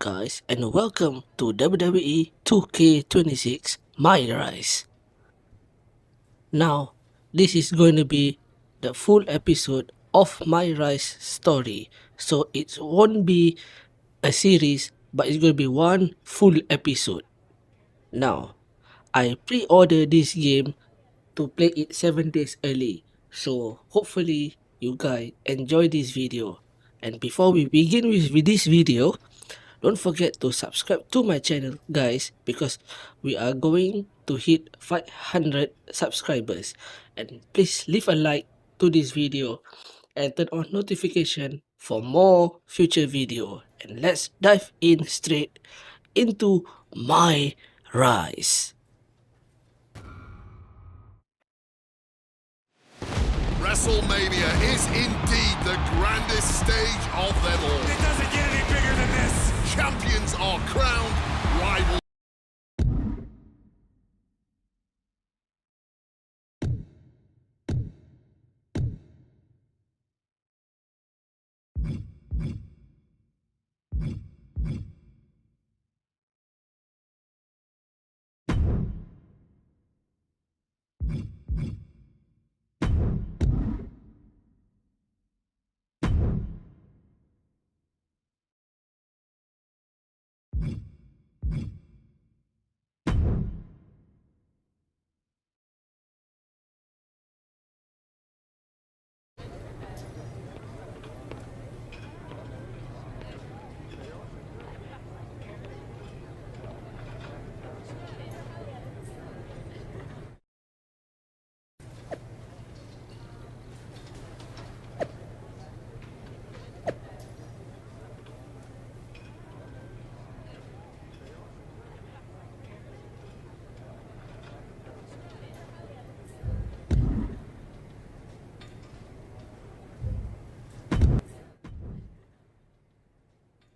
guys, and welcome to WWE 2K26 My Rise. Now, this is going to be the full episode of My Rise story. So it won't be a series, but it's going to be one full episode. Now, I pre-ordered this game to play it 7 days early. So hopefully you guys enjoy this video. And before we begin with this video, don't forget to subscribe to my channel, guys, because we are going to hit 500 subscribers. And please leave a like to this video and turn on notification for more future video. And let's dive in straight into my rise. WrestleMania is indeed the grandest stage of them all. It doesn't get any bigger than this. Champions are crowned, rivals.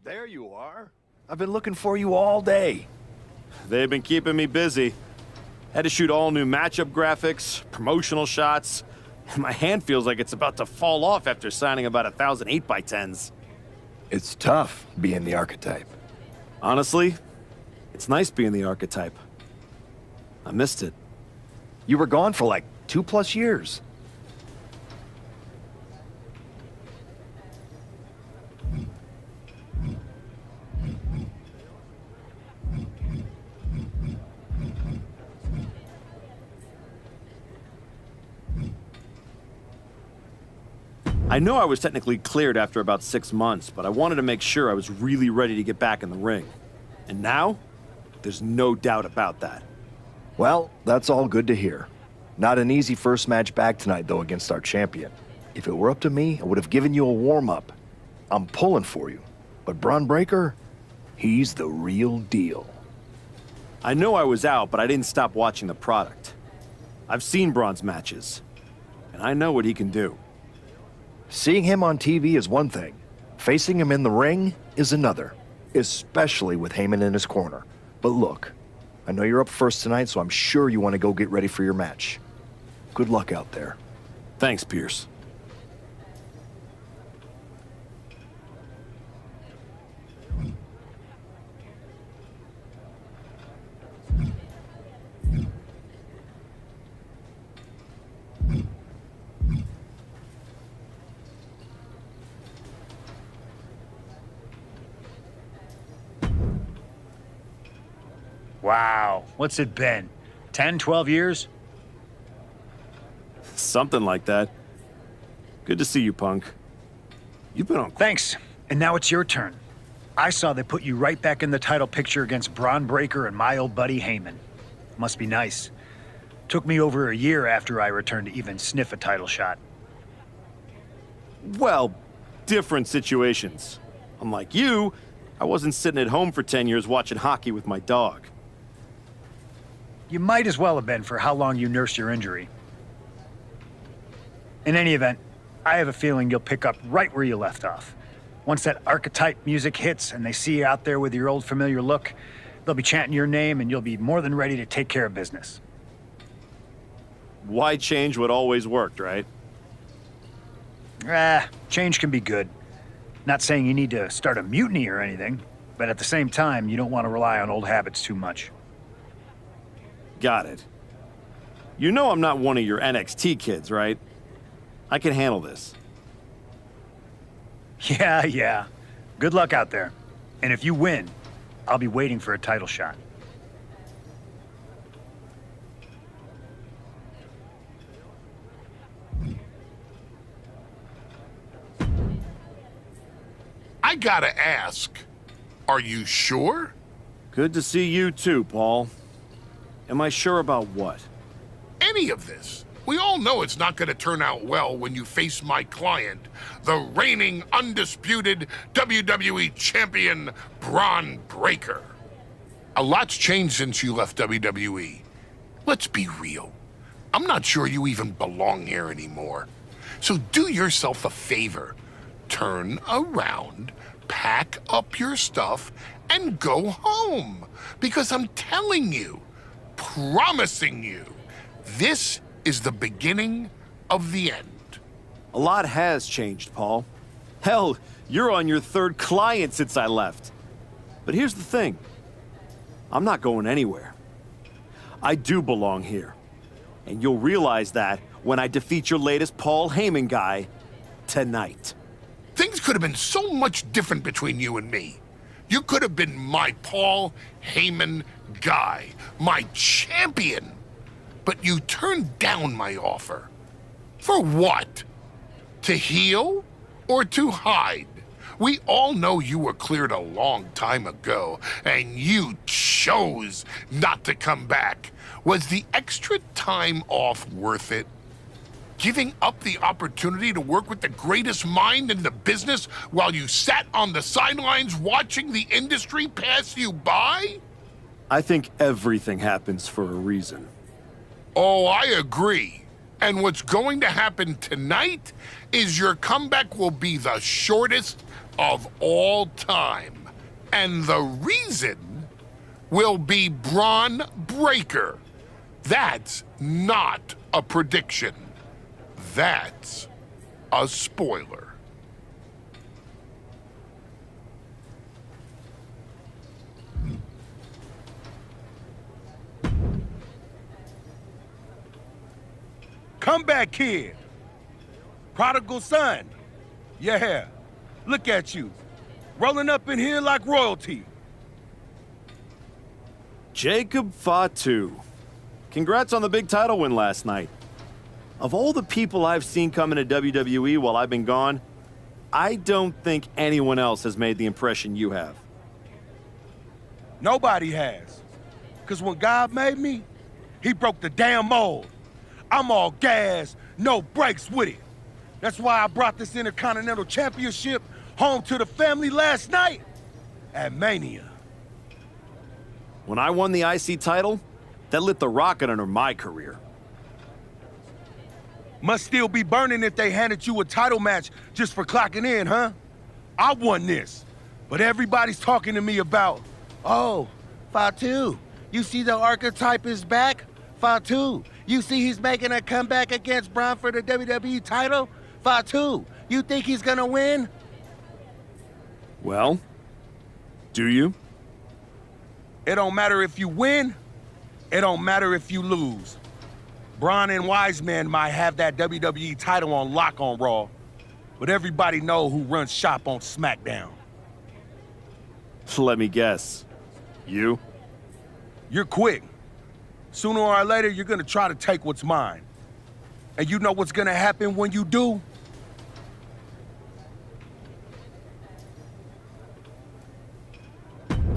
There you are. I've been looking for you all day. They've been keeping me busy. Had to shoot all new matchup graphics, promotional shots. My hand feels like it's about to fall off after signing about 1,000 8x10s. It's tough being the archetype. Honestly, it's nice being the archetype. I missed it. You were gone for like 2+ years. I know I was technically cleared after about 6 months, but I wanted to make sure I was really ready to get back in the ring. And now, there's no doubt about that. Well, that's all good to hear. Not an easy first match back tonight, though, against our champion. If it were up to me, I would have given you a warm-up. I'm pulling for you. But Braun Breaker, he's the real deal. I know I was out, but I didn't stop watching the product. I've seen Braun's matches, and I know what he can do. Seeing him on TV is one thing. Facing him in the ring is another. Especially with Heyman in his corner. But look, I know you're up first tonight, so I'm sure you want to go get ready for your match. Good luck out there. Thanks, Pierce. Wow, what's it been? 10, 12 years? Something like that. Good to see you, Punk. You've been on... Thanks. And now it's your turn. I saw they put you right back in the title picture against Braun Breaker and my old buddy Heyman. Must be nice. Took me over a year after I returned to even sniff a title shot. Well, different situations. Unlike you, I wasn't sitting at home for 10 years watching hockey with my dog. You might as well have been for how long you nursed your injury. In any event, I have a feeling you'll pick up right where you left off. Once that archetype music hits and they see you out there with your old familiar look, they'll be chanting your name and you'll be more than ready to take care of business. Why change what always worked, right? Change can be good. Not saying you need to start a mutiny or anything. But at the same time, you don't want to rely on old habits too much. Got it. You know I'm not one of your NXT kids, right? I can handle this. Yeah. Good luck out there. And if you win, I'll be waiting for a title shot. I gotta ask, are you sure? Good to see you too, Paul. Am I sure about what? Any of this? We all know it's not gonna turn out well when you face my client, the reigning, undisputed WWE Champion, Braun Breaker. A lot's changed since you left WWE. Let's be real. I'm not sure you even belong here anymore. So do yourself a favor. Turn around, pack up your stuff, and go home. Because I'm telling you, promising you, this is the beginning of the end. A lot has changed, Paul. Hell, you're on your third client since I left. But here's the thing. I'm not going anywhere. I do belong here. And you'll realize that when I defeat your latest Paul Heyman guy tonight. Things could have been so much different between you and me. You could have been my Paul Heyman guy, my champion. But you turned down my offer. For what? To heal or to hide? We all know you were cleared a long time ago, and you chose not to come back. Was the extra time off worth it? Giving up the opportunity to work with the greatest mind in the business while you sat on the sidelines watching the industry pass you by? I think everything happens for a reason. Oh, I agree. And what's going to happen tonight is your comeback will be the shortest of all time. And the reason will be Braun Breaker. That's not a prediction. That's a spoiler. Comeback kid. Prodigal son. Yeah. Look at you. Rolling up in here like royalty. Jacob Fatu. Congrats on the big title win last night. Of all the people I've seen come into WWE while I've been gone, I don't think anyone else has made the impression you have. Nobody has. Because when God made me, he broke the damn mold. I'm all gas, no brakes with it. That's why I brought this Intercontinental Championship home to the family last night at Mania. When I won the IC title, that lit the rocket under my career. Must still be burning if they handed you a title match just for clocking in, huh? I won this, but everybody's talking to me about, oh, Fatu, you see the archetype is back? Fatu, you see he's making a comeback against Braun for the WWE title? Fatu, you think he's gonna win? Well, do you? It don't matter if you win, it don't matter if you lose. Braun and Wiseman might have that WWE title on lock on Raw, but everybody know who runs shop on SmackDown. Let me guess. You? You're quick. Sooner or later, you're gonna try to take what's mine. And you know what's gonna happen when you do?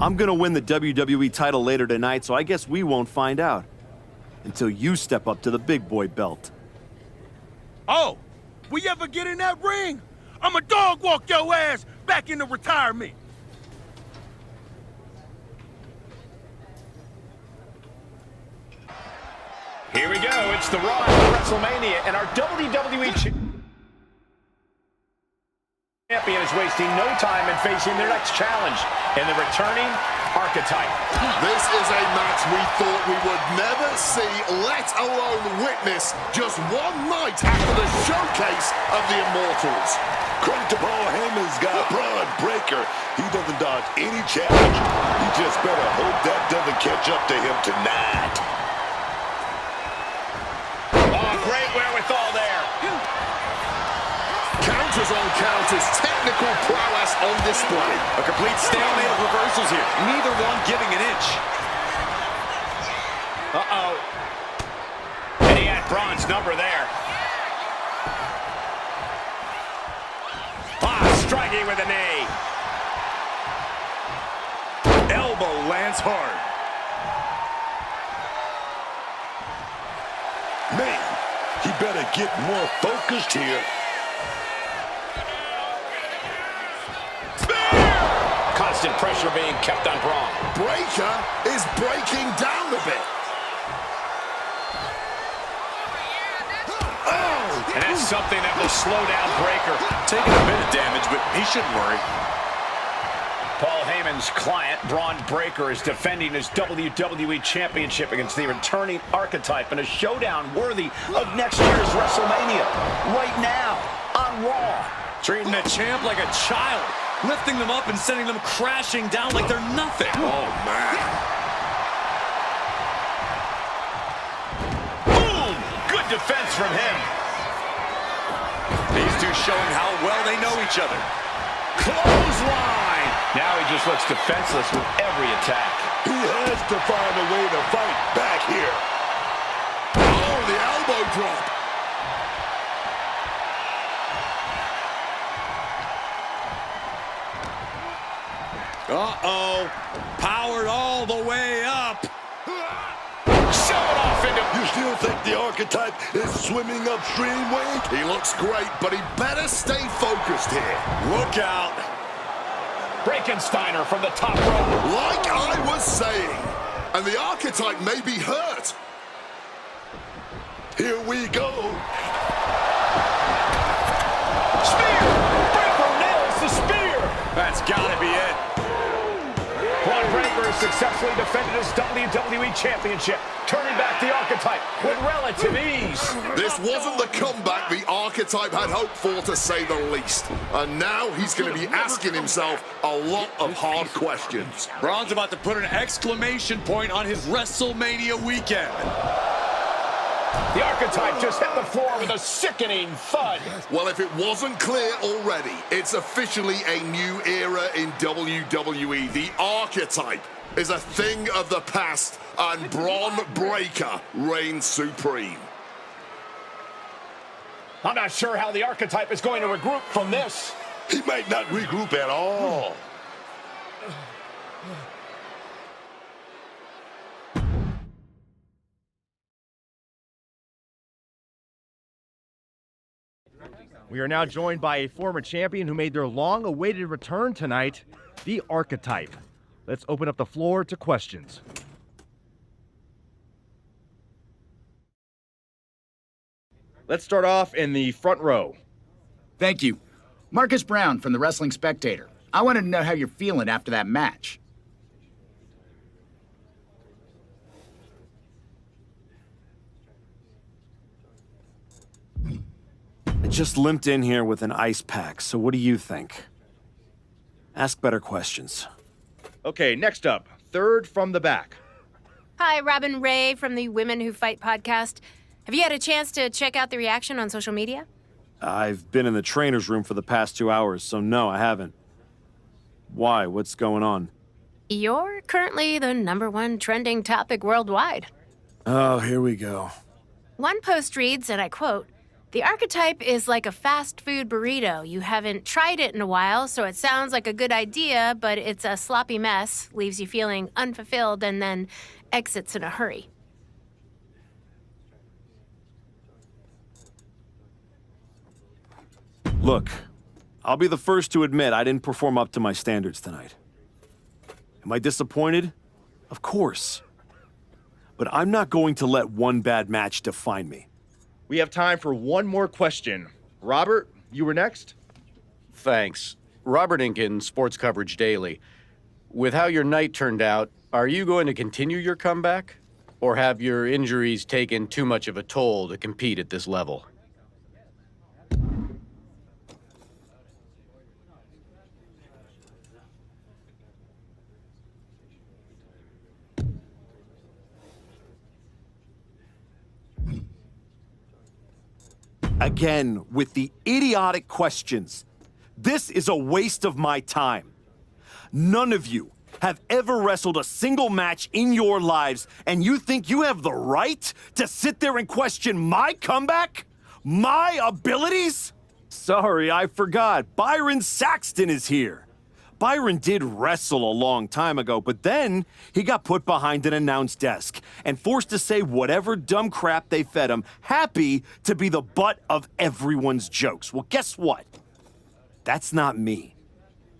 I'm gonna win the WWE title later tonight, so I guess we won't find out. Until you step up to the big boy belt. Oh, we ever get in that ring? I'ma dog walk your ass back into retirement. Here we go. It's the Raw after WrestleMania, and our WWE champion is wasting no time in facing their next challenge in the returning archetype. This is a match we thought we would never see, let alone witness, just one night after the showcase of the Immortals. Credit to Paul Heyman's guy, Braun Breaker. He doesn't dodge any challenge. You just better hope that doesn't catch up to him tonight. Oh, great wherewithal there. Counters on counters, technical prowess on display. A complete stalemate of reversals here. Neither one giving an inch. Uh-oh. And he had Braun's number there. Striking with a knee. Elbow lands hard. Man, he better get more focused here. Constant pressure being kept on Braun. Breaker is breaking down a bit. And that's something that will slow down Breaker. Taking a bit of damage, but he shouldn't worry. Paul Heyman's client, Braun Breaker, is defending his WWE Championship against the returning Archetype in a showdown worthy of next year's WrestleMania. Right now, on Raw. Treating the champ like a child. Lifting them up and sending them crashing down like they're nothing. Oh, man. Boom! Good defense from him. These two showing how well they know each other. Clothesline! Now he just looks defenseless with every attack. He has to find a way to fight back here. Oh, the elbow drop. Uh-oh. Powered all the way up. Shove it off into... You still think the Archetype is swimming upstream, Wayne? He looks great, but he better stay focused here. Look out. Breakensteiner from the top rope. Like I was saying, and the Archetype may be hurt. Here we go. Spear! Breaker nails the spear! That's gotta be it. Braun Breaker has successfully defended his WWE Championship, turning back the Archetype with relative ease. This wasn't the comeback the Archetype had hoped for, to say the least. And now he's going to be asking himself a lot of hard questions. Braun's about to put an exclamation point on his WrestleMania weekend. The Archetype just hit the floor with a sickening thud. Well, if it wasn't clear already, it's officially a new era in WWE. The Archetype is a thing of the past, and Braun Breaker reigns supreme. I'm not sure how the Archetype is going to regroup from this. He might not regroup at all. We are now joined by a former champion who made their long-awaited return tonight, the Archetype. Let's open up the floor to questions. Let's start off in the front row. Thank you. Marcus Brown from the Wrestling Spectator. I wanted to know how you're feeling after that match. I just limped in here with an ice pack, so what do you think? Ask better questions. Okay, next up, third from the back. Hi, Robin Ray from the Women Who Fight podcast. Have you had a chance to check out the reaction on social media? I've been in the trainer's room for the past 2 hours, so no, I haven't. Why? What's going on? You're currently the #1 trending topic worldwide. Oh, here we go. One post reads, and I quote, "The Archetype is like a fast food burrito. You haven't tried it in a while, so it sounds like a good idea, but it's a sloppy mess, leaves you feeling unfulfilled, and then exits in a hurry." Look, I'll be the first to admit I didn't perform up to my standards tonight. Am I disappointed? Of course. But I'm not going to let one bad match define me. We have time for one more question. Robert, you were next? Thanks. Robert Inkin, Sports Coverage Daily. With how your night turned out, are you going to continue your comeback? Or have your injuries taken too much of a toll to compete at this level? Again, with the idiotic questions. This is a waste of my time. None of you have ever wrestled a single match in your lives, and you think you have the right to sit there and question my comeback? My abilities? Sorry, I forgot. Byron Saxton is here. Byron did wrestle a long time ago, but then he got put behind an announce desk and forced to say whatever dumb crap they fed him, happy to be the butt of everyone's jokes. Well, guess what? That's not me.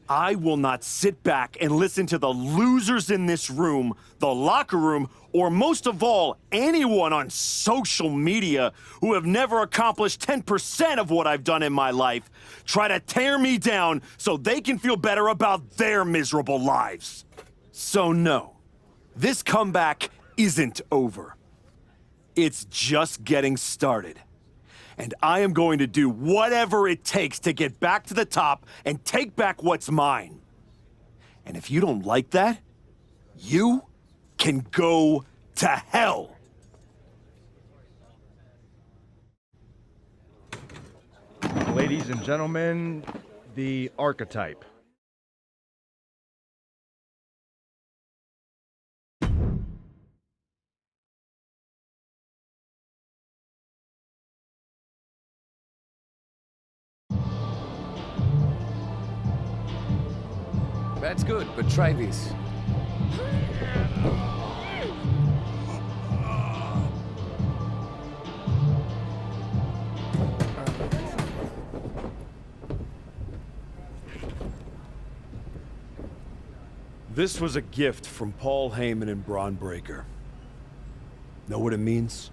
I will not sit back and listen to the losers in this room, the locker room, or most of all, anyone on social media who have never accomplished 10% of what I've done in my life try to tear me down so they can feel better about their miserable lives. So no, this comeback isn't over. It's just getting started. And I am going to do whatever it takes to get back to the top and take back what's mine. And if you don't like that, you can go to hell. Ladies and gentlemen, the Archetype. That's good, but try this. This was a gift from Paul Heyman and Braun Breaker. Know what it means?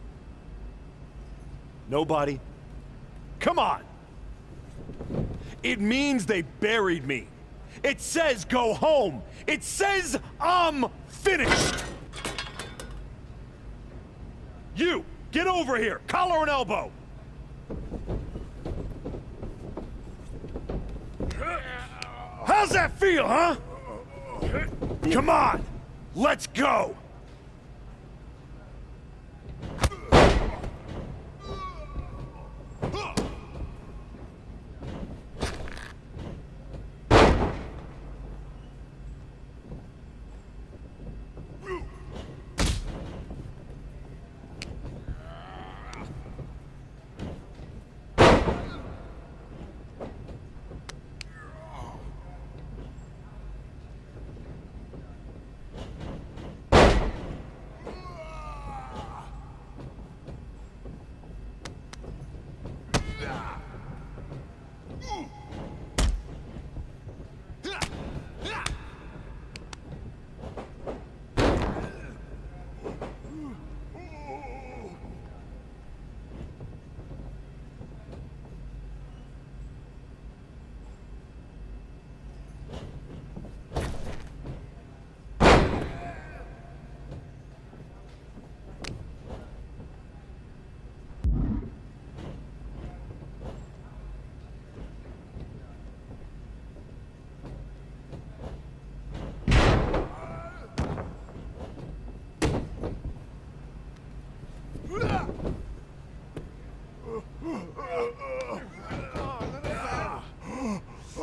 Nobody? Come on! It means they buried me. It says go home. It says I'm finished. You, get over here, collar and elbow. How's that feel, huh? Come on, let's go.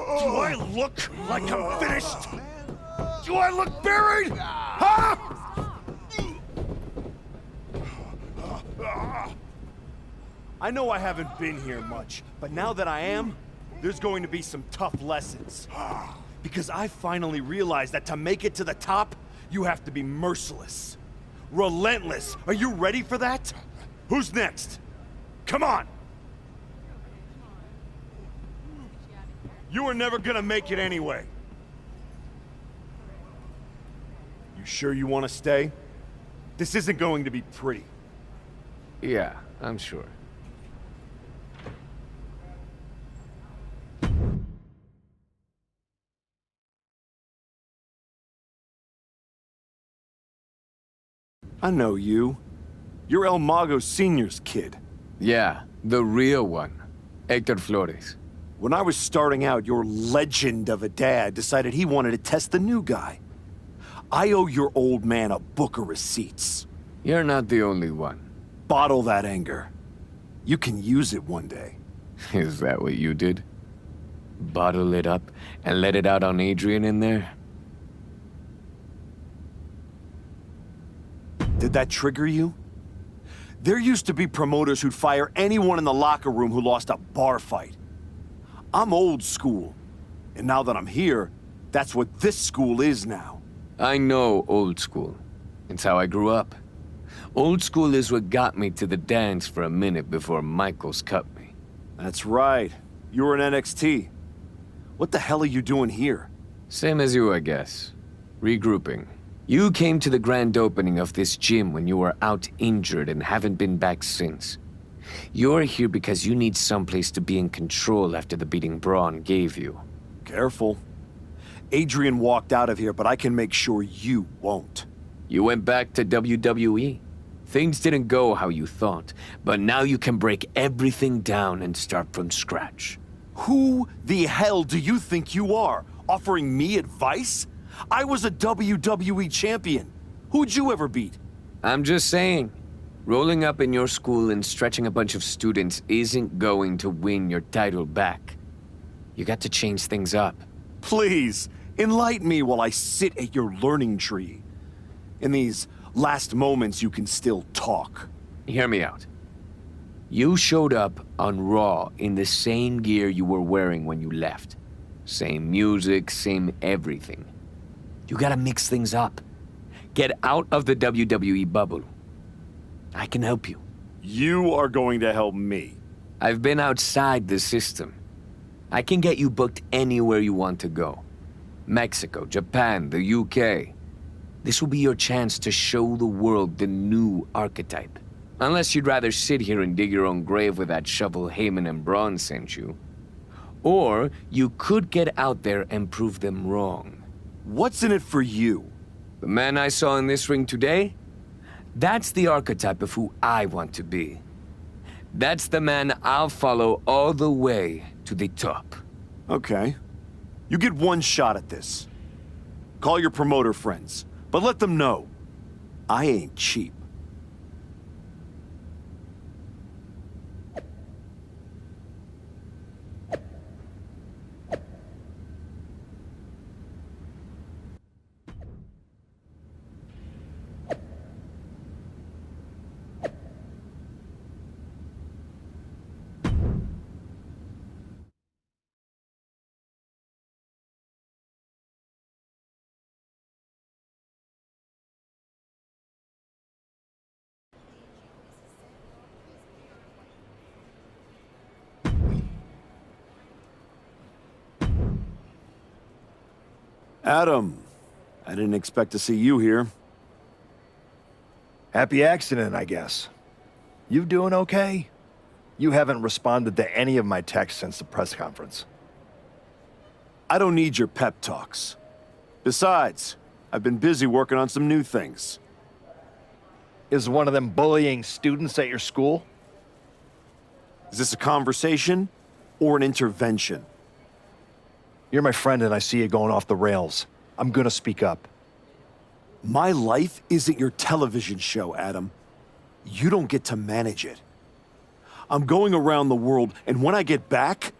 Do I look like I'm finished? Do I look buried? Huh? I know I haven't been here much, but now that I am, there's going to be some tough lessons. Because I finally realized that to make it to the top, you have to be merciless. Relentless. Are you ready for that? Who's next? Come on! You were never gonna make it anyway. You sure you want to stay? This isn't going to be pretty. Yeah, I'm sure. I know you. You're El Mago Sr.'s kid. Yeah, the real one. Hector Flores. When I was starting out, your legend of a dad decided he wanted to test the new guy. I owe your old man a book of receipts. You're not the only one. Bottle that anger. You can use it one day. Is that what you did? Bottle it up and let it out on Adrian in there? Did that trigger you? There used to be promoters who'd fire anyone in the locker room who lost a bar fight. I'm old school, and now that I'm here, that's what this school is now. I know old school. It's how I grew up. Old school is what got me to the dance for a minute before Michaels cut me. That's right. You were in NXT. What the hell are you doing here? Same as you, I guess. Regrouping. You came to the grand opening of this gym when you were out injured and haven't been back since. You're here because you need someplace to be in control after the beating Braun gave you. Careful. Adrian walked out of here, but I can make sure you won't. You went back to WWE. Things didn't go how you thought, but now you can break everything down and start from scratch. Who the hell do you think you are? Offering me advice? I was a WWE champion. Who'd you ever beat? I'm just saying, rolling up in your school and stretching a bunch of students isn't going to win your title back. You got to change things up. Please, enlighten me while I sit at your learning tree. In these last moments, you can still talk. Hear me out. You showed up on Raw in the same gear you were wearing when you left. Same music, same everything. You gotta mix things up. Get out of the WWE bubble. I can help you. You are going to help me. I've been outside the system. I can get you booked anywhere you want to go. Mexico, Japan, the UK. This will be your chance to show the world the new archetype. Unless you'd rather sit here and dig your own grave with that shovel Heyman and Braun sent you. Or you could get out there and prove them wrong. What's in it for you? The man I saw in this ring today? That's the archetype of who I want to be. That's the man I'll follow all the way to the top. Okay. You get one shot at this. Call your promoter friends, but let them know I ain't cheap. Adam, I didn't expect to see you here. Happy accident, I guess. You doing okay? You haven't responded to any of my texts since the press conference. I don't need your pep talks. Besides, I've been busy working on some new things. Is one of them bullying students at your school? Is this a conversation or an intervention? You're my friend and I see you going off the rails. I'm gonna speak up. My life isn't your television show, Adam. You don't get to manage it. I'm going around the world, and when I get back,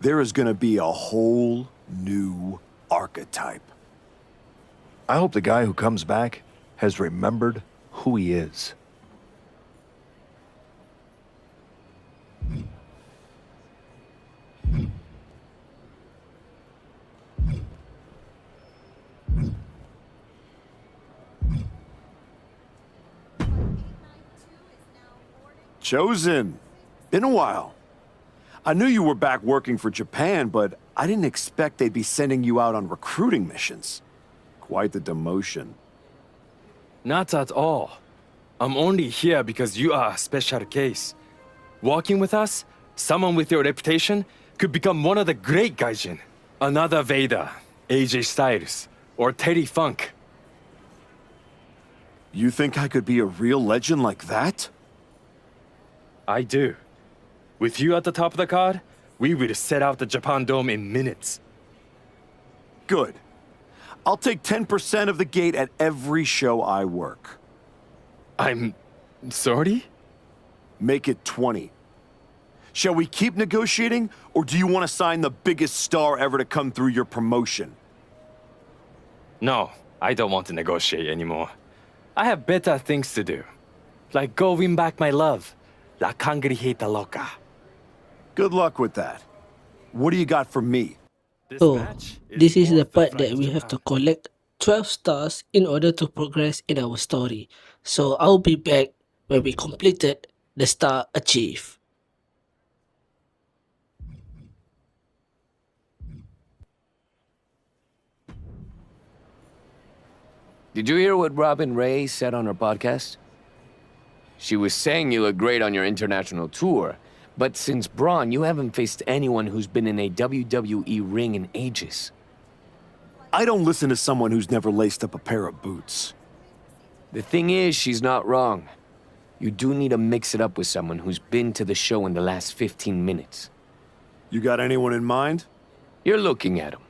there is gonna be a whole new archetype. I hope the guy who comes back has remembered who he is. Chosen. Been a while. I knew you were back working for Japan, but I didn't expect they'd be sending you out on recruiting missions. Quite the demotion. Not at all. I'm only here because you are a special case. Working with us, someone with your reputation could become one of the great gaijin. Another Vader, AJ Styles, or Terry Funk. You think I could be a real legend like that? I do. With you at the top of the card, we will set out the Japan Dome in minutes. Good. I'll take 10% of the gate at every show I work. I'm sorry? Make it 20. Shall we keep negotiating, or do you want to sign the biggest star ever to come through your promotion? No, I don't want to negotiate anymore. I have better things to do. Like go win back my love. La Cangrijita Loca. Good luck with that. What do you got for me? So, this is the part that we have to collect 12 stars in order to progress in our story. So, I'll be back when we completed the star achieve. Did you hear what Robin Ray said on her podcast? She was saying you look great on your international tour, but since Braun, you haven't faced anyone who's been in a WWE ring in ages. I don't listen to someone who's never laced up a pair of boots. The thing is, she's not wrong. You do need to mix it up with someone who's been to the show in the last 15 minutes. You got anyone in mind? You're looking at him.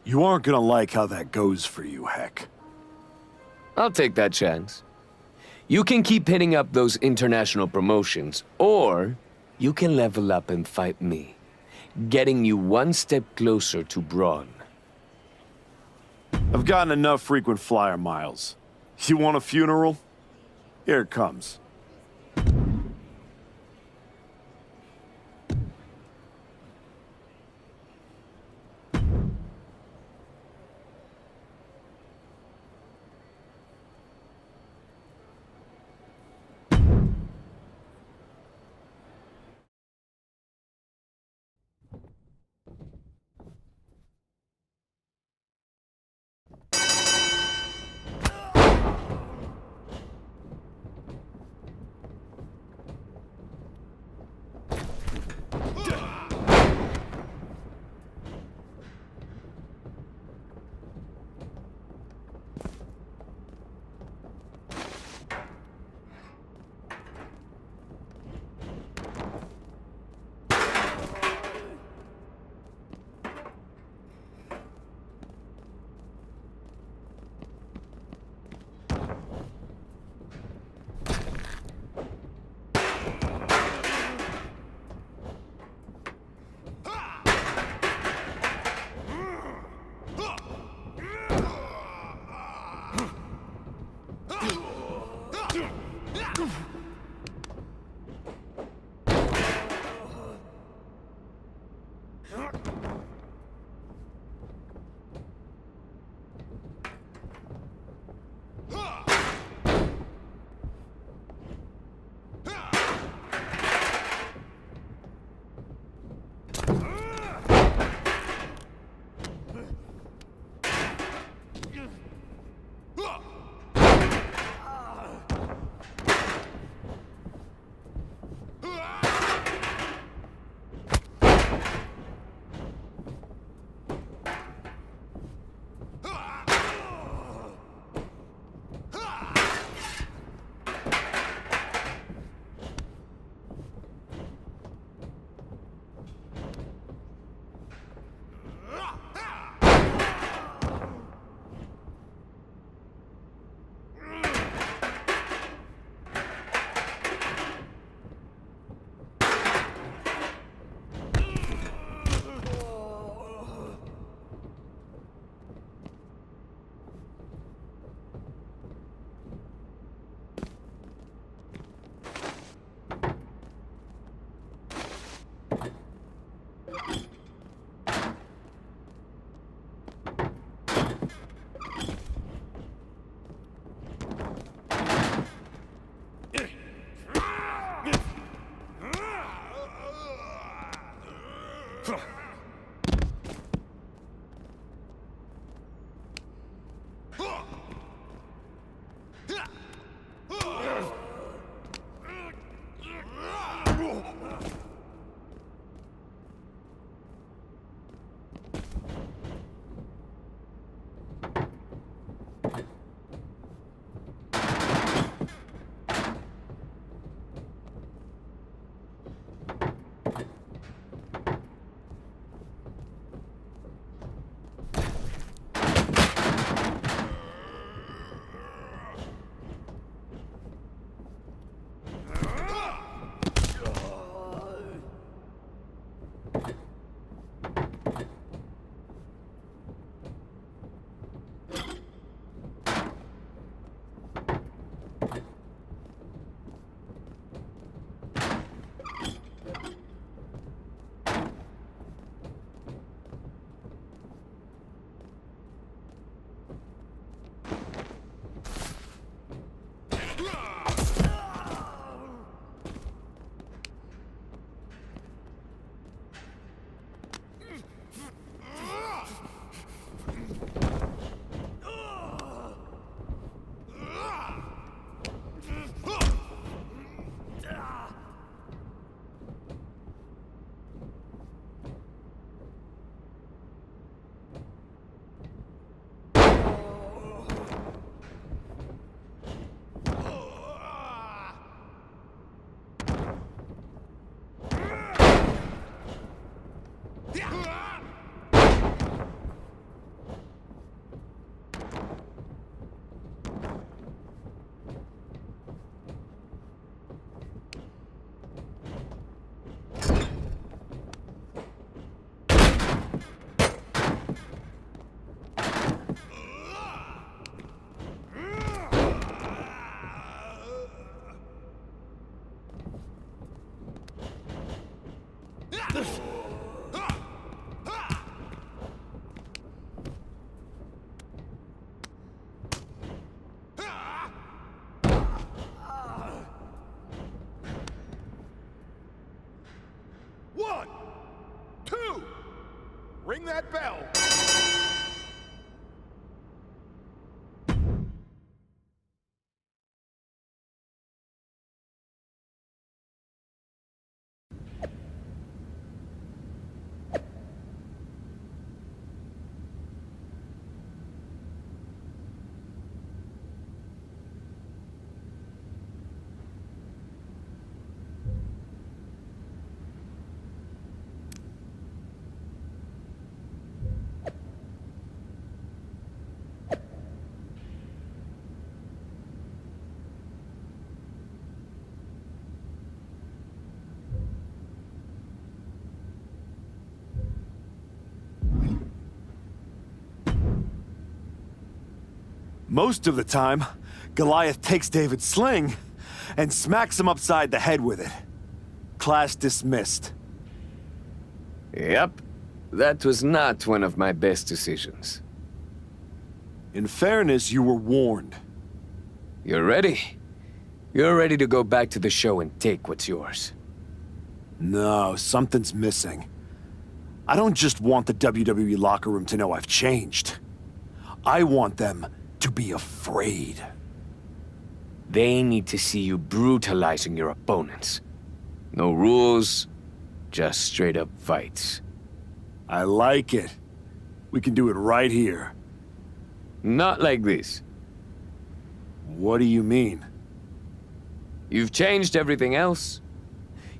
You aren't gonna like how that goes for you, Heck. I'll take that chance. You can keep hitting up those international promotions, or you can level up and fight me, getting you one step closer to Braun. I've gotten enough frequent flyer miles. You want a funeral? Here it comes. One, two, ring that bell. Most of the time, Goliath takes David's sling and smacks him upside the head with it. Class dismissed. Yep. That was not one of my best decisions. In fairness, you were warned. You're ready? You're ready to go back to the show and take what's yours. No, something's missing. I don't just want the WWE locker room to know I've changed. I want them to be afraid. They need to see you brutalizing your opponents. No rules, just straight-up fights. I like it. We can do it right here. Not like this. What do you mean? You've changed everything else.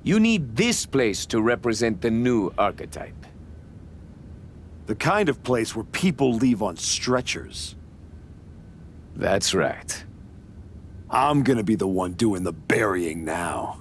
You need this place to represent the new archetype. The kind of place where people leave on stretchers. That's right. I'm gonna be the one doing the burying now.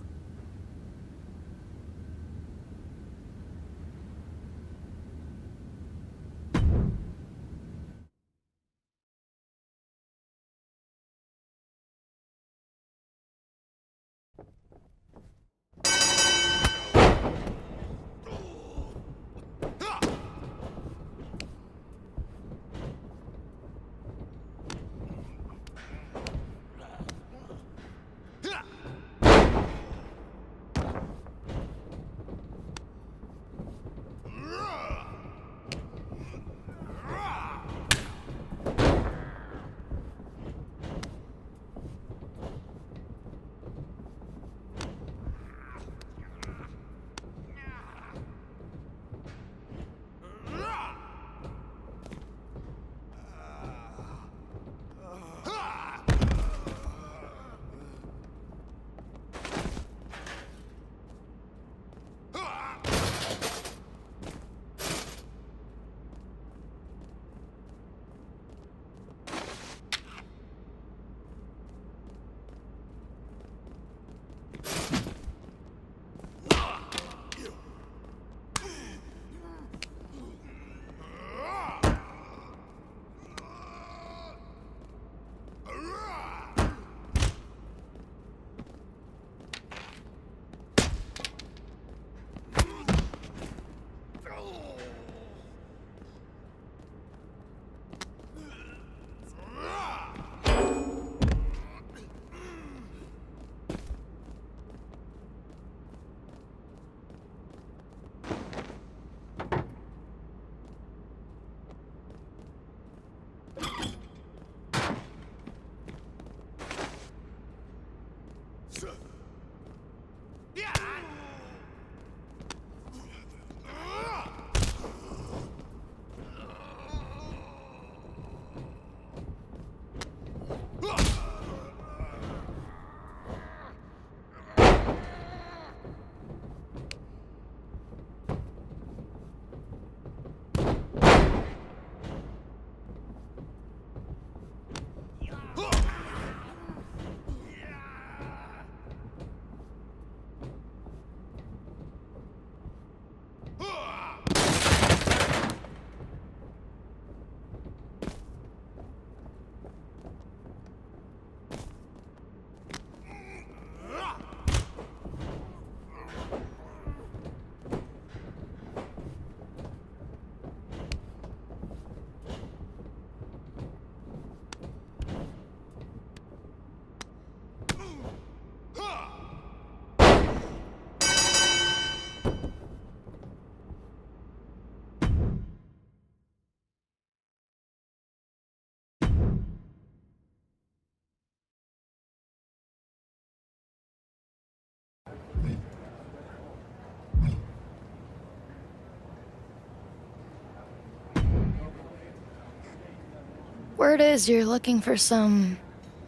Word is you're looking for some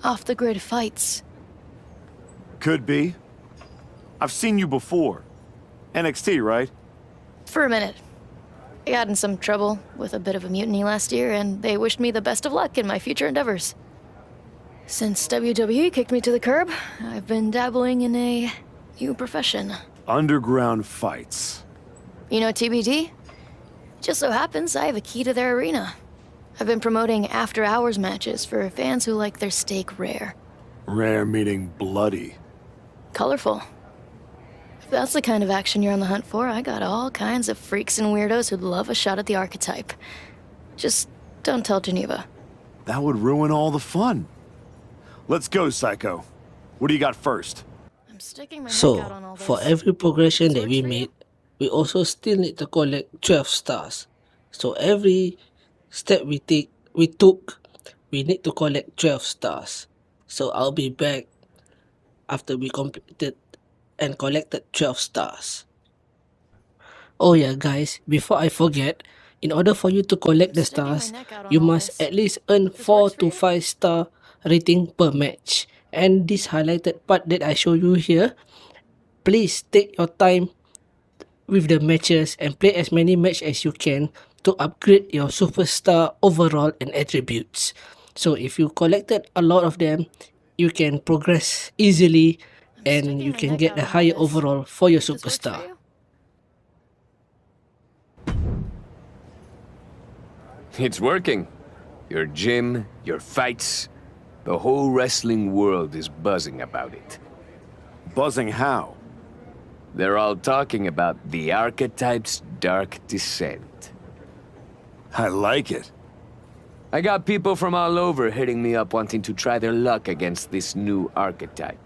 off-the-grid fights. Could be. I've seen you before. NXT, right? For a minute. I got in some trouble with a bit of a mutiny last year, and they wished me the best of luck in my future endeavors. Since WWE kicked me to the curb, I've been dabbling in a new profession. Underground fights. You know TBD? Just so happens I have a key to their arena. I've been promoting after-hours matches for fans who like their steak rare. Rare meaning bloody. Colorful. If that's the kind of action you're on the hunt for, I got all kinds of freaks and weirdos who'd love a shot at the archetype. Just don't tell Geneva. That would ruin all the fun. Let's go, Psycho. What do you got first? I'm sticking my neck So, out on all this. for every progression that This we works for you? made, we also still need to collect 12 stars. So every step we took, we need to collect 12 stars. So I'll be back after we completed and collected 12 stars. Oh yeah guys, before I forget, in order for you to collect the Sticking my stars, neck out on you all must this. at least earn This 4 works for to you? 5 star rating per match. And this highlighted part that I show you here, please take your time with the matches and play as many matches as you can to upgrade your superstar overall and attributes. So if you collected a lot of them, you can progress easily and sticking you my can neck get out a on all higher this. overall for your This works for superstar. you? It's working. Your gym, your fights, the whole wrestling world is buzzing about it. Buzzing how? They're all talking about the archetype's dark descent. I like it. I got people from all over hitting me up wanting to try their luck against this new archetype.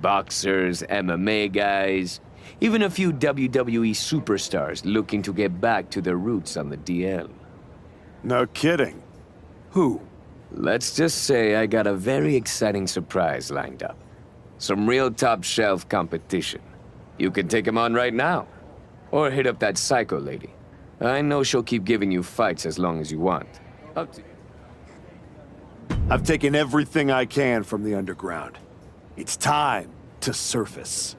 Boxers, MMA guys, even a few WWE superstars looking to get back to their roots on the DL. No kidding. Who? Let's just say I got a very exciting surprise lined up. Some real top-shelf competition. You can take him on right now. Or hit up that Psycho lady. I know she'll keep giving you fights as long as you want. Up to I've taken everything I can from the underground. It's time to surface.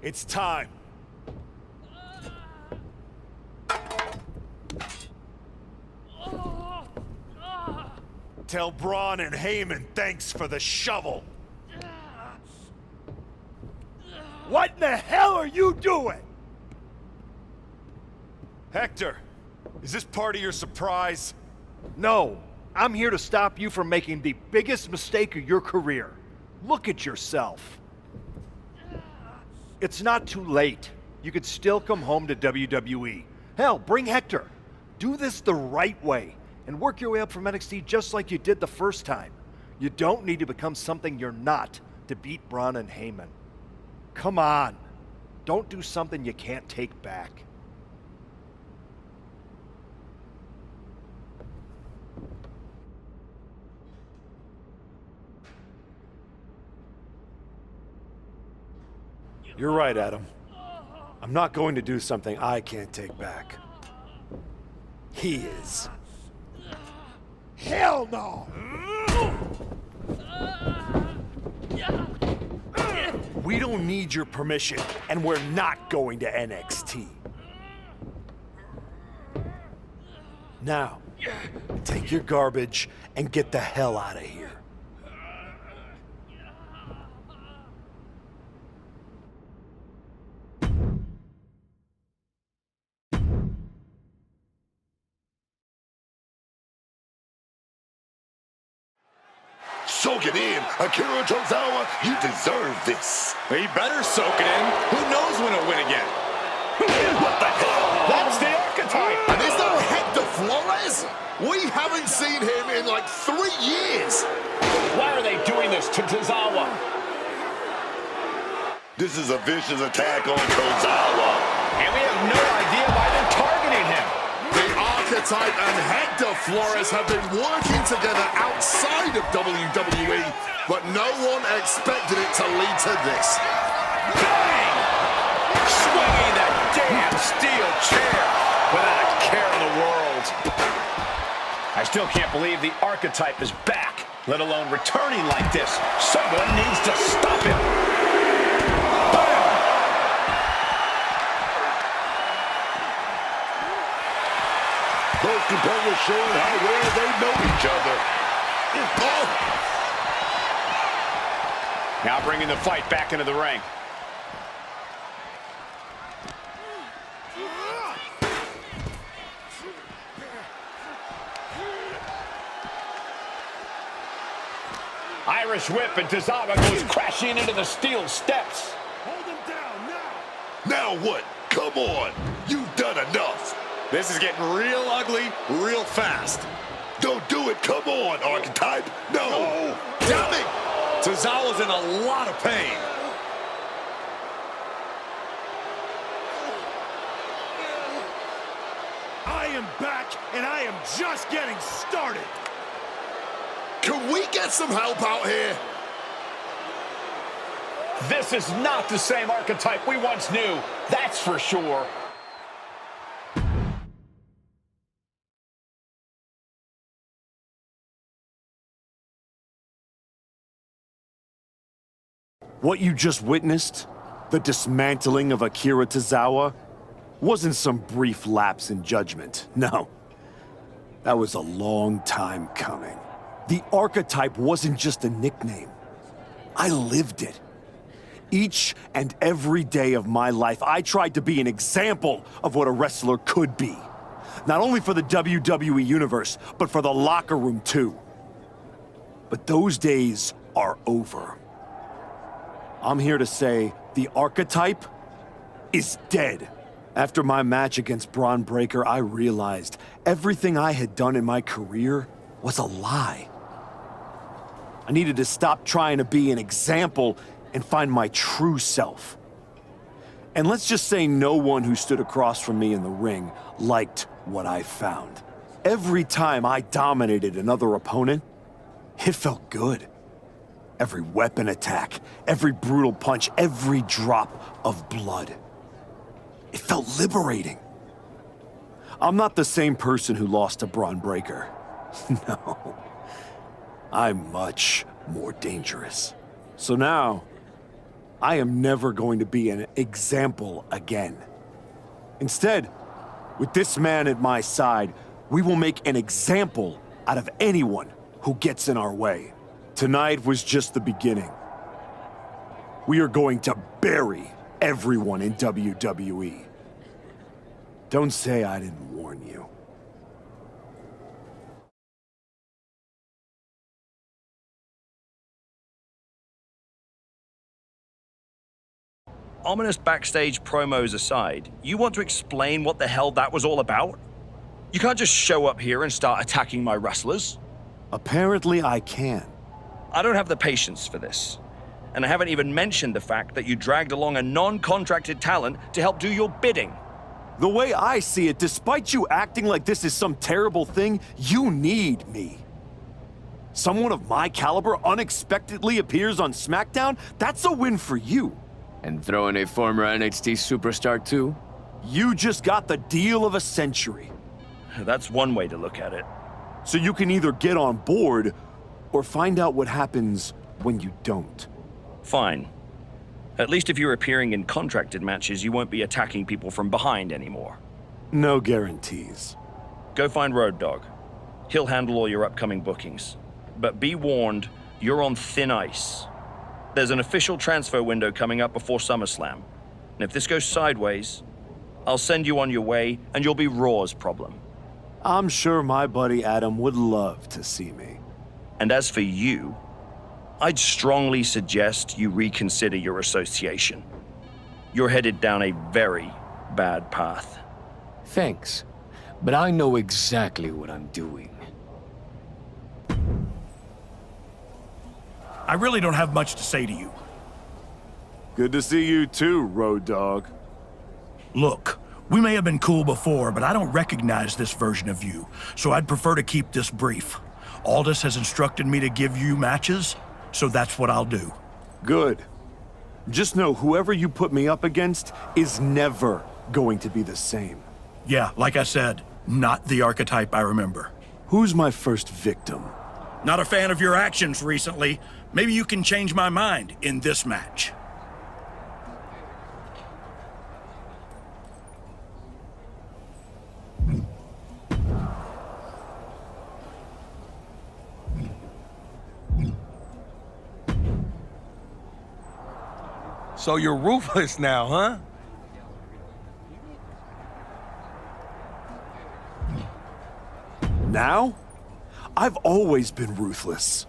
It's time. Tell Braun and Heyman thanks for the shovel. What in the hell are you doing? Hector, is this part of your surprise? No, I'm here to stop you from making the biggest mistake of your career. Look at yourself. It's not too late. You could still come home to WWE. Hell, bring Hector. Do this the right way and work your way up from NXT just like you did the first time. You don't need to become something you're not to beat Braun and Heyman. Come on. Don't do something you can't take back. You're right, Adam. I'm not going to do something I can't take back. He is. Hell no! We don't need your permission, and we're not going to NXT. Now, take your garbage and get the hell out of here. Soak it in. Akira Tozawa, you deserve this. He better soak it in. Who knows when he'll win again? What the hell? That's the archetype. And is that Hector Flores? We haven't seen him in like 3 years. Why are they doing this to Tozawa? This is a vicious attack on Tozawa. And we have no idea why they're targeting him. The Archetype and Hector Flores have been working together outside of WWE, but no one expected it to lead to this. Bang! Swinging that damn steel chair without a care in the world. I still can't believe the Archetype is back, let alone returning like this. Someone needs to stop him. Both competitors showing how well they know each other. Oh! Now bringing the fight back into the ring. Irish whip, and Tozawa goes crashing into the steel steps. Hold him down now! Now what? Come on! You've done enough! This is getting real ugly, real fast. Don't do it! Come on, Archetype! No! Damn it! Tozawa's in a lot of pain. I am back, and I am just getting started. Can we get some help out here? This is not the same Archetype we once knew, that's for sure. What you just witnessed, the dismantling of Akira Tozawa, wasn't some brief lapse in judgment. No. That was a long time coming. The Archetype wasn't just a nickname. I lived it. Each and every day of my life, I tried to be an example of what a wrestler could be. Not only for the WWE Universe, but for the locker room too. But those days are over. I'm here to say the Archetype is dead. After my match against Braun Breaker, I realized everything I had done in my career was a lie. I needed to stop trying to be an example and find my true self. And let's just say no one who stood across from me in the ring liked what I found. Every time I dominated another opponent, it felt good. Every weapon attack, every brutal punch, every drop of blood. It felt liberating. I'm not the same person who lost to Braun Breaker. No. I'm much more dangerous. So now, I am never going to be an example again. Instead, with this man at my side, we will make an example out of anyone who gets in our way. Tonight was just the beginning. We are going to bury everyone in WWE. Don't say I didn't warn you. Ominous backstage promos aside, you want to explain what the hell that was all about? You can't just show up here and start attacking my wrestlers. Apparently I can. I don't have the patience for this. And I haven't even mentioned the fact that you dragged along a non-contracted talent to help do your bidding. The way I see it, despite you acting like this is some terrible thing, you need me. Someone of my caliber unexpectedly appears on SmackDown? That's a win for you. And throw in a former NXT superstar too? You just got the deal of a century. That's one way to look at it. So you can either get on board, or find out what happens when you don't. Fine. At least if you're appearing in contracted matches, you won't be attacking people from behind anymore. No guarantees. Go find Road Dogg. He'll handle all your upcoming bookings. But be warned, you're on thin ice. There's an official transfer window coming up before SummerSlam. And if this goes sideways, I'll send you on your way, and you'll be Raw's problem. I'm sure my buddy Adam would love to see me. And as for you, I'd strongly suggest you reconsider your association. You're headed down a very bad path. Thanks, but I know exactly what I'm doing. I really don't have much to say to you. Good to see you too, Road Dogg. Look, we may have been cool before, but I don't recognize this version of you, so I'd prefer to keep this brief. Aldous has instructed me to give you matches, so that's what I'll do. Good. Just know whoever you put me up against is never going to be the same. Yeah, like I said, not the archetype I remember. Who's my first victim? Not a fan of your actions recently. Maybe you can change my mind in this match. So you're ruthless now, huh? Now? I've always been ruthless.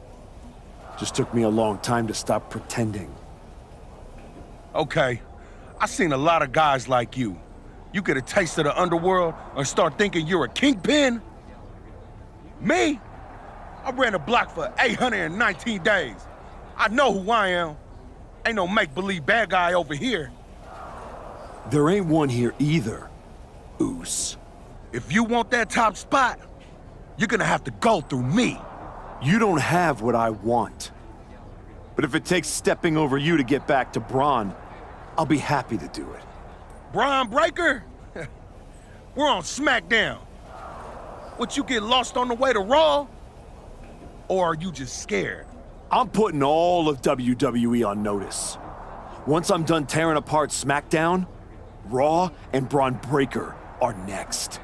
Just took me a long time to stop pretending. Okay, I've seen a lot of guys like you. You get a taste of the underworld and start thinking you're a kingpin? Me? I ran a block for 819 days. I know who I am. Ain't no make-believe bad guy over here. There ain't one here either, Oos. If you want that top spot, you're gonna have to go through me. You don't have what I want. But if it takes stepping over you to get back to Braun, I'll be happy to do it. Braun Breaker? We're on SmackDown. Would you get lost on the way to Raw? Or are you just scared? I'm putting all of WWE on notice. Once I'm done tearing apart SmackDown, Raw and Braun Breaker are next.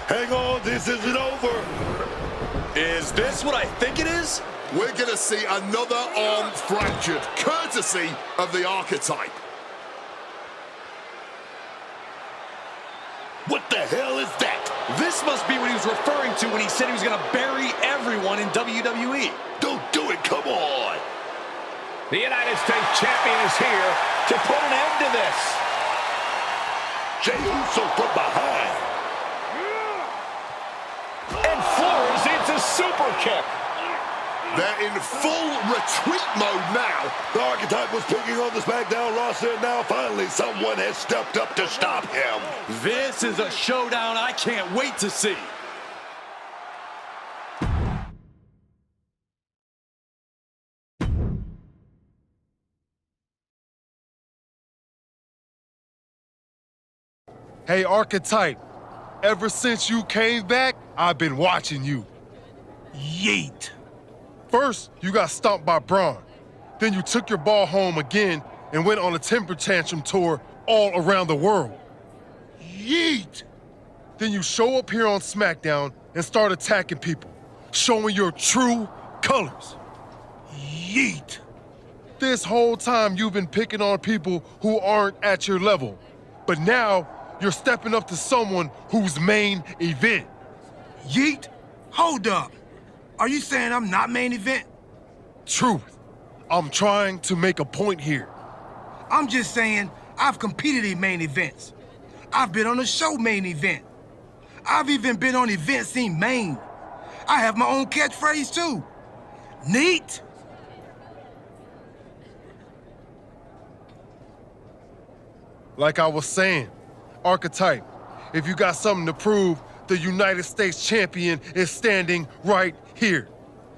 Hang on, this isn't over. Is this what I think it is? We're gonna see another arm fractured, courtesy of the archetype. What the hell is that? This must be what he was referring to when he said he was gonna bury everyone in WWE. Don't do it, come on. The United States Champion is here to put an end to this. Jey Uso from behind. And Flores needs a super kick. They're in full retreat mode now. The archetype was picking on the SmackDown roster, and now finally someone has stepped up to stop him. This is a showdown I can't wait to see. Hey, archetype. Ever since you came back, I've been watching you. Yeet. First, you got stomped by Braun. Then you took your ball home again and went on a temper tantrum tour all around the world. Yeet. Then you show up here on SmackDown and start attacking people, showing your true colors. Yeet. This whole time you've been picking on people who aren't at your level, but now you're stepping up to someone who's main event. Yeet? Hold up. Are you saying I'm not main event? Truth. I'm trying to make a point here. I'm just saying I've competed in main events. I've been on a show main event. I've even been on events in Maine. I have my own catchphrase too. Neat? Like I was saying, Archetype, if you got something to prove, the United States champion is standing right here.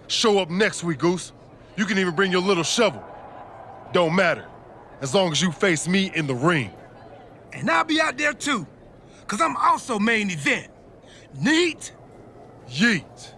Show up next week, Goose. You can even bring your little shovel. Don't matter, as long as you face me in the ring. And I'll be out there too, because I'm also main event. Neat? Yeet.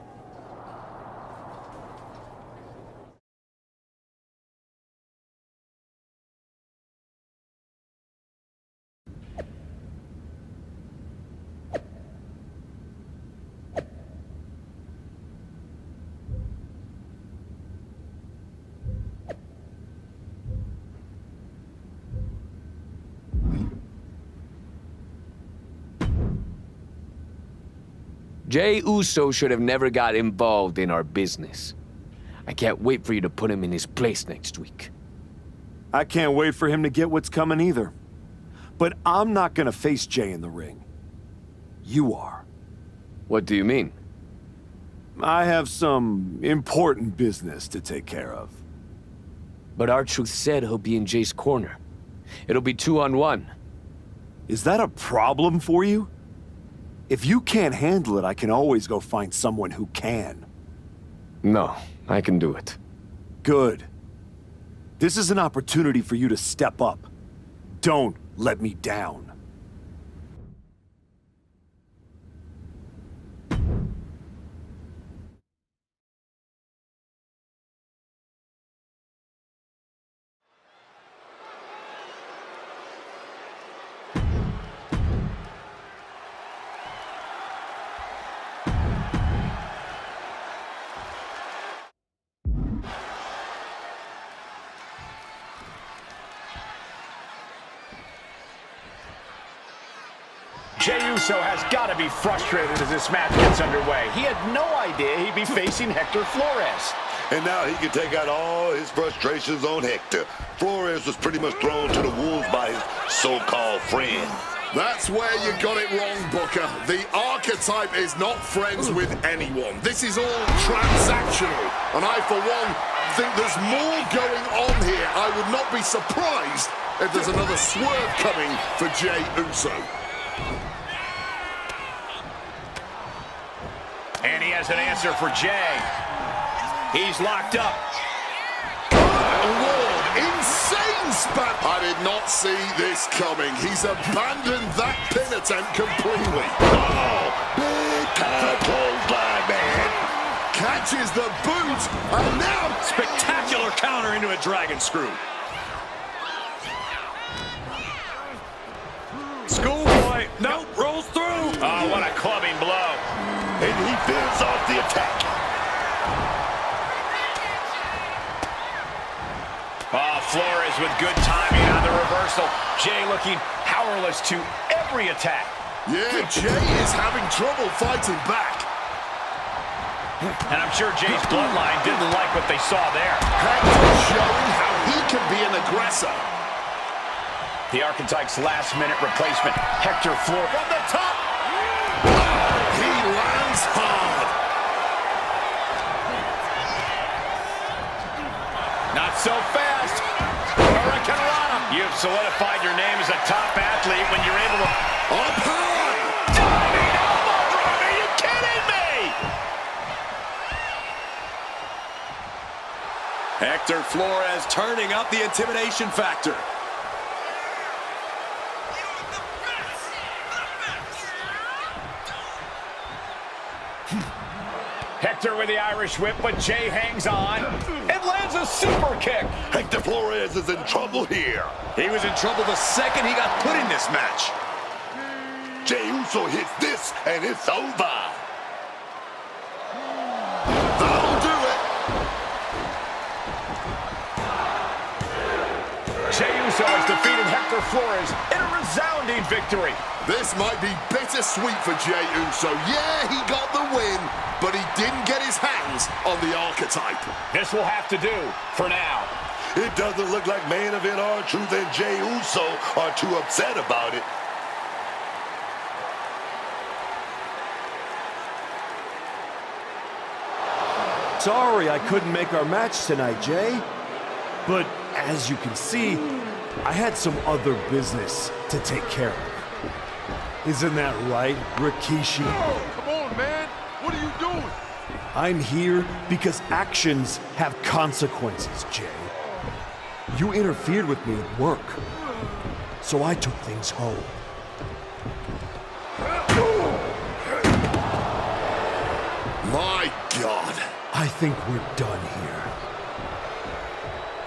Jey Uso should have never got involved in our business. I can't wait for you to put him in his place next week. I can't wait for him to get what's coming either. But I'm not gonna face Jey in the ring. You are. What do you mean? I have some important business to take care of. But R-Truth said he'll be in Jey's corner. It'll be 2-on-1. Is that a problem for you? If you can't handle it, I can always go find someone who can. No, I can do it. Good. This is an opportunity for you to step up. Don't let me down. Jey Uso has got to be frustrated as this match gets underway. He had no idea he'd be facing Hector Flores. And now he can take out all his frustrations on Hector. Flores was pretty much thrown to the wolves by his so-called friend. That's where you got it wrong, Booker. The Archetype is not friends with anyone. This is all transactional. And I, for one, think there's more going on here. I would not be surprised if there's another swerve coming for Jey Uso. And he has an answer for Jey. He's locked up. Lord, insane spat. I did not see this coming. He's abandoned that pin attempt completely. Oh, big time clothesline, man. Catches the boot, and now... Spectacular counter into a dragon screw. Schoolboy, nope, rolls through. Oh, what a clubbing blow. And he fends off the attack. Oh, Flores with good timing on the reversal. Jey looking powerless to every attack. Yeah, Jey is having trouble fighting back. And I'm sure Jey's bloodline didn't like what they saw there. Hector showing how he can be an aggressor. The Archetype's last-minute replacement, Hector Flores. From the top! He lands hard. Not so fast. Hurricane Rana. You've solidified your name as a top athlete when you're able to... Up high! Diving elbow drop. Are you kidding me? Hector Flores turning up the intimidation factor. Hector with the Irish whip, but Jay hangs on and lands a super kick. Hector Flores is in trouble here. He was in trouble the second he got put in this match. Jey Uso hits this, and it's over. That'll do it. Jey Uso has defeated Hector Flores in a resounding victory. This might be bittersweet for Jey Uso. Yeah, he got the win, but he didn't get his hands on the archetype. This will have to do for now. It doesn't look like main event R-Truth and Jey Uso are too upset about it. Sorry I couldn't make our match tonight, Jay. But as you can see, I had some other business to take care of. Isn't that right, Rikishi? Oh, come on, man. What are you doing? I'm here because actions have consequences, Jay. You interfered with me at work, so I took things home. My God. I think we're done here.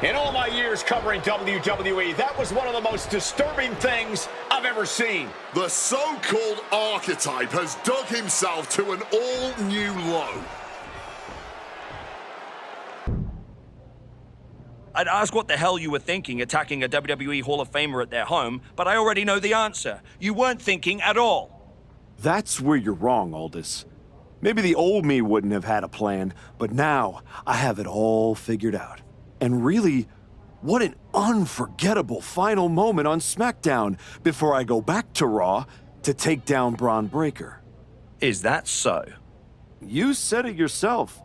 In all my years covering WWE, that was one of the most disturbing things I've ever seen. The so-called archetype has dug himself to an all-new low. I'd ask what the hell you were thinking attacking a WWE Hall of Famer at their home, but I already know the answer. You weren't thinking at all. That's where you're wrong, Aldous. Maybe the old me wouldn't have had a plan, but now I have it all figured out. And really, what an unforgettable final moment on SmackDown before I go back to Raw to take down Braun Breaker. Is that so? You said it yourself.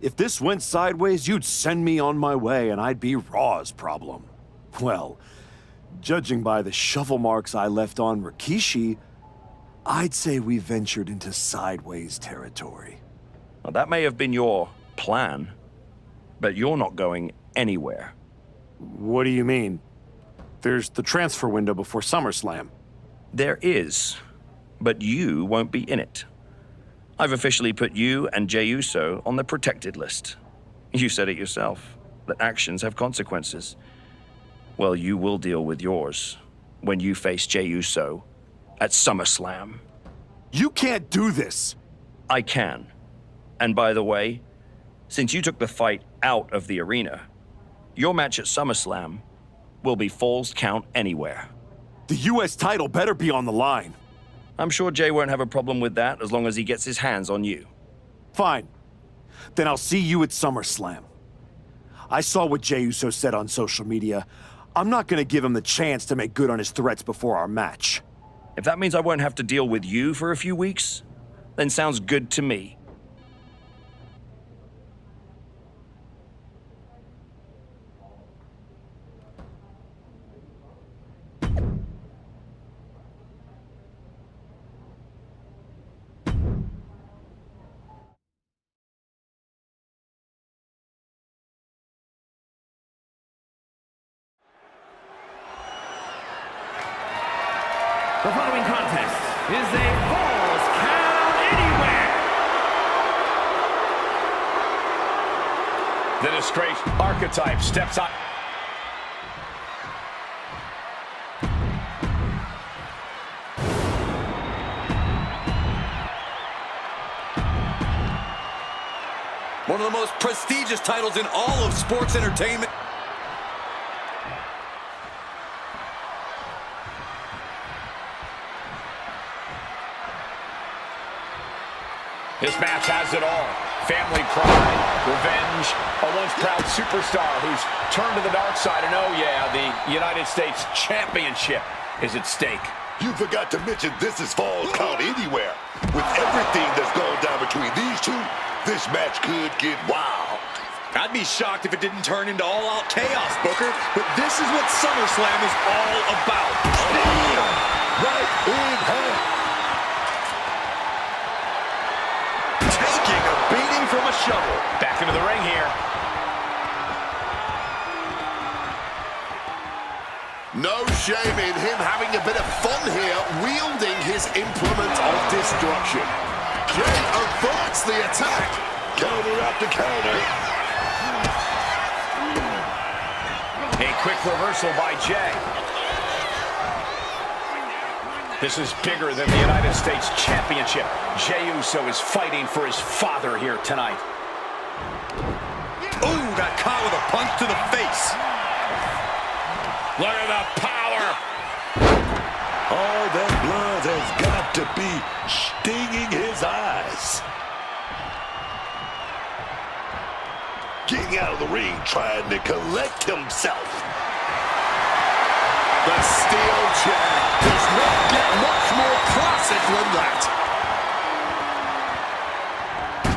If this went sideways, you'd send me on my way and I'd be Raw's problem. Well, judging by the shovel marks I left on Rikishi, I'd say we ventured into sideways territory. Well, that may have been your plan, but you're not going anywhere. What do you mean? There's the transfer window before SummerSlam. There is, but you won't be in it. I've officially put you and Jey Uso on the protected list. You said it yourself, that actions have consequences. Well, you will deal with yours when you face Jey Uso at SummerSlam. You can't do this! I can. And by the way, since you took the fight out of the arena, your match at SummerSlam will be Falls Count Anywhere. The U.S. title better be on the line. I'm sure Jay won't have a problem with that as long as he gets his hands on you. Fine. Then I'll see you at SummerSlam. I saw what Jey Uso said on social media. I'm not gonna give him the chance to make good on his threats before our match. If that means I won't have to deal with you for a few weeks, then sounds good to me. The following contest is a Falls Count Anywhere. The disgraced archetype steps on. One of the most prestigious titles in all of sports entertainment. This match has it all. Family pride, revenge, a once proud superstar who's turned to the dark side. And oh yeah, the United States Championship is at stake. You forgot to mention this is Falls Count Anywhere. With everything that's gone down between these two, this match could get wild. I'd be shocked if it didn't turn into all-out chaos, Booker. But this is what SummerSlam is all about. Right in hand. Taking a beating from a shovel. Back into the ring here. No shame in him having a bit of fun here, wielding his implement of destruction. Jay averts the attack, Counter after counter. A quick reversal by Jay. This is bigger than the United States Championship. Jey Uso is fighting for his father here tonight. Ooh, got caught with a punch to the face. Look at the power. All that blood has got to be stinging his eyes. Getting out of the ring, trying to collect himself. The steel chair does not get much more classic than that.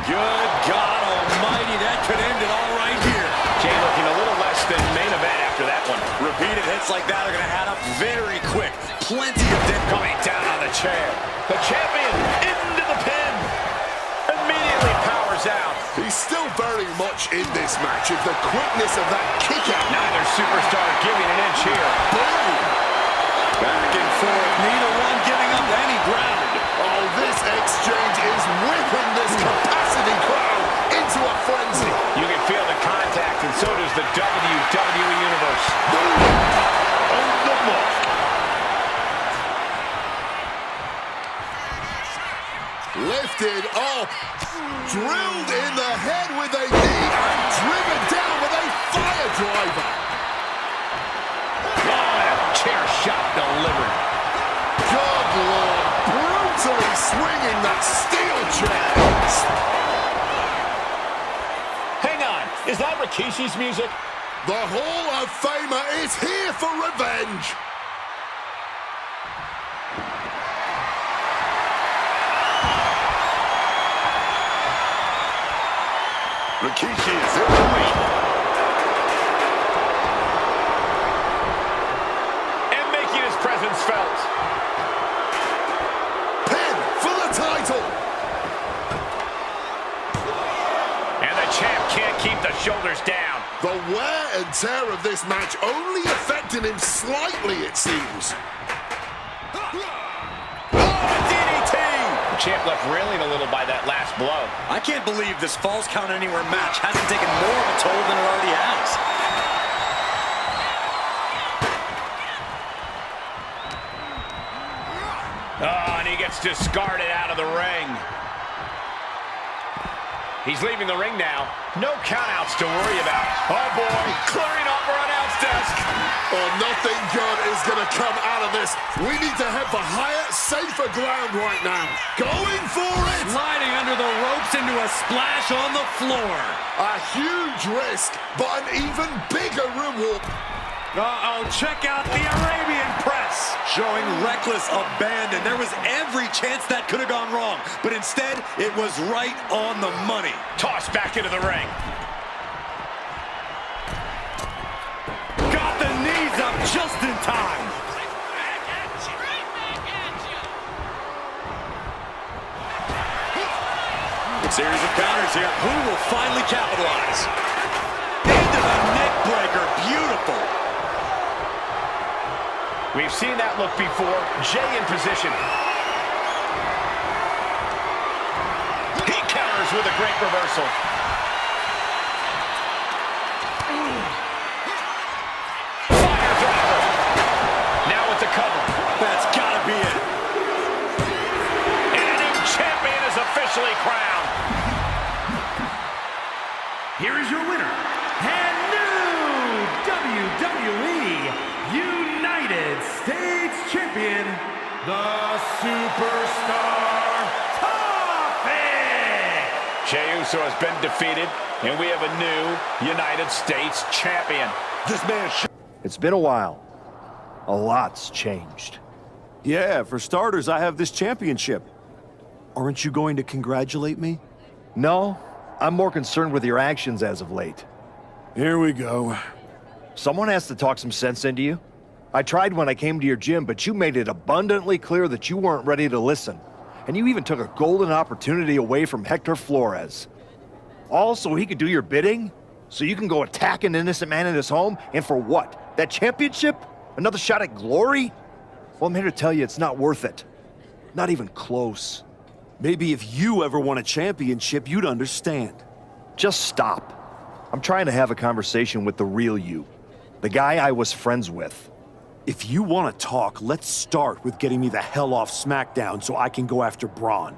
Good God almighty, that could end it all right here. Jay looking a little less than main event after that one. Repeated hits like that are going to add up very quick. Plenty of dip coming down on the chair. The champion into the pin. Immediately powers out. He's still very much in this match. If the quickness of that kick out. Neither superstar giving an inch here. Boom! back and forth, neither one giving up any ground. Oh, this exchange is whipping this capacity crowd into a frenzy. You can feel the contact, and so does the WWE Universe. On the mark. Lifted up, drilled in the head with a knee, and driven down with a fire driver. Oh, and a chair shot delivered. Good Lord, brutally swinging that steel chair. Hang on, is that Rikishi's music? The Hall of Famer is here for revenge. Rikishi is in the lead. And making his presence felt. Pin for the title. And the champ can't keep the shoulders down. The wear and tear of this match only affecting him slightly, it seems. The champ left reeling a little by that last blow. I can't believe this Falls Count Anywhere match hasn't taken more of a toll than it already has. Oh, and he gets discarded out of the ring. He's leaving the ring now. No countouts to worry about. Oh, boy. Clearing off our announce desk. Oh, nothing good is going to come out of this. We need to head for higher, safer ground right now. Going for it. Sliding under the ropes into a splash on the floor. A huge risk, but an even bigger reward. Uh-oh, check out the Arabian press. Showing reckless abandon. There was every chance that could have gone wrong, but instead, it was right on the money. Tossed back into the ring. Got the knees up just in time. Series of counters here. Who will finally capitalize? Into the neck breaker. Beautiful. We've seen that look before. Jey in position. He counters with a great reversal. Fire driver. Now with the cover. That's gotta be it. And a new champion is officially crowned. Here is your winner, and new WWE United States Champion, the Superstar Topic! Jey Uso has been defeated, and we have a new United States Champion. This man... It's been a while. A lot's changed. Yeah, for starters, I have this championship. Aren't you going to congratulate me? No, I'm more concerned with your actions as of late. Here we go. Someone has to talk some sense into you. I tried when I came to your gym, but you made it abundantly clear that you weren't ready to listen. And you even took a golden opportunity away from Hector Flores. All so he could do your bidding? So you can go attack an innocent man in his home? And for what? That championship? Another shot at glory? Well, I'm here to tell you it's not worth it. Not even close. Maybe if you ever won a championship, you'd understand. Just stop. I'm trying to have a conversation with the real you. The guy I was friends with. If you want to talk, let's start with getting me the hell off SmackDown so I can go after Braun.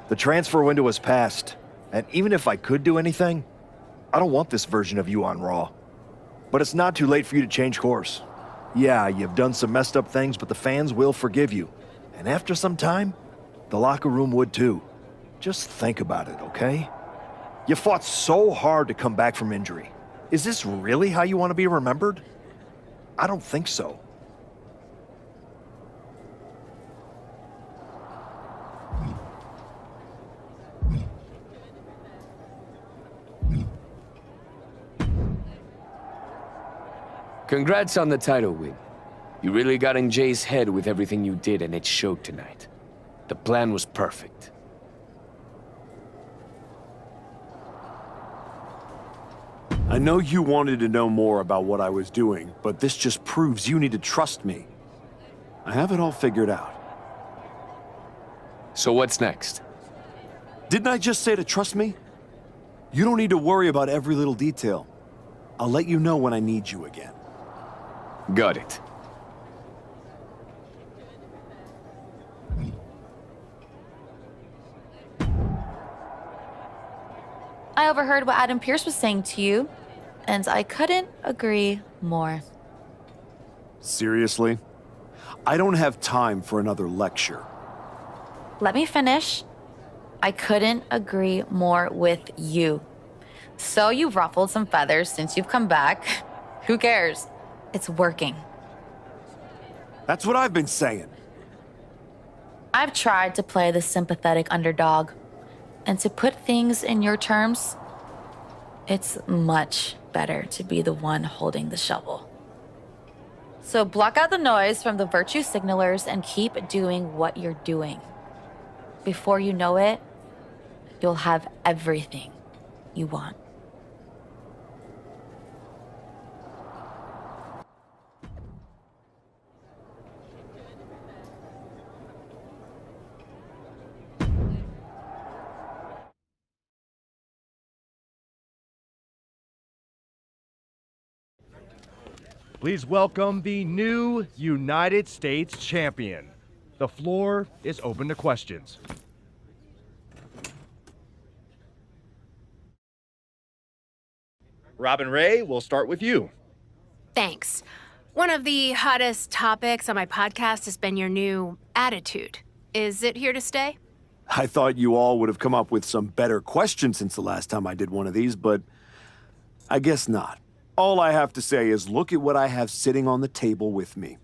The transfer window has passed, and even if I could do anything, I don't want this version of you on Raw. But it's not too late for you to change course. Yeah, you've done some messed up things, but the fans will forgive you. And after some time, the locker room would too. Just think about it, okay? You fought so hard to come back from injury. Is this really how you want to be remembered? I don't think so. Congrats on the title win. You really got in Jay's head with everything you did, and it showed tonight. The plan was perfect. I know you wanted to know more about what I was doing, but this just proves you need to trust me. I have it all figured out. So what's next? Didn't I just say to trust me? You don't need to worry about every little detail. I'll let you know when I need you again. Got it. I overheard what Adam Pearce was saying to you, and I couldn't agree more. Seriously? I don't have time for another lecture. Let me finish. I couldn't agree more with you. So you've ruffled some feathers since you've come back. Who cares? It's working. That's what I've been saying. I've tried to play the sympathetic underdog. And to put things in your terms, it's much better to be the one holding the shovel. So block out the noise from the virtue signalers and keep doing what you're doing. Before you know it, you'll have everything you want. Please welcome the new United States Champion. The floor is open to questions. Robin Ray, we'll start with you. Thanks. One of the hottest topics on my podcast has been your new attitude. Is it here to stay? I thought you all would have come up with some better questions since the last time I did one of these, but I guess not. All I have to say is look at what I have sitting on the table with me.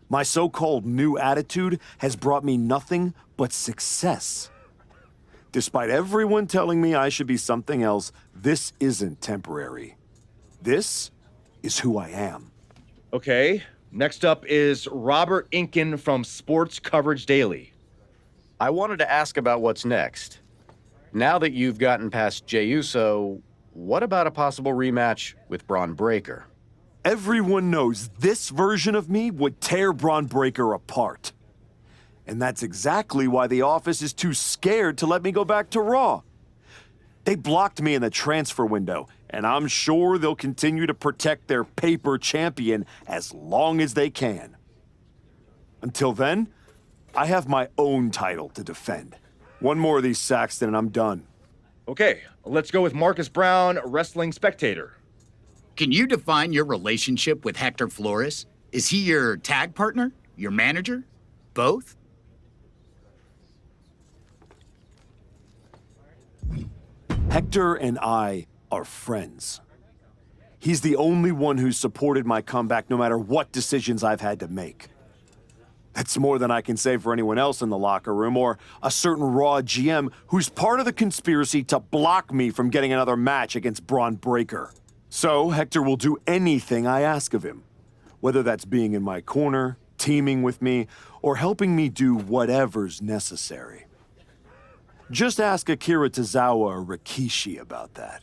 My so-called new attitude has brought me nothing but success. Despite everyone telling me I should be something else, this isn't temporary. This is who I am. Okay, next up is Robert Inkin from Sports Coverage Daily. I wanted to ask about what's next. Now that you've gotten past Jey Uso, what about a possible rematch with Braun Breaker? Everyone knows this version of me would tear Braun Breaker apart. And that's exactly why the office is too scared to let me go back to Raw. They blocked me in the transfer window, and I'm sure they'll continue to protect their paper champion as long as they can. Until then, I have my own title to defend. One more of these, Saxton, and I'm done. Okay, let's go with Marcus Brown, Wrestling Spectator. Can you define your relationship with Hector Flores? Is he your tag partner? Your manager? Both? Hector and I are friends. He's the only one who's supported my comeback no matter what decisions I've had to make. That's more than I can say for anyone else in the locker room or a certain Raw GM who's part of the conspiracy to block me from getting another match against Braun Breaker. So Hector will do anything I ask of him, whether that's being in my corner, teaming with me, or helping me do whatever's necessary. Just ask Akira Tozawa or Rikishi about that.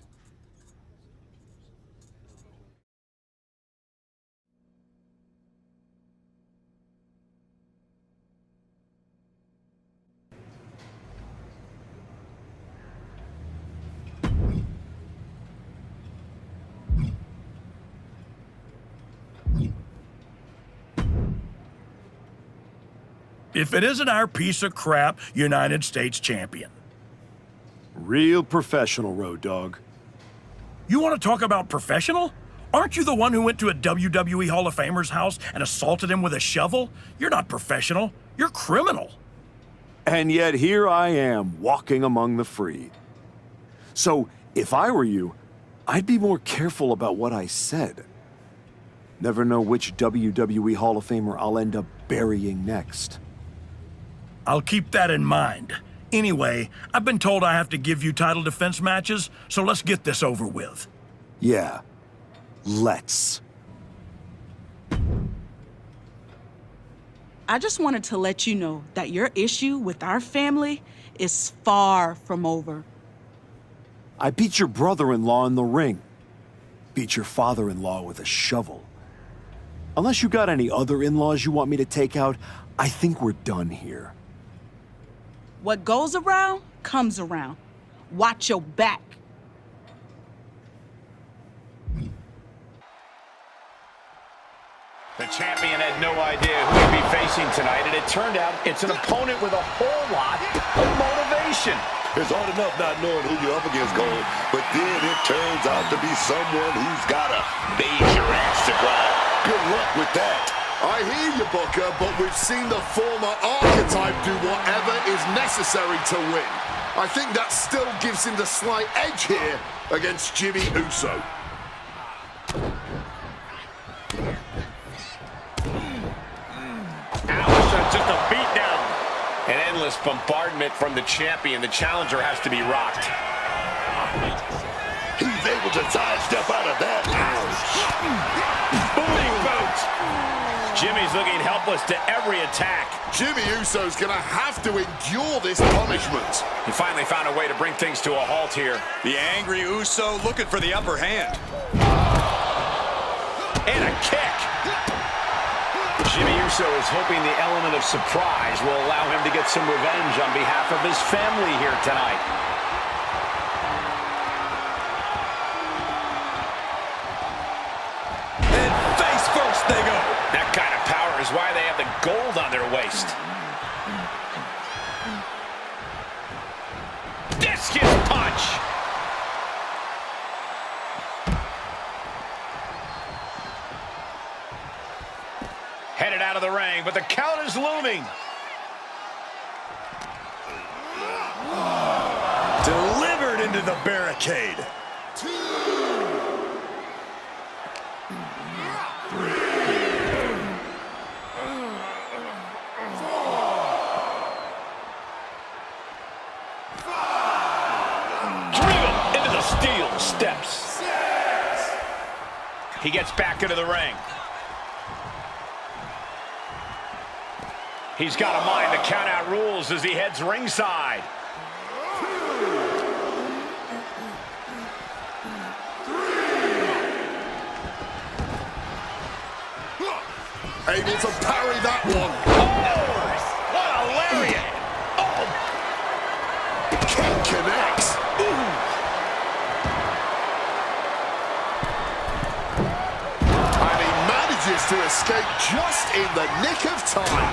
if it isn't our piece of crap United States champion. Real professional, Road Dogg. You want to talk about professional? Aren't you the one who went to a WWE Hall of Famer's house and assaulted him with a shovel? You're not professional. You're criminal. And yet here I am, walking among the free. So, if I were you, I'd be more careful about what I said. Never know which WWE Hall of Famer I'll end up burying next. I'll keep that in mind. Anyway, I've been told I have to give you title defense matches, so let's get this over with. Yeah, let's. I just wanted to let you know that your issue with our family is far from over. I beat your brother-in-law in the ring. Beat your father-in-law with a shovel. Unless you got any other in-laws you want me to take out, I think we're done here. What goes around, comes around. Watch your back. The champion had no idea who he'd be facing tonight, and it turned out it's an opponent with a whole lot of motivation. It's hard enough not knowing who you're up against, Cole, but then it turns out to be someone who's got a major axe to grind. Good luck with that. I hear you, Booker, but we've seen the former archetype do whatever is necessary to win. I think that still gives him the slight edge here against Jimmy Uso. Just a beatdown. An endless bombardment from the champion. The challenger has to be rocked. He's able to sidestep out of that. Booty boot. Jimmy's looking helpless to every attack. Jimmy Uso's gonna have to endure this punishment. He finally found a way to bring things to a halt here. The angry Uso looking for the upper hand. And a kick. Jimmy Uso is hoping the element of surprise will allow him to get some revenge on behalf of his family here tonight. And face first they go. That kind of power is why they have the gold on their waist. Discus punch. Headed out of the ring, but the count is looming. Delivered into the barricade. 2, 3, 4, 5. Driven into the steel steps. 6. He gets back into the ring. He's got to mind the count-out rules as he heads ringside. 2, 3. Able to parry that one. Oh! What a lariat! Oh! Kick connects. And he manages to escape just in the nick of time.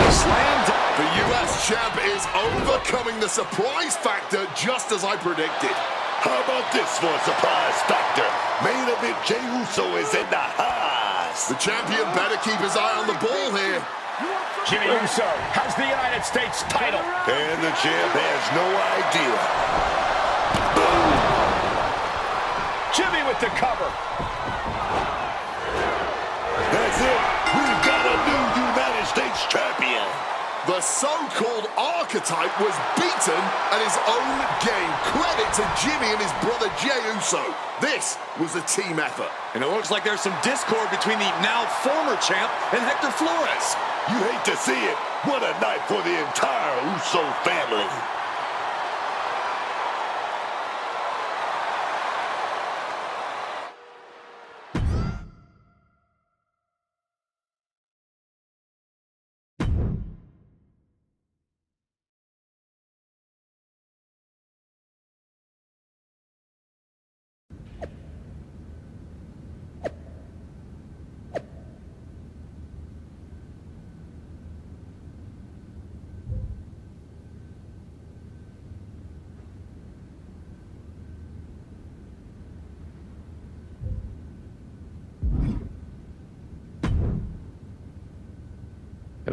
Slammed. The US champ is overcoming the surprise factor just as I predicted. How about this for a surprise factor? Main event Jey Uso is in the house. The champion better keep his eye on the ball here. Jimmy Uso has the United States title. And the champ has no idea. Jimmy with the cover. That's it. We've got a new United States champion. The so-called archetype was beaten at his own game. Credit to Jimmy and his brother Jey Uso. This was a team effort. And it looks like there's some discord between the now former champ and Hector Flores. You hate to see it. What a night for the entire Uso family.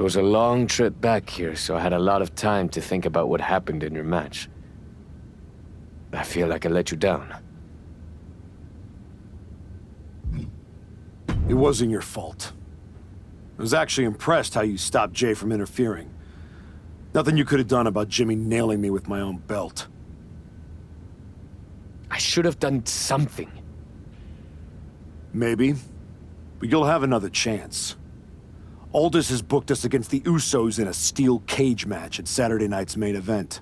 It was a long trip back here, so I had a lot of time to think about what happened in your match. I feel like I let you down. It wasn't your fault. I was actually impressed how you stopped Jay from interfering. Nothing you could have done about Jimmy nailing me with my own belt. I should have done something. Maybe. But you'll have another chance. Aldis has booked us against the Usos in a steel cage match at Saturday night's main event.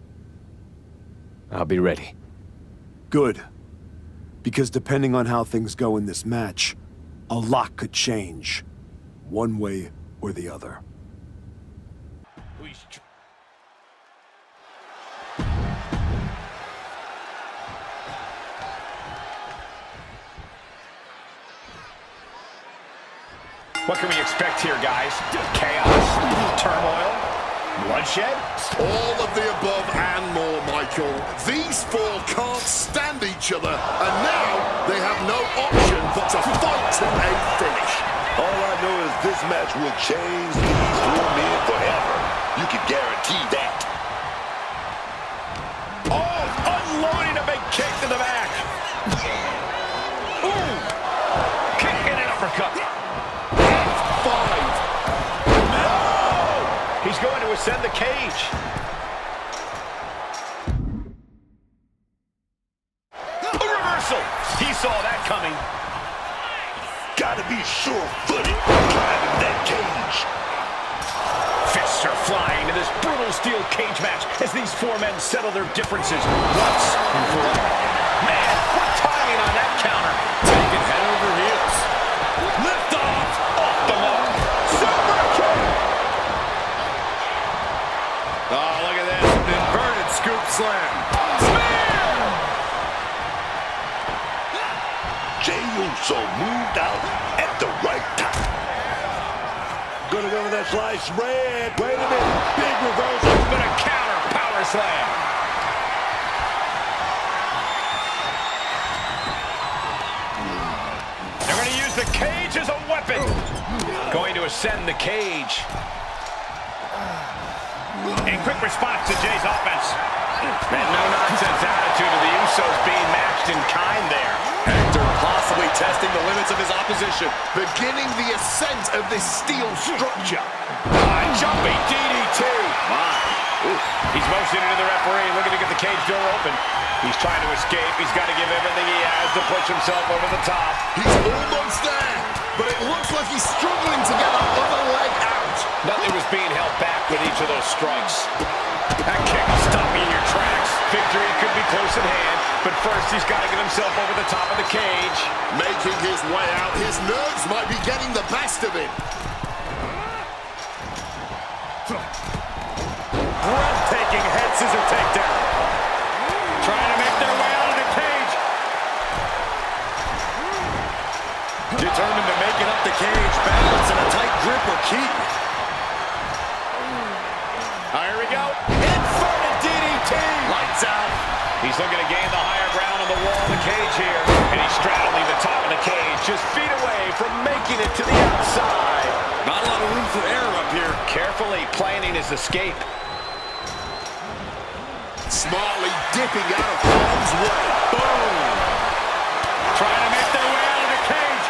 I'll be ready. Good. Because depending on how things go in this match, a lot could change. One way or the other. What can we expect here, guys? Chaos, turmoil, bloodshed? All of the above and more, Michael. These four can't stand each other, and now they have no option but to fight to a finish. All I know is this match will change these four men forever. You can guarantee that. Oh, unloading a big kick to the back. Ooh, kick and an uppercut. He's going to ascend the cage. A reversal. He saw that coming. Gotta be sure-footed climbing that cage. Fists are flying in this brutal steel cage match as these four men settle their differences once and for all. Man, what timing on that counter. Taking head over heels. Lift off. Off the mark. Super kick. Oh, look at this. Inverted scoop slam. Spear! Jey Uso moved out at the right time. Gonna go with that slice red. Wait a minute. Big reversal. Gonna counter power slam. They're gonna use the cage as a weapon. Going to ascend the cage. In quick response to Jay's offense. And no-nonsense attitude of the Usos being matched in kind there. Hector possibly testing the limits of his opposition, beginning the ascent of this steel structure. Jumping DDT. He's motioning to the referee, looking to get the cage door open. He's trying to escape. He's got to give everything he has to push himself over the top. He's almost there, but it looks like he's struggling to get that other leg out. Nothing was being held back with each of those strikes. That kick will stop you in your tracks. Victory could be close at hand, but first he's got to get himself over the top of the cage. Making his way out, his nerves might be getting the best of him. Breathtaking head scissor takedown. Trying to make their way out of the cage. Determined to make it up the cage, balance and a tight grip are key. Here we go. Inverted DDT. Lights out. He's looking to gain the higher ground on the wall of the cage here. And he's straddling the top of the cage, just feet away from making it to the outside. Not a lot of room for error up here. Carefully planning his escape. Smartly dipping out of harm's way. Boom. Trying to make their way out of the cage.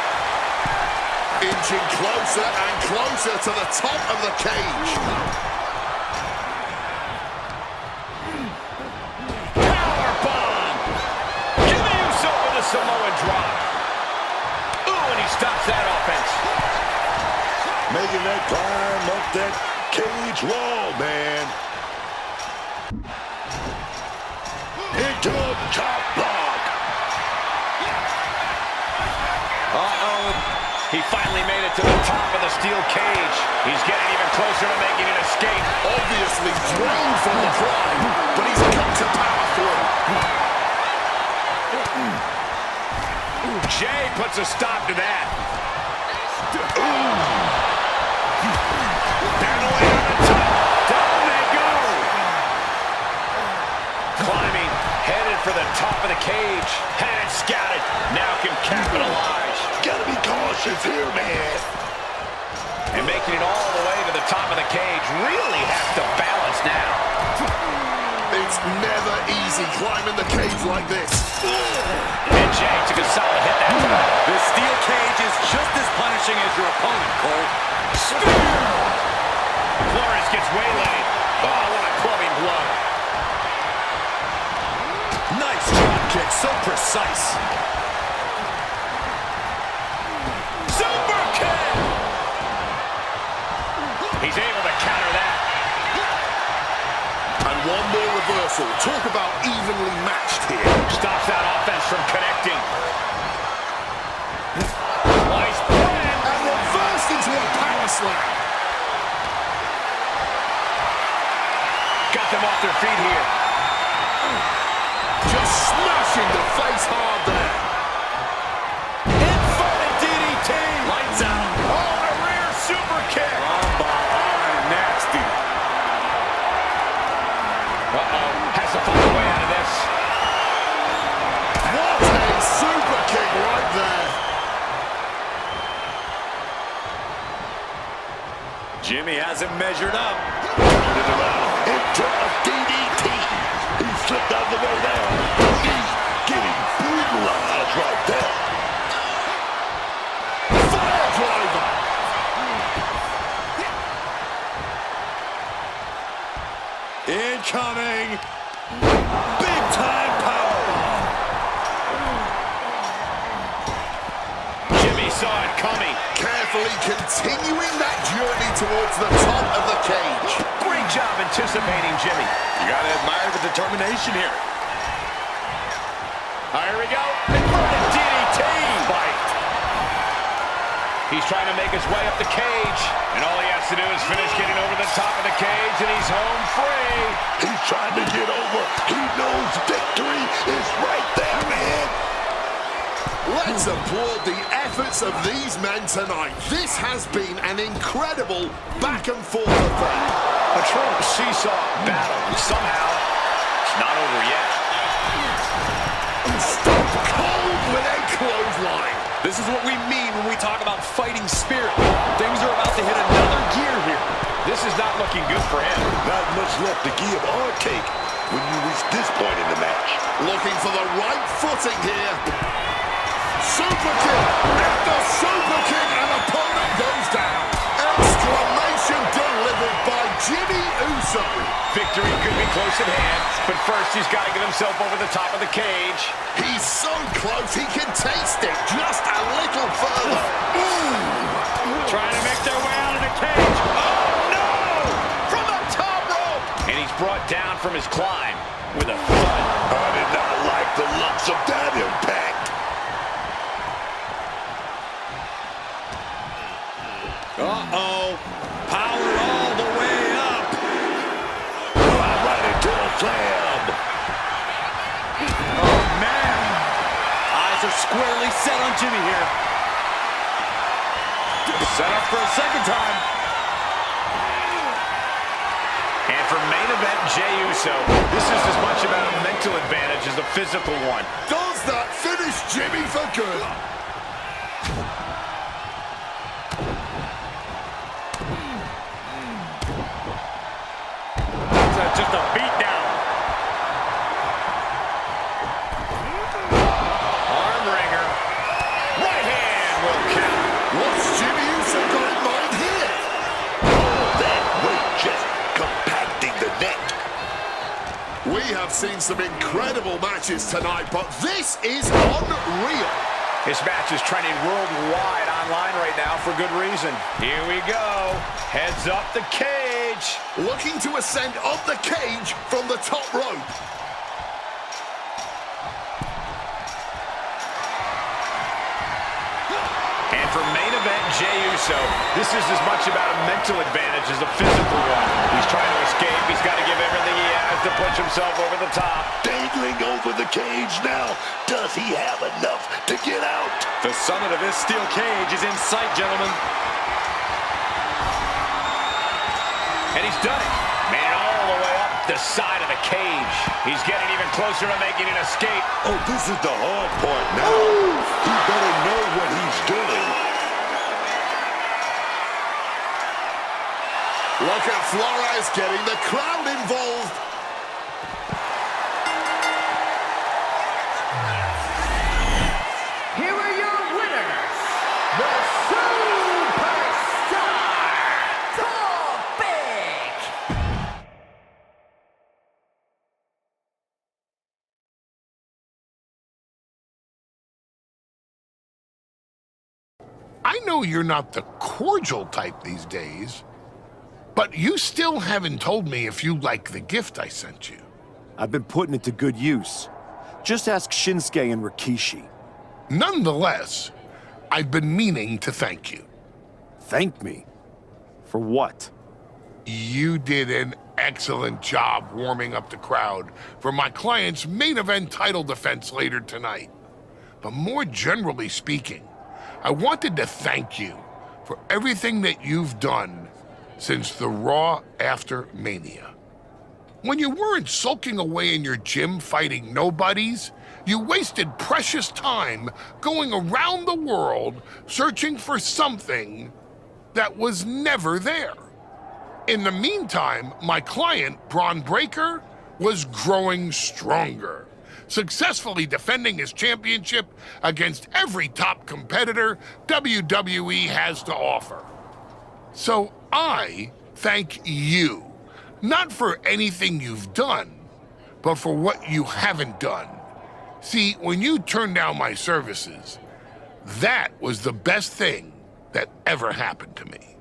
Inching closer and closer to the top of the cage. Samoan drop. Ooh, and he stops that offense. Making that climb up that cage wall, man. Into a chop block. Uh-oh. He finally made it to the top of the steel cage. He's getting even closer to making an escape. Obviously drained from the climb, but he's got to power through. Jay puts a stop to that. Battling on the top. Down they go. Climbing, headed for the top of the cage. Had it scouted. Now can capitalize. Gotta be cautious here, man. And making it all the way to the top of the cage. Really has to balance now. It's never easy climbing the cage like this. And Jay took a solid hit that time. This steel cage is just as punishing as your opponent, Cole. Spear! Flores gets waylaid. Oh, what a clubbing blow. Nice drop kick, so precise. Super kick! He's able to counter that. And one more reversal. Talk about evenly matched here. Stops that offense from connecting. Nice plan. And reversed into a power slam. Got them off their feet here. Just smashing the face hard there. Inverted DDT. Lights out. Oh, a rear super kick. Nasty. Uh-oh. Has to find a way out of this. What a super kick right there. Jimmy hasn't measured up. Turning it around into a DDT. He slipped out of the way there. He's getting brutalized right there. Fire driver. Incoming. Big time powerbomb. Jimmy saw it coming. Carefully continuing that journey towards the top of the cage. Great job anticipating Jimmy. You gotta admire the determination here. Here we go. Inverted DDT. Fight. He's trying to make his way up the cage. And all he has to do is finish getting over the top of the cage, and he's home free. He's trying to get over. He knows victory is right there, man. Let's applaud the efforts of these men tonight. This has been an incredible back and forth affair. A true seesaw battle. Somehow, it's not over yet. Stop cold with a clothesline. This is what we mean when we talk about fighting spirit. Things are about to hit another gear here. This is not looking good for him. Not much left to give or take when you reach this point in the match. Looking for the right footing here. Super kick after super kick, and opponent goes down. Exclamation delivered by Jimmy Uso. Victory could be close at hand, but first he's got to get himself over the top of the cage. He's so close, he can taste it just a little further. Trying to make their way out of the cage. Oh, no! From the top rope! And he's brought down from his climb with a thud. I did not like the looks of that impact. Uh-oh. Power all the way up. Right into a slam. Oh, man. Eyes are squarely set on Jimmy here. Set up for a second time. And for main event Jey Uso, this is as much about a mental advantage as a physical one. Does that finish Jimmy for good? Just a beat down. Arm wringer. Right hand will count. What's Jimmy Uso got in mind here? That weight just compacting the neck. We have seen some incredible matches tonight, but this is unreal. This match is trending worldwide online right now for good reason. Here we go. Heads up the cage. Looking to ascend up the cage from the top rope. And for main event Jey Uso, this is as much about a mental advantage as a physical one. He's trying to escape. He's got to give everything he has to push himself over the top. Dangling over the cage now. Does he have enough to get out? The summit of this steel cage is in sight, gentlemen. And he's done it. Made it all the way up the side of the cage. He's getting even closer to making an escape. Oh, this is the hard part now. He better know what he's doing. Flores getting the crowd involved. Here are your winners, the Superstar Topic! I know you're not the cordial type these days, but you still haven't told me if you like the gift I sent you. I've been putting it to good use. Just ask Shinsuke and Rikishi. Nonetheless, I've been meaning to thank you. Thank me? For what? You did an excellent job warming up the crowd for my client's main event title defense later tonight. But more generally speaking, I wanted to thank you for everything that you've done since the Raw after Mania. When you weren't sulking away in your gym fighting nobodies, you wasted precious time going around the world searching for something that was never there. In the meantime, my client, Braun Breaker, was growing stronger, successfully defending his championship against every top competitor WWE has to offer. So I thank you, not for anything you've done, but for what you haven't done. See, when you turned down my services, that was the best thing that ever happened to me.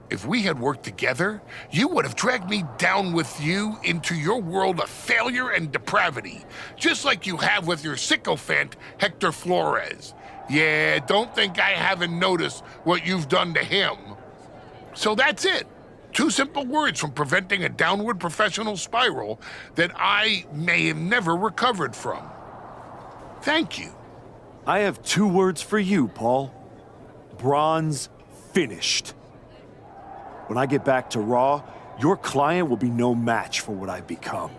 If we had worked together, you would have dragged me down with you into your world of failure and depravity, just like you have with your sycophant, Hector Flores. Yeah, don't think I haven't noticed what you've done to him. So that's it. 2 simple words from preventing a downward professional spiral that I may have never recovered from. Thank you. I have 2 words for you, Paul. Braun's finished. When I get back to Raw, your client will be no match for what I've become.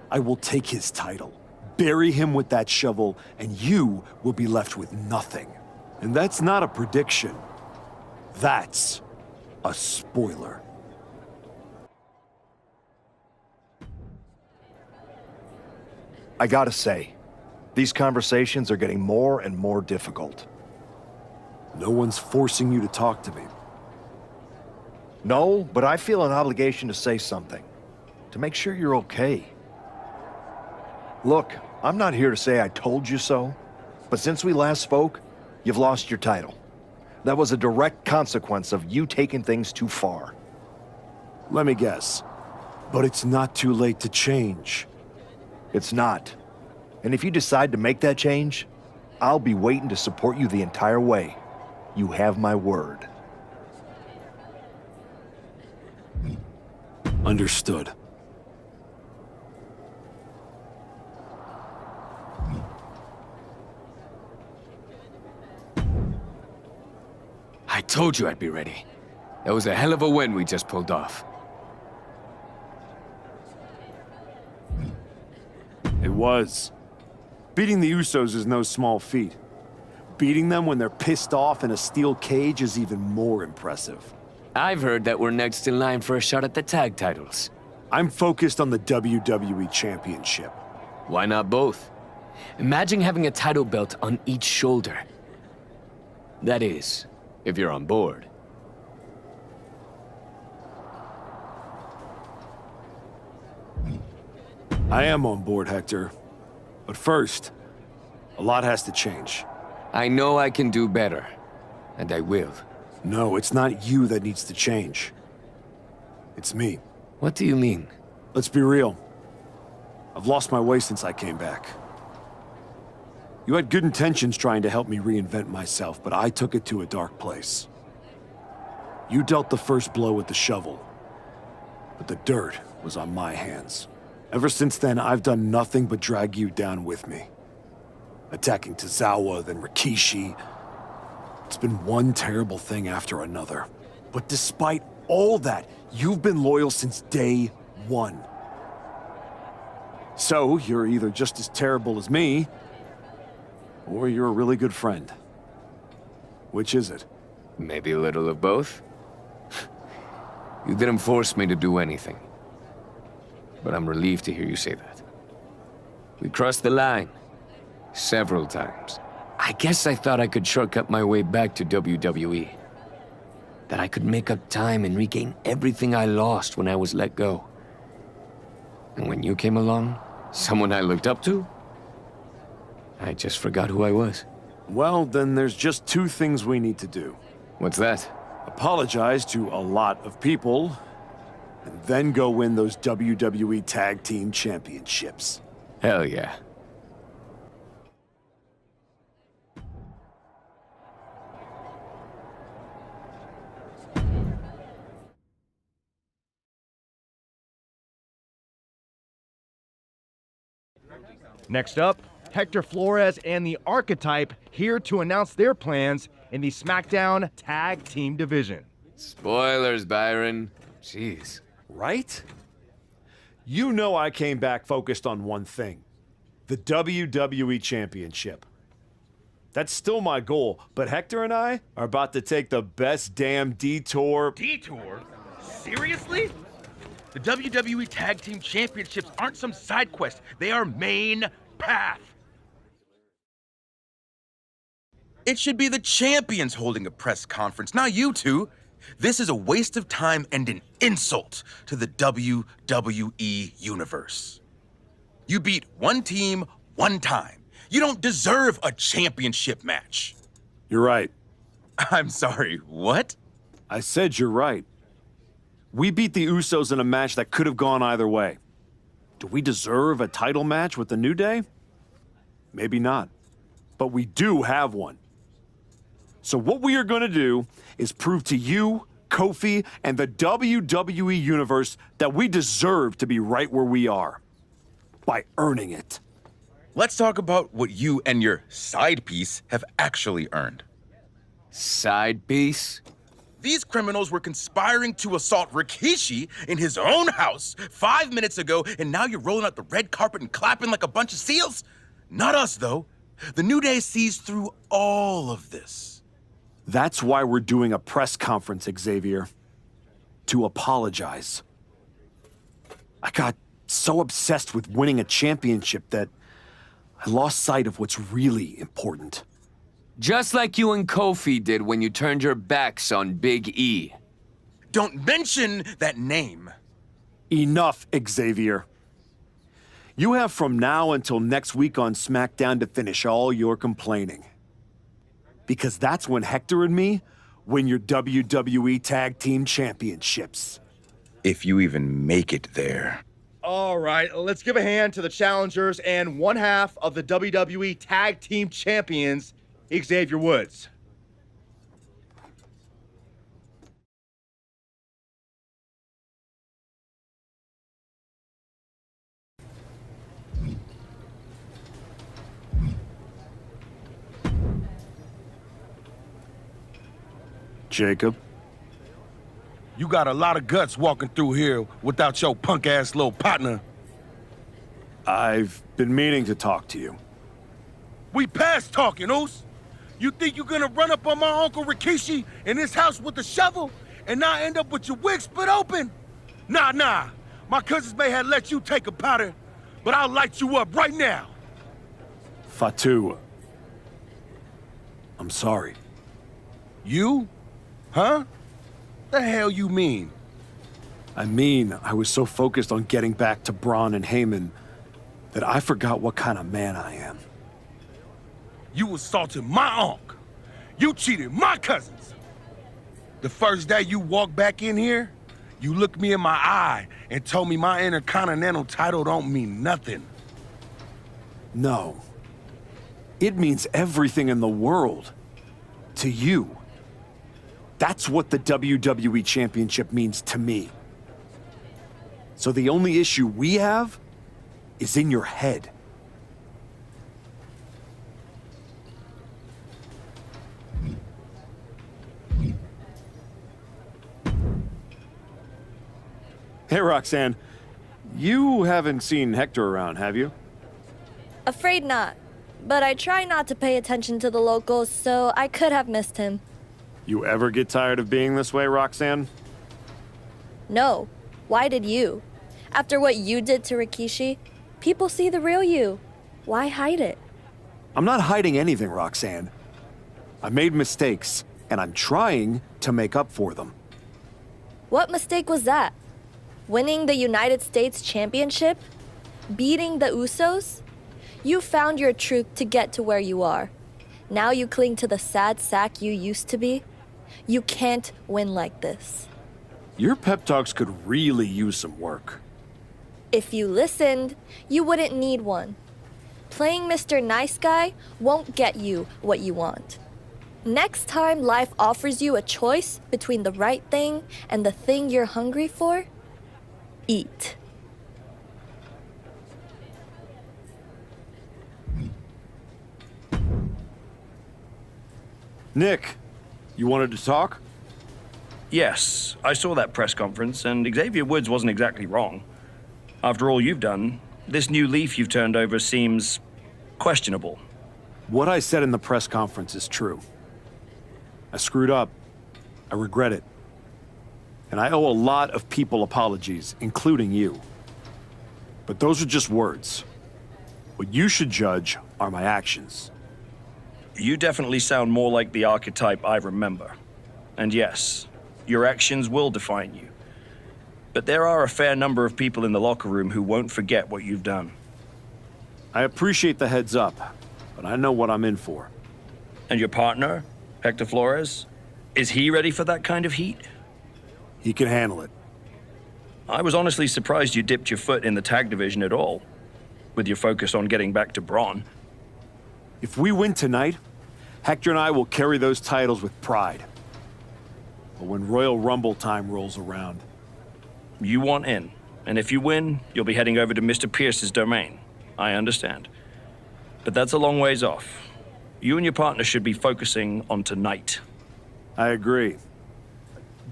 I will take his title, bury him with that shovel, and you will be left with nothing. And that's not a prediction. That's a spoiler. I gotta say, these conversations are getting more and more difficult. No one's forcing you to talk to me. No, but I feel an obligation to say something, to make sure you're okay. Look, I'm not here to say I told you so, but since we last spoke, you've lost your title. That was a direct consequence of you taking things too far. Let me guess, but it's not too late to change. It's not. And if you decide to make that change, I'll be waiting to support you the entire way. You have my word. Understood. I told you I'd be ready. That was a hell of a win we just pulled off. It was. Beating the Usos is no small feat. Beating them when they're pissed off in a steel cage is even more impressive. I've heard that we're next in line for a shot at the tag titles. I'm focused on the WWE Championship. Why not both? Imagine having a title belt on each shoulder. That is, if you're on board. I am on board, Hector. But first, a lot has to change. I know I can do better, and I will. No, it's not you that needs to change. It's me. What do you mean? Let's be real. I've lost my way since I came back. You had good intentions trying to help me reinvent myself, but I took it to a dark place. You dealt the first blow with the shovel, but the dirt was on my hands. Ever since then, I've done nothing but drag you down with me. Attacking Tozawa, then Rikishi. It's been one terrible thing after another. But despite all that, you've been loyal since day one. So, you're either just as terrible as me, or you're a really good friend. Which is it? Maybe a little of both? You didn't force me to do anything. But I'm relieved to hear you say that. We crossed the line. Several times. I guess I thought I could shortcut my way back to WWE. That I could make up time and regain everything I lost when I was let go. And when you came along, someone I looked up to, I just forgot who I was. Well, then there's just two things we need to do. What's that? Apologize to a lot of people, and then go win those WWE Tag Team Championships. Hell yeah. Next up, Hector Flores and the Archetype here to announce their plans in the SmackDown Tag Team Division. Spoilers, Byron. Jeez. Right? You know I came back focused on one thing. The WWE Championship. That's still my goal, but Hector and I are about to take the best damn detour. Detour? Seriously? The WWE Tag Team Championships aren't some side quest. They are main path. It should be the champions holding a press conference, not you two. This is a waste of time and an insult to the WWE Universe. You beat one team one time. You don't deserve a championship match. You're right. I'm sorry, what? I said you're right. We beat the Usos in a match that could have gone either way. Do we deserve a title match with the New Day? Maybe not. But we do have one. So what we are going to do is prove to you, Kofi, and the WWE Universe that we deserve to be right where we are. By earning it. Let's talk about what you and your side piece have actually earned. Side piece? These criminals were conspiring to assault Rikishi in his own house 5 minutes ago, and now you're rolling out the red carpet and clapping like a bunch of seals? Not us, though. The New Day sees through all of this. That's why we're doing a press conference, Xavier. To apologize. I got so obsessed with winning a championship that I lost sight of what's really important. Just like you and Kofi did when you turned your backs on Big E. Don't mention that name. Enough, Xavier. You have from now until next week on SmackDown to finish all your complaining. Because that's when Hector and me win your WWE Tag Team Championships. If you even make it there. All right, let's give a hand to the challengers and one half of the WWE Tag Team Champions, Xavier Woods. Jacob. You got a lot of guts walking through here without your punk-ass little partner. I've been meaning to talk to you. We past talking, Oos. You think you're gonna run up on my Uncle Rikishi in his house with a shovel and not end up with your wig split open? Nah. My cousins may have let you take a powder, but I'll light you up right now. Fatu. I'm sorry. You? Huh? The hell you mean? I mean, I was so focused on getting back to Braun and Heyman that I forgot what kind of man I am. You assaulted my uncle. You cheated my cousins. The first day you walked back in here, you looked me in my eye and told me my Intercontinental title don't mean nothing. No. It means everything in the world. To you. That's what the WWE Championship means to me. So the only issue we have is in your head. Hey, Roxanne. You haven't seen Hector around, have you? Afraid not. But I try not to pay attention to the locals, so I could have missed him. You ever get tired of being this way, Roxanne? No. Why did you? After what you did to Rikishi, people see the real you. Why hide it? I'm not hiding anything, Roxanne. I made mistakes, and I'm trying to make up for them. What mistake was that? Winning the United States Championship? Beating the Usos? You found your truth to get to where you are. Now you cling to the sad sack you used to be? You can't win like this. Your pep talks could really use some work. If you listened, you wouldn't need one. Playing Mr. Nice Guy won't get you what you want. Next time life offers you a choice between the right thing and the thing you're hungry for, eat. Nick, you wanted to talk? Yes, I saw that press conference, and Xavier Woods wasn't exactly wrong. After all you've done, this new leaf you've turned over seems questionable. What I said in the press conference is true. I screwed up. I regret it. And I owe a lot of people apologies, including you. But those are just words. What you should judge are my actions. You definitely sound more like the archetype I remember. And yes, your actions will define you. But there are a fair number of people in the locker room who won't forget what you've done. I appreciate the heads up, but I know what I'm in for. And your partner, Hector Flores, is he ready for that kind of heat? He can handle it. I was honestly surprised you dipped your foot in the tag division at all, with your focus on getting back to Braun. If we win tonight, Hector and I will carry those titles with pride. But when Royal Rumble time rolls around... You want in, and if you win, you'll be heading over to Mr. Pierce's domain. I understand. But that's a long ways off. You and your partner should be focusing on tonight. I agree.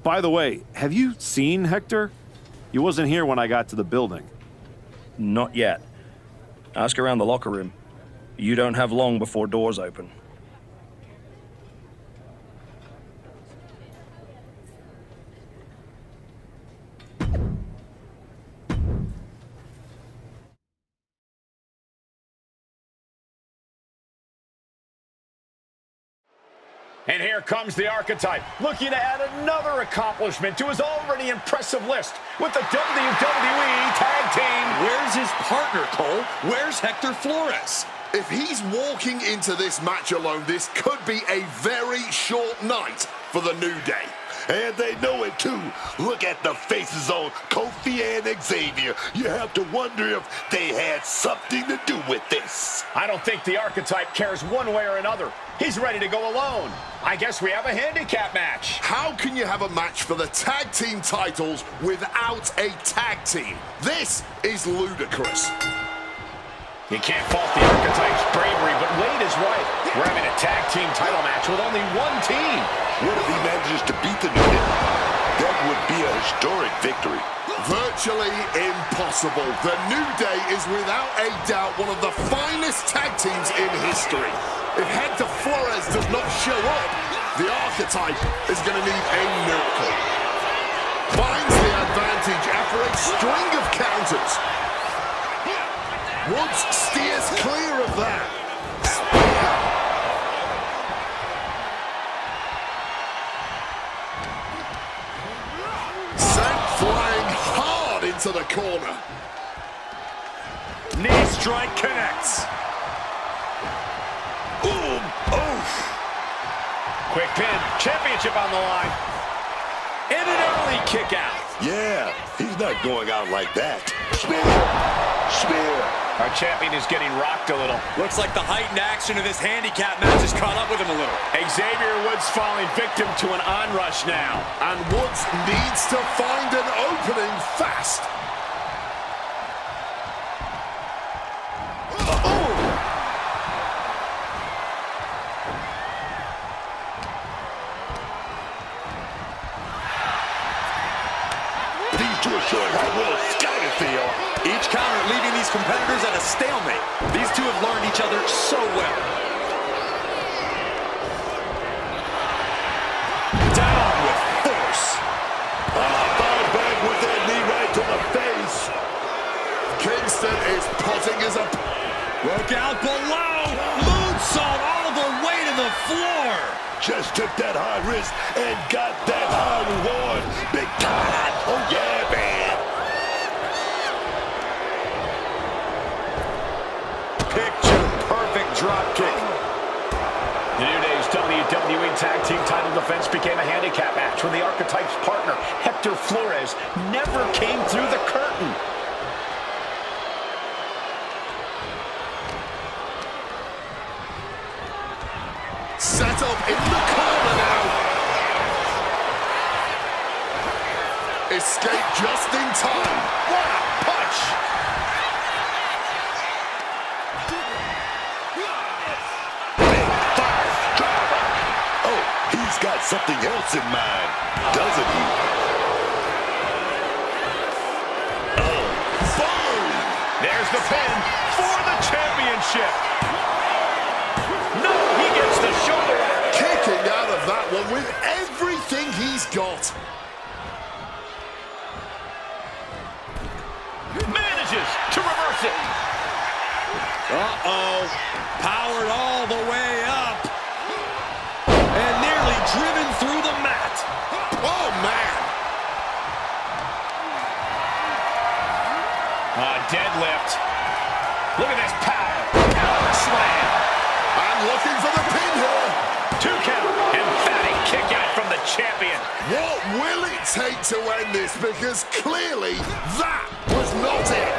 By the way, have you seen Hector? He wasn't here when I got to the building. Not yet. Ask around the locker room. You don't have long before doors open. And here comes the archetype, looking to add another accomplishment to his already impressive list with the WWE Tag Team. Where's his partner, Cole? Where's Hector Flores? If he's walking into this match alone, this could be a very short night for the New Day. And they know it too. Look at the faces on Kofi and Xavier. You have to wonder if they had something to do with this. I don't think the archetype cares one way or another. He's ready to go alone. I guess we have a handicap match. How can you have a match for the tag team titles without a tag team? This is ludicrous. You can't fault the archetype's bravery, but Wade is right. We're having a tag team title match with only one team. What if he manages to beat the New Day? That would be a historic victory. Virtually impossible. The New Day is without a doubt one of the finest tag teams in history. If Hector Flores does not show up, the archetype is going to need a miracle. Finds the advantage after a string of counters. Woods steers clear of that. Sent flying hard into the corner. Knee strike connects. Boom! Oof! Quick pin. Championship on the line. And an early kick out. Yeah, he's not going out like that. Spear! Spear! Our champion is getting rocked a little. Looks like the heightened action of this handicap match has caught up with him a little. Xavier Woods falling victim to an onrush now. And Woods needs to find an opening fast. These two are showing how well scouted they are. Each counter leaving these competitors at a stalemate. These two have learned each other so well. Down with force. Five bag fingers up. Broke out below. Moonsault all the way to the floor. Just took that high risk and got that high reward. Big time. Oh, yeah, man. Picture perfect drop kick. The New Day's WWE Tag Team title defense became a handicap match when the Archetype's partner, Hector Flores, never came through the curtain. Set up in the corner now. Escape just in time. What a punch! Oh, he's got something else in mind, doesn't he? Oh, boom! There's the pin for the championship. No, he gets the shoulder. Kicking out of that one with everything he's got. Manages to reverse it. Uh-oh. Powered all the way up. And nearly driven through the mat. Oh, man. Deadlift. Look at this power. Power slam. I'm looking for the pin here. 2 count. Emphatic kick out from the champion. What will it take to end this? Because clearly that was not it.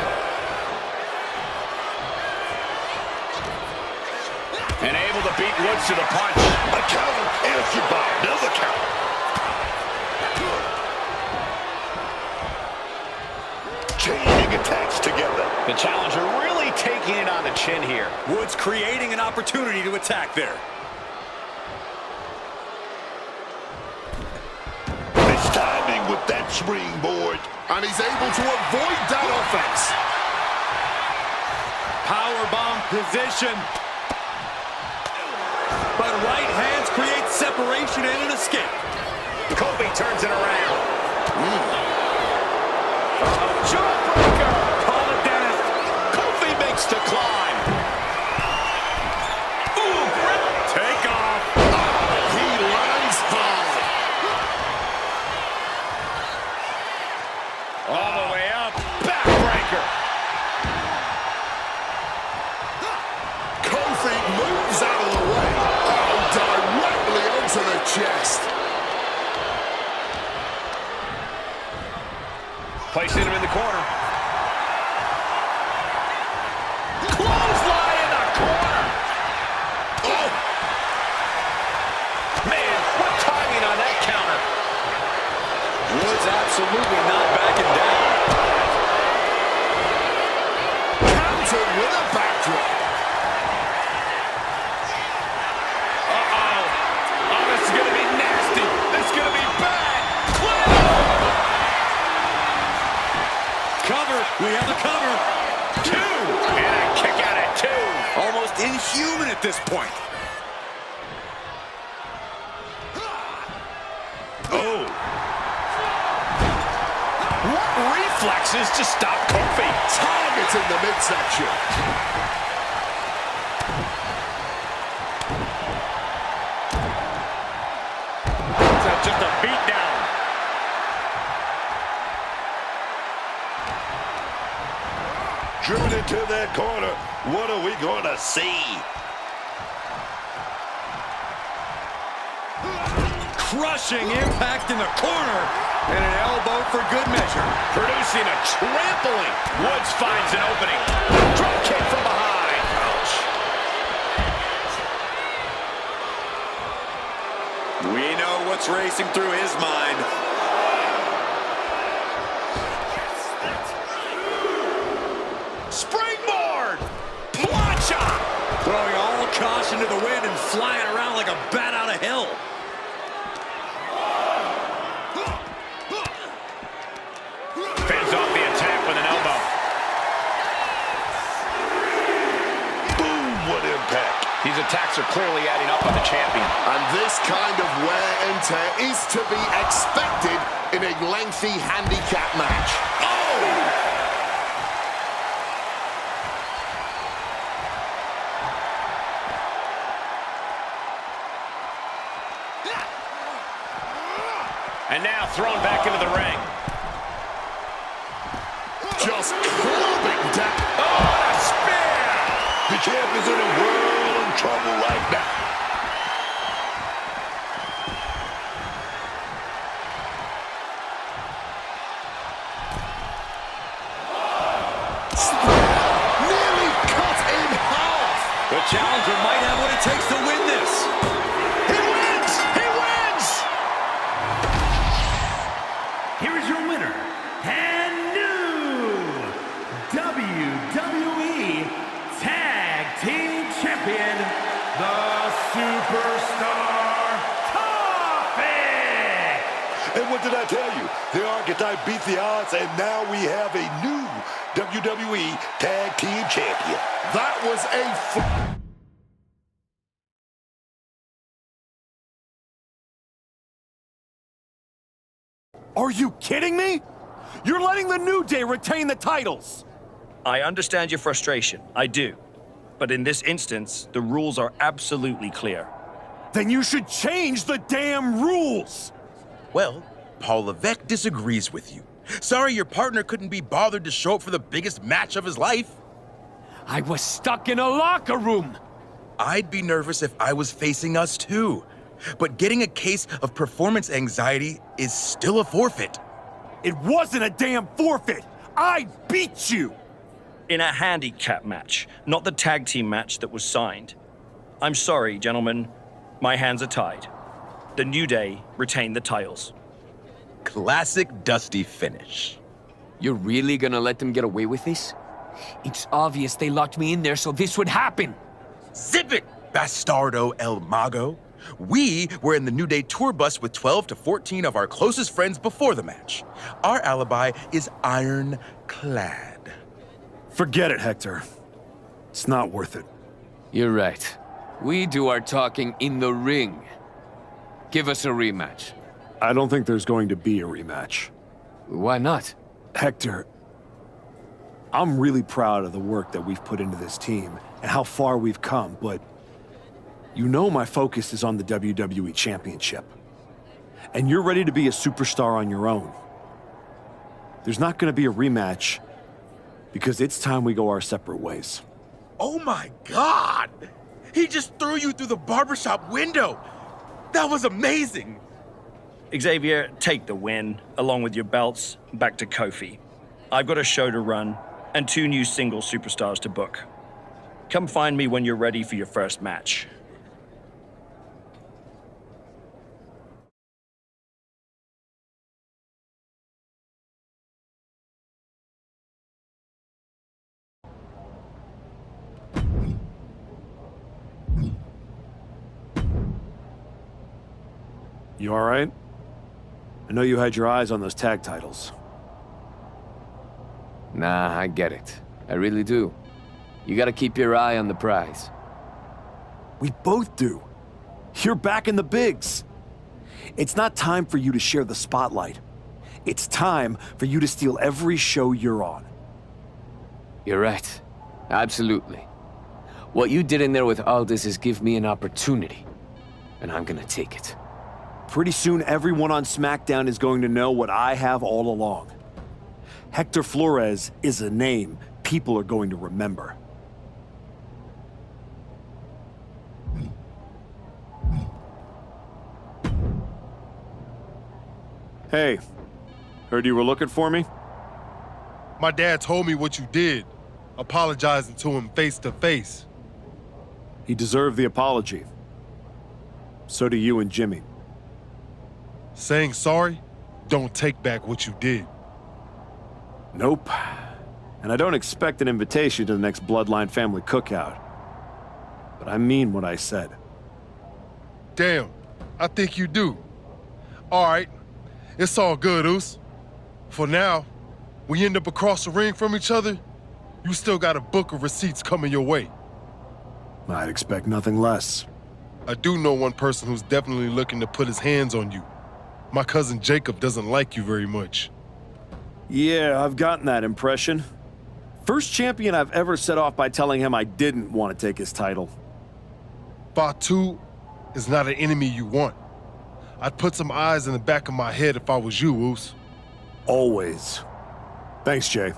And able to beat Woods to the punch. A counter answered by another counter. Chaining attacks together. The challenger really taking it on the chin here. Woods creating an opportunity to attack there. His timing with that springboard. And he's able to avoid that offense. Powerbomb position. But right hands create separation and an escape. Kobe turns it around. Jawbreaker. Call it Dennis. Kobe makes the climb. Ooh, take off. He lands hard. All the way up. Backbreaker. Kofi moves out of the way. Oh, directly onto the chest. Placing him in the corner. Clothesline in the corner. Oh. Man, what timing on that counter. Woods absolutely not backing down. Countered with a backdrop. Uh-oh. Oh, this is going to be nasty. This is going to be bad. Cover. We have the cover. 2. And a kick out at 2. Almost inhuman at this point. Oh. What reflexes to stop Kofi? Targeting the midsection. Just a beat down. Driven into that corner. What are we going to see? Crushing impact in the corner. And an elbow for good measure. Producing a trampling. Woods finds an opening. Drop kick from behind. Ouch. We know what's racing through his mind. Springboard. Plancha. Throwing all caution to the wind and flying around like a bat out of hell. Fends off the attack with an elbow. Boom, what impact. These attacks are clearly adding up on the champion. And this kind of wear and tear is to be expected in a lengthy handicap match. Oh! And now thrown back into the ring. Just clubbing down. Oh, a spear! The champ is in a world of trouble right now. Nearly cut in half. The challenger might have what it takes to win this. He wins! He wins! Here is your winner and new WWE Tag Team Champion, the Superstar Topic! And what did I tell you? The Archetype beat the odds, and now we have a new WWE Tag Team Champion. That was a... Are you kidding me? You're letting the New Day retain the titles! I understand your frustration. I do. But in this instance, the rules are absolutely clear. Then you should change the damn rules! Well, Paul Levesque disagrees with you. Sorry your partner couldn't be bothered to show up for the biggest match of his life. I was stuck in a locker room. I'd be nervous if I was facing us too. But getting a case of performance anxiety is still a forfeit. It wasn't a damn forfeit! I beat you! In a handicap match, not the tag team match that was signed. I'm sorry, gentlemen. My hands are tied. The New Day retain the titles. Classic Dusty finish. You're really gonna let them get away with this? It's obvious they locked me in there so this would happen. Zip it, Bastardo El Mago. We were in the New Day tour bus with 12 to 14 of our closest friends before the match. Our alibi is ironclad. Forget it, Hector. It's not worth it. You're right. We do our talking in the ring. Give us a rematch. I don't think there's going to be a rematch. Why not? Hector, I'm really proud of the work that we've put into this team and how far we've come, but you know my focus is on the WWE Championship. And you're ready to be a superstar on your own. There's not going to be a rematch because it's time we go our separate ways. Oh my God! He just threw you through the barbershop window! That was amazing! Xavier, take the win, along with your belts, back to Kofi. I've got a show to run, and 2 new single superstars to book. Come find me when you're ready for your first match. You all right? I know you had your eyes on those tag titles. Nah, I get it. I really do. You gotta keep your eye on the prize. We both do. You're back in the bigs. It's not time for you to share the spotlight. It's time for you to steal every show you're on. You're right. Absolutely. What you did in there with Aldis is give me an opportunity. And I'm gonna take it. Pretty soon, everyone on SmackDown is going to know what I have all along. Hector Flores is a name people are going to remember. Hey, heard you were looking for me? My dad told me what you did, apologizing to him face to face. He deserved the apology. So do you and Jimmy. Saying sorry, don't take back what you did. Nope. And I don't expect an invitation to the next Bloodline family cookout. But I mean what I said. Damn, I think you do. All right, it's all good, Oos. For now, we end up across the ring from each other, you still got a book of receipts coming your way. I'd expect nothing less. I do know one person who's definitely looking to put his hands on you. My cousin Jacob doesn't like you very much. Yeah, I've gotten that impression. First champion I've ever set off by telling him I didn't want to take his title. Fatu is not an enemy you want. I'd put some eyes in the back of my head if I was you, Woos. Always. Thanks, Jay.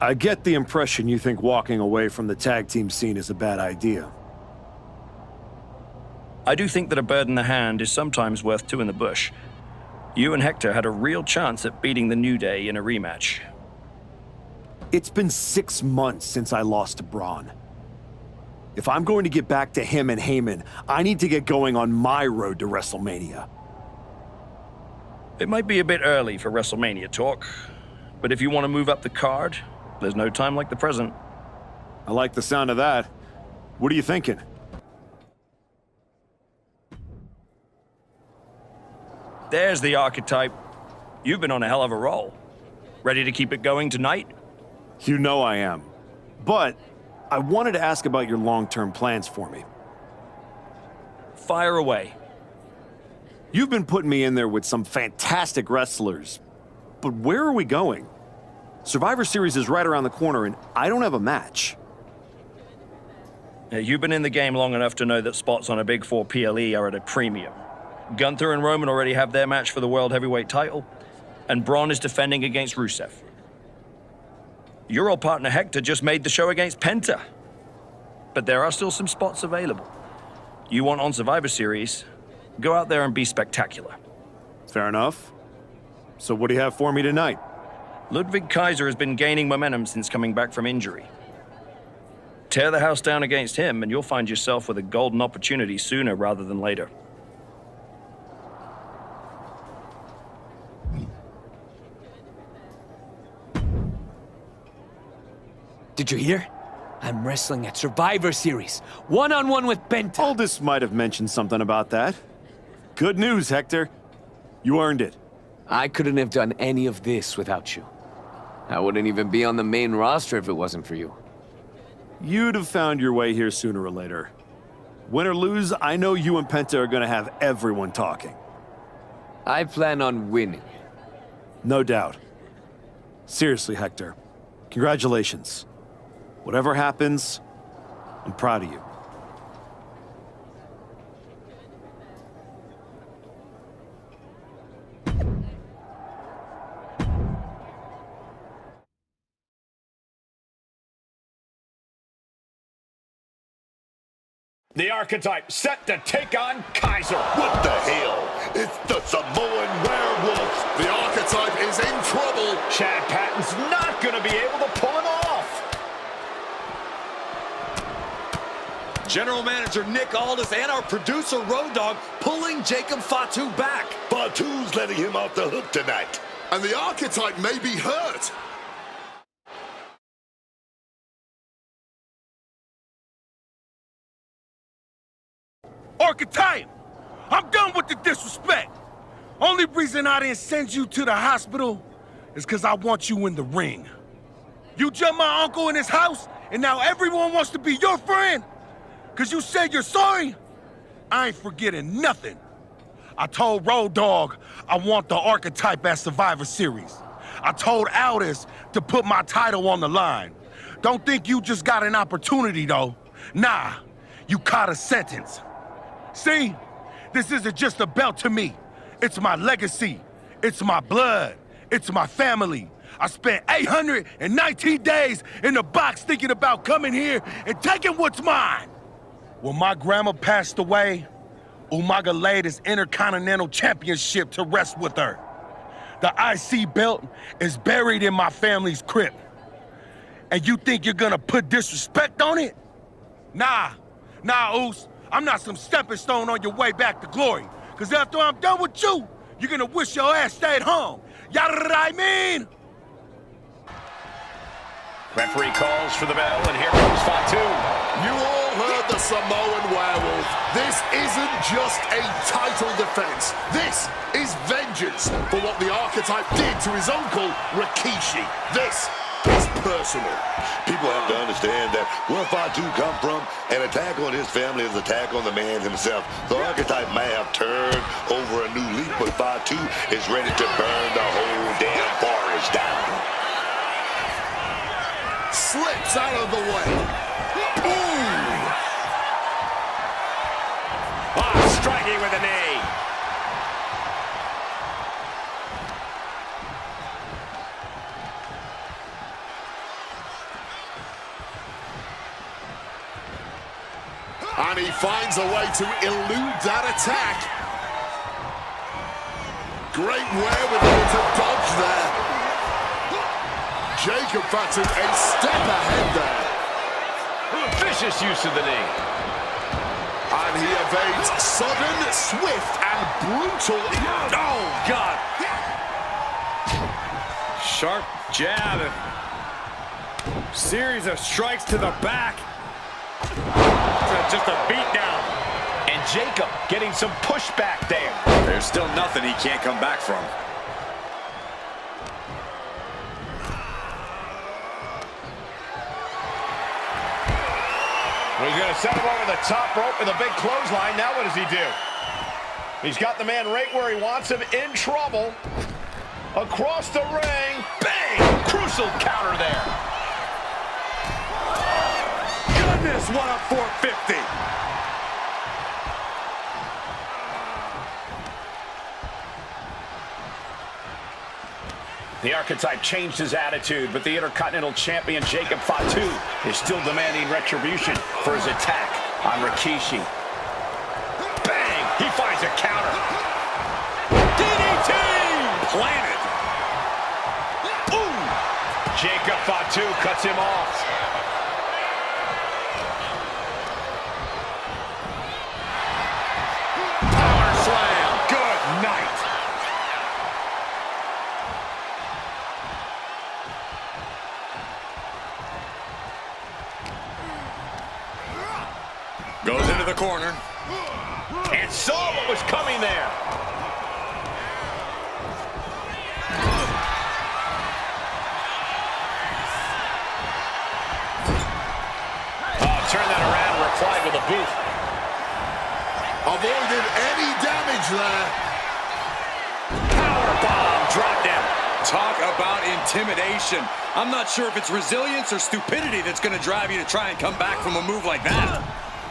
I get the impression you think walking away from the tag team scene is a bad idea. I do think that a bird in the hand is sometimes worth two in the bush. You and Hector had a real chance at beating the New Day in a rematch. It's been 6 months since I lost to Braun. If I'm going to get back to him and Heyman, I need to get going on my road to WrestleMania. It might be a bit early for WrestleMania talk, but if you want to move up the card, there's no time like the present. I like the sound of that. What are you thinking? There's the archetype. You've been on a hell of a roll. Ready to keep it going tonight? You know I am. But I wanted to ask about your long-term plans for me. Fire away. You've been putting me in there with some fantastic wrestlers, but where are we going? Survivor Series is right around the corner, and I don't have a match. You've been in the game long enough to know that spots on a Big Four PLE are at a premium. Gunther and Roman already have their match for the World Heavyweight title, and Braun is defending against Rusev. Your old partner Hector just made the show against Penta. But there are still some spots available. You want on Survivor Series, go out there and be spectacular. Fair enough. So what do you have for me tonight? Ludwig Kaiser has been gaining momentum since coming back from injury. Tear the house down against him and you'll find yourself with a golden opportunity sooner rather than later. Did you hear? I'm wrestling at Survivor Series, one-on-one with Penta. Aldous might have mentioned something about that. Good news, Hector. You earned it. I couldn't have done any of this without you. I wouldn't even be on the main roster if it wasn't for you. You'd have found your way here sooner or later. Win or lose, I know you and Penta are gonna have everyone talking. I plan on winning. No doubt. Seriously, Hector. Congratulations. Whatever happens, I'm proud of you. The Archetype set to take on Kaiser. What the hell? It's the Samoan werewolf. The Archetype is in trouble. Chad Patton's not going to be able to pull him off. General Manager Nick Aldis and our producer Road Dogg pulling Jacob Fatu back. Fatu's letting him off the hook tonight. And the Archetype may be hurt. Archetype! I'm done with the disrespect. Only reason I didn't send you to the hospital is because I want you in the ring. You jumped my uncle in his house, and now everyone wants to be your friend? Because you said you're sorry? I ain't forgetting nothing. I told Road Dogg I want the Archetype at Survivor Series. I told Aldis to put my title on the line. Don't think you just got an opportunity, though. Nah, you caught a sentence. See, this isn't just a belt to me. It's my legacy. It's my blood. It's my family. I spent 819 days in the box thinking about coming here and taking what's mine. When my grandma passed away, Umaga laid his Intercontinental Championship to rest with her. The IC belt is buried in my family's crypt. And you think you're gonna put disrespect on it? Nah, Oos. I'm not some stepping stone on your way back to glory. Because after I'm done with you, you're gonna wish your ass stayed home. You know what I mean? Referee calls for the bell, and here comes Fatu. You all heard the Samoan werewolf. This isn't just a title defense. This is vengeance for what the Archetype did to his uncle, Rikishi. This is personal. People have to understand that where Fatu come from, an attack on his family is an attack on the man himself. The Archetype may have turned over a new leaf, but Fatu is ready to burn the whole damn forest down. Slips out of the way. Ooh! Striking with a knee. And he finds a way to elude that attack. Great wherewithal to dodge there. Jacob Fatu a step ahead there. Vicious use of the knee. And he evades sudden, swift, and brutal. Oh, God. Sharp jab. Series of strikes to the back. Just a beat down. And Jacob getting some pushback there. There's still nothing he can't come back from. He's going to set him over the top rope with a big clothesline. Now what does he do? He's got the man right where he wants him, in trouble. Across the ring. Bang! Crucial counter there. Goodness, what a 450. The Archetype changed his attitude, but the Intercontinental Champion Jacob Fatu is still demanding retribution for his attack on Rikishi. Bang! He finds a counter. DDT! Planted. Ooh! Jacob Fatu cuts him off. Power slam. Good night. Goes into the corner. And saw what was coming there. Turn that around and replied with a boot. Avoided any damage there. Powerbomb dropped him. Talk about intimidation. I'm not sure if it's resilience or stupidity that's going to drive you to try and come back from a move like that.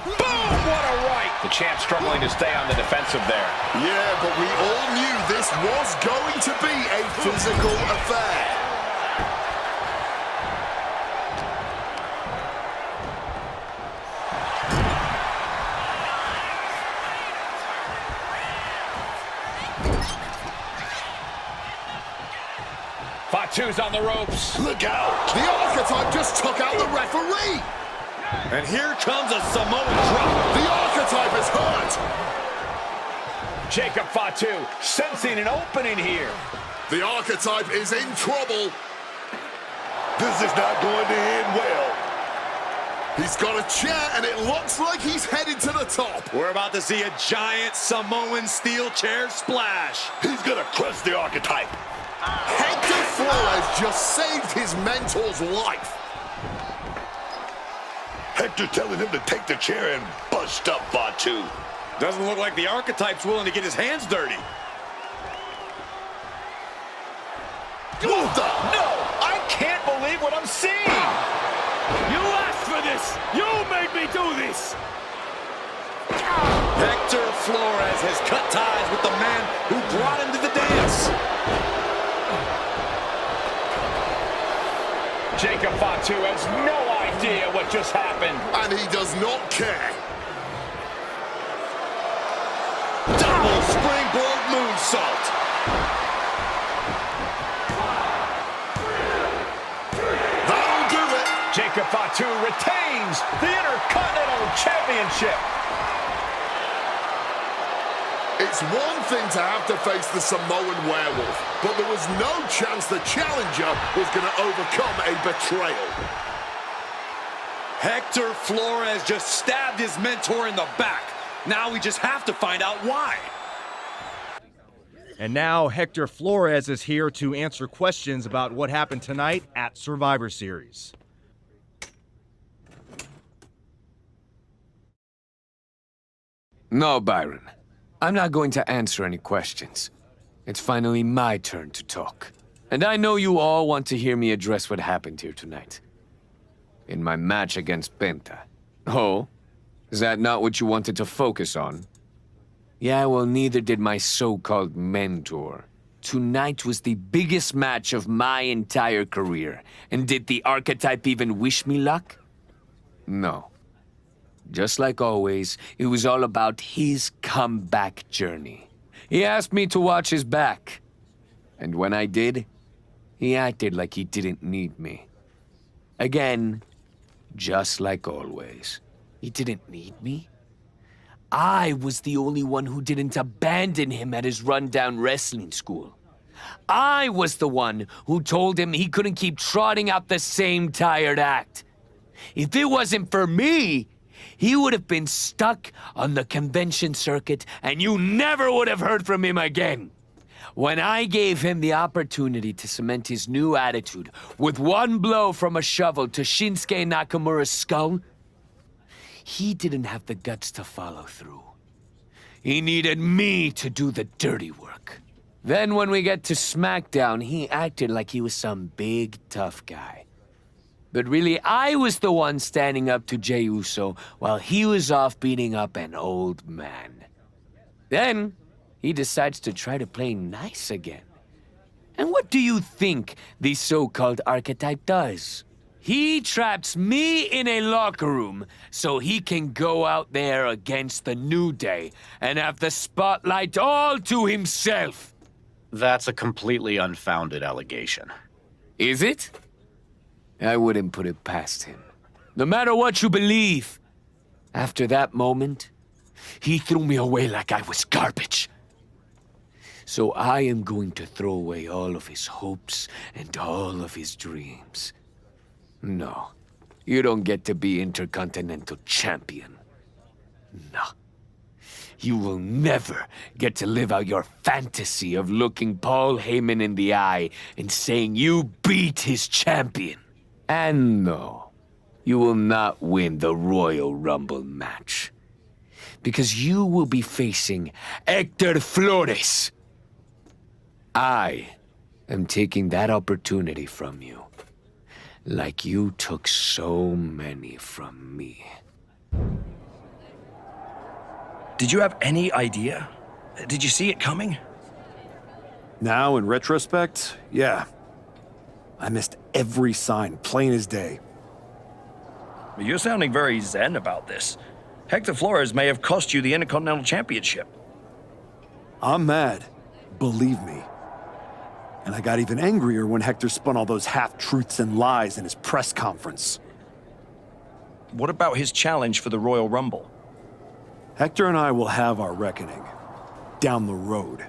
Boom! What a right! The champ struggling to stay on the defensive there. Yeah, but we all knew this was going to be a physical affair. Fatu's on the ropes. Look out! The Archetype just took out the referee! And here comes a Samoan drop. The Archetype is hurt! Jacob Fatu sensing an opening here. The Archetype is in trouble. This is not going to end well. He's got a chair, and it looks like he's headed to the top. We're about to see a giant Samoan steel chair splash. He's going to crush the Archetype. Hector Flores just saved his mentor's life. Hector telling him to take the chair and bust up Fatu. Doesn't look like the Archetype's willing to get his hands dirty. Moved up. No! I can't believe what I'm seeing! You asked for this! You made me do this! Hector Flores has cut ties with the man who brought him to the dance. Jacob Fatu has no idea what just happened. And he does not care. Double springboard moonsault. That'll do it. Jacob Fatu retains the Intercontinental Championship. It's one thing to have to face the Samoan werewolf, but there was no chance the challenger was going to overcome a betrayal. Hector Flores just stabbed his mentor in the back. Now we just have to find out why. And now Hector Flores is here to answer questions about what happened tonight at Survivor Series. No, Byron. I'm not going to answer any questions. It's finally my turn to talk. And I know you all want to hear me address what happened here tonight. in my match against Penta. Oh? Is that not what you wanted to focus on? Yeah, well, neither did my so-called mentor. Tonight was the biggest match of my entire career. And did the Archetype even wish me luck? No. Just like always, it was all about his comeback journey. He asked me to watch his back. And when I did, he acted like he didn't need me. Again, just like always. He didn't need me? I was the only one who didn't abandon him at his rundown wrestling school. I was the one who told him he couldn't keep trotting out the same tired act. If it wasn't for me, he would have been stuck on the convention circuit and you never would have heard from him again. When I gave him the opportunity to cement his new attitude with one blow from a shovel to Shinsuke Nakamura's skull, he didn't have the guts to follow through. He needed me to do the dirty work. Then when we get to SmackDown, he acted like he was some big, tough guy. But really, I was the one standing up to Jey Uso while he was off beating up an old man. Then, he decides to try to play nice again. And what do you think the so-called Archetype does? He traps me in a locker room so he can go out there against the New Day and have the spotlight all to himself. That's a completely unfounded allegation. Is it? I wouldn't put it past him. No matter what you believe. After that moment, he threw me away like I was garbage. So I am going to throw away all of his hopes and all of his dreams. No, you don't get to be Intercontinental Champion. No. You will never get to live out your fantasy of looking Paul Heyman in the eye and saying you beat his champion. And no, you will not win the Royal Rumble match. Because you will be facing Hector Flores. I am taking that opportunity from you. Like you took so many from me. Did you have any idea? Did you see it coming? Now, in retrospect, yeah. I missed every sign, plain as day. You're sounding very zen about this. Hector Flores may have cost you the Intercontinental Championship. I'm mad, believe me. And I got even angrier when Hector spun all those half-truths and lies in his press conference. What about his challenge for the Royal Rumble? Hector and I will have our reckoning. Down the road.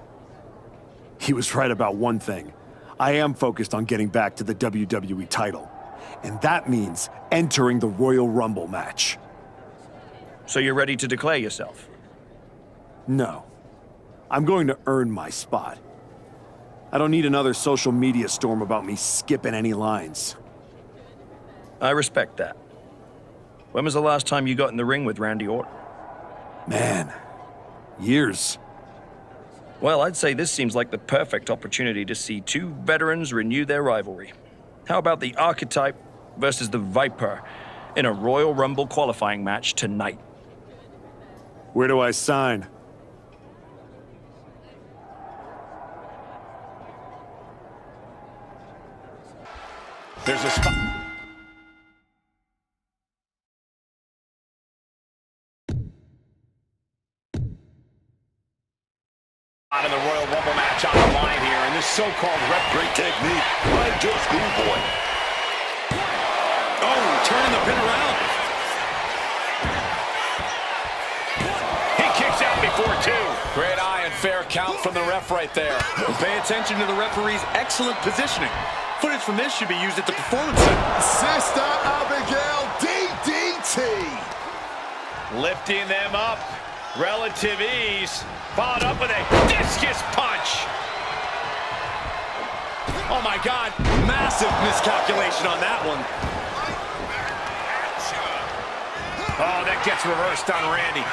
He was right about one thing. I am focused on getting back to the WWE title. And that means entering the Royal Rumble match. So you're ready to declare yourself? No. I'm going to earn my spot. I don't need another social media storm about me skipping any lines. I respect that. When was the last time you got in the ring with Randy Orton? Man, years. Well, I'd say this seems like the perfect opportunity to see two veterans renew their rivalry. How about the Archetype versus the Viper in a Royal Rumble qualifying match tonight? Where do I sign? There's a spot. In the Royal Rumble match on the line here, and this so-called rep. Great technique by Joe Schoolboy. Oh, turning the pin around. He kicks out before two. Great eye and fair count from the ref right there. And pay attention to the referee's excellent positioning. Footage from this should be used at the Performance Center. Sister Abigail DDT. Lifting them up. Relative ease. Followed up with a discus punch. Oh my God, massive miscalculation on that one. Oh, that gets reversed on Randy.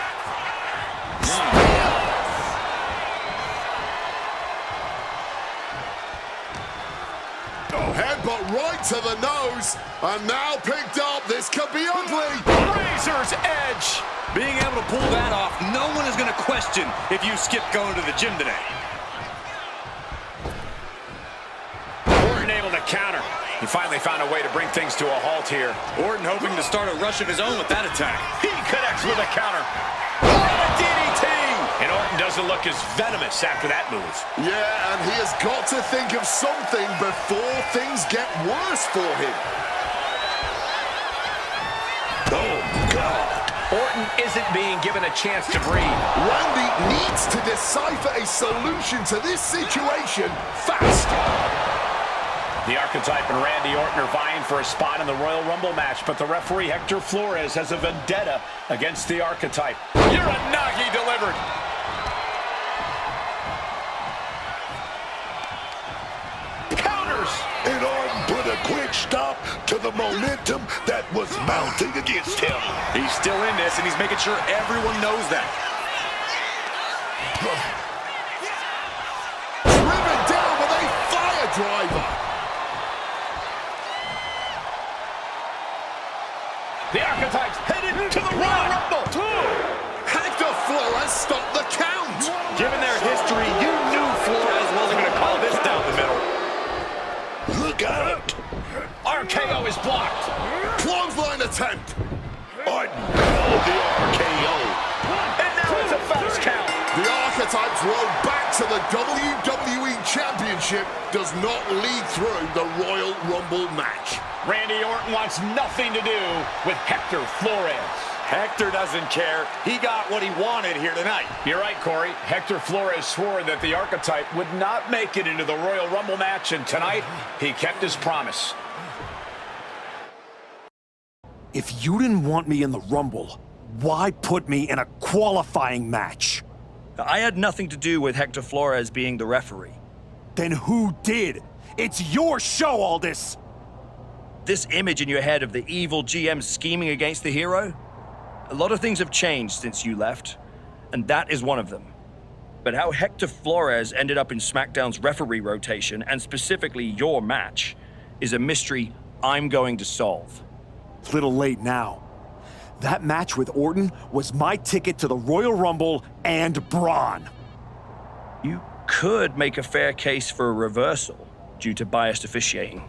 Headbutt right to the nose, and now picked up. This could be ugly. Razor's edge. Being able to pull that off, no one is going to question if you skipped going to the gym today. Orton able to counter. He finally found a way to bring things to a halt here. Orton hoping to start a rush of his own with that attack. He connects with a counter. And a DDT! And Orton doesn't look as venomous after that move. Yeah, and he has got to think of something before things get worse for him. Oh, God. Orton isn't being given a chance to breathe. Randy needs to decipher a solution to this situation fast. The Archetype and Randy Orton are vying for a spot in the Royal Rumble match, but the referee, Hector Flores, has a vendetta against the Archetype. Uranagi delivered. Counters! And Orton put a quick stop to the momentum that was mounting against him. He's still in this, and he's making sure everyone knows that. Driven down with a fire driver. The Archetype's headed to the Royal Rumble. Hector Flores stopped the count. Given their history, you knew Flores wasn't going to call this down the middle. Look out! RKO is blocked. Clothesline attempt. Orton called the RKO. And now it's a fast count. The Archetype's road back to the WWE Championship does not lead through the Royal Rumble match. Randy Orton wants nothing to do with Hector Flores. Hector doesn't care. He got what he wanted here tonight. You're right, Corey. Hector Flores swore that the Archetype would not make it into the Royal Rumble match, and tonight he kept his promise. If you didn't want me in the Rumble, why put me in a qualifying match? I had nothing to do with Hector Flores being the referee. Then who did? It's your show, Aldis! This image in your head of the evil GM scheming against the hero? A lot of things have changed since you left, and that is one of them. But how Hector Flores ended up in SmackDown's referee rotation, and specifically your match, is a mystery I'm going to solve. It's a little late now. That match with Orton was my ticket to the Royal Rumble and Braun. You could make a fair case for a reversal due to biased officiating.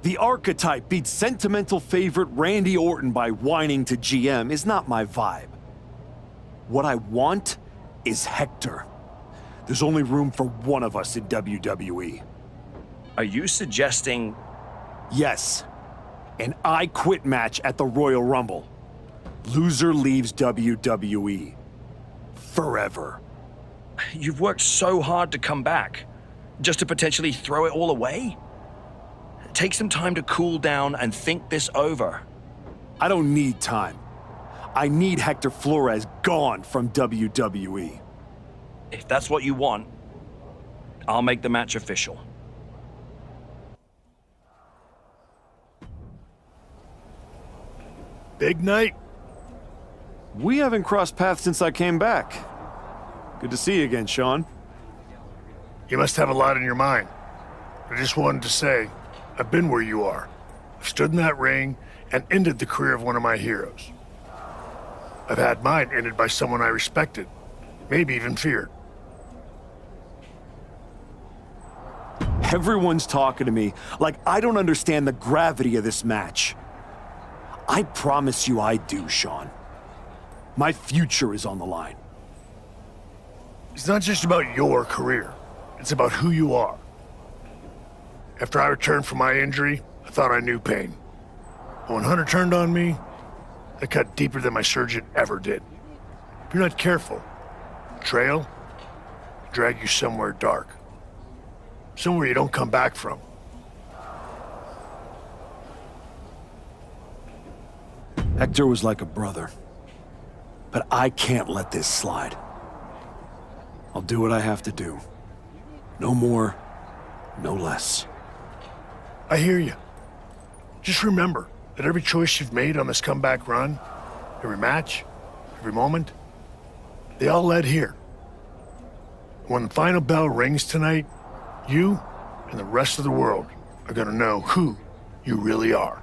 The Archetype beat sentimental favorite Randy Orton by whining to GM is not my vibe. What I want is Hector. There's only room for one of us in WWE. Are you suggesting... Yes. An I Quit match at the Royal Rumble. Loser leaves WWE. Forever. You've worked so hard to come back, just to potentially throw it all away? Take some time to cool down and think this over. I don't need time. I need Hector Flores gone from WWE. If that's what you want, I'll make the match official. Big night. We haven't crossed paths since I came back. Good to see you again, Sean. You must have a lot in your mind. I just wanted to say, I've been where you are. I've stood in that ring and ended the career of one of my heroes. I've had mine ended by someone I respected, maybe even feared. Everyone's talking to me like I don't understand the gravity of this match. I promise you I do, Sean. My future is on the line. It's not just about your career. It's about who you are. After I returned from my injury, I thought I knew pain. But when Hunter turned on me, it cut deeper than my surgeon ever did. If you're not careful, the trail will drag you somewhere dark. Somewhere you don't come back from. Hector was like a brother. But I can't let this slide. I'll do what I have to do. No more, no less. I hear you. Just remember that every choice you've made on this comeback run, every match, every moment, they all led here. When the final bell rings tonight, you and the rest of the world I gotta know who you really are.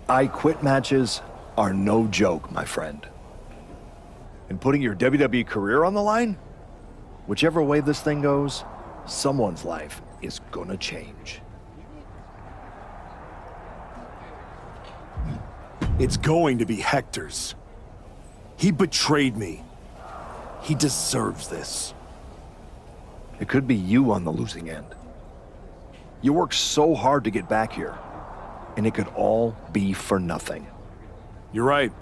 I quit matches are no joke, my friend. And putting your WWE career on the line? Whichever way this thing goes, someone's life is gonna change. It's going to be Hector's. He betrayed me. He deserves this. It could be you on the losing end. You worked so hard to get back here, and it could all be for nothing. You're right.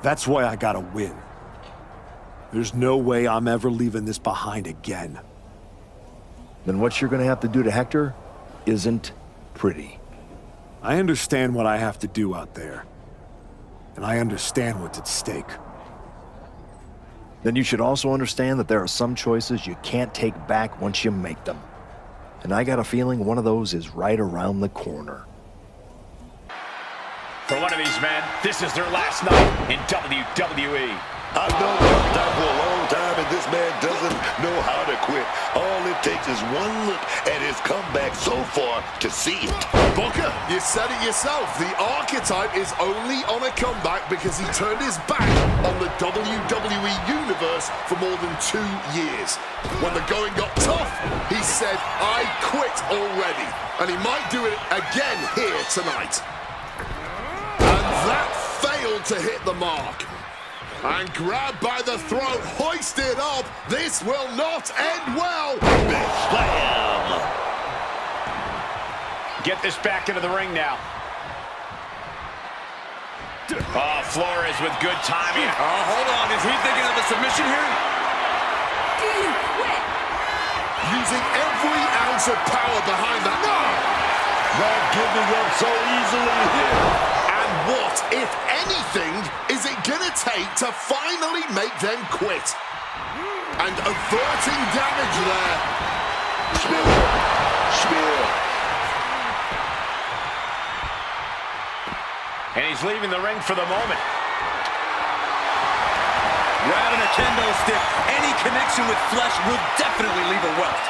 That's why I gotta win. There's no way I'm ever leaving this behind again. Then what you're gonna have to do to Hector isn't pretty. I understand what I have to do out there. And I understand what's at stake. Then you should also understand that there are some choices you can't take back once you make them. And I got a feeling one of those is right around the corner. For one of these men, this is their last night in WWE. I've known Archetype for a long time, and this man doesn't know how to quit. All it takes is one look at his comeback so far to see it. Booker, you said it yourself. The Archetype is only on a comeback because he turned his back on the WWE Universe for more than 2 years. When the going got tough, he said, I quit already. And he might do it again here tonight. And that failed to hit the mark. And grabbed by the throat, hoisted up. This will not end well. Big slam. Get this back into the ring now. Oh, Flores with good timing. Oh, hold on. Is he thinking of a submission here? Do you quit? Using every ounce of power behind that. Not giving up so easily here. And what, if anything, is it gonna take to finally make them quit? And averting damage there. Spear. And he's leaving the ring for the moment. Grabbing a kendo stick. Any connection with flesh will definitely leave a welt.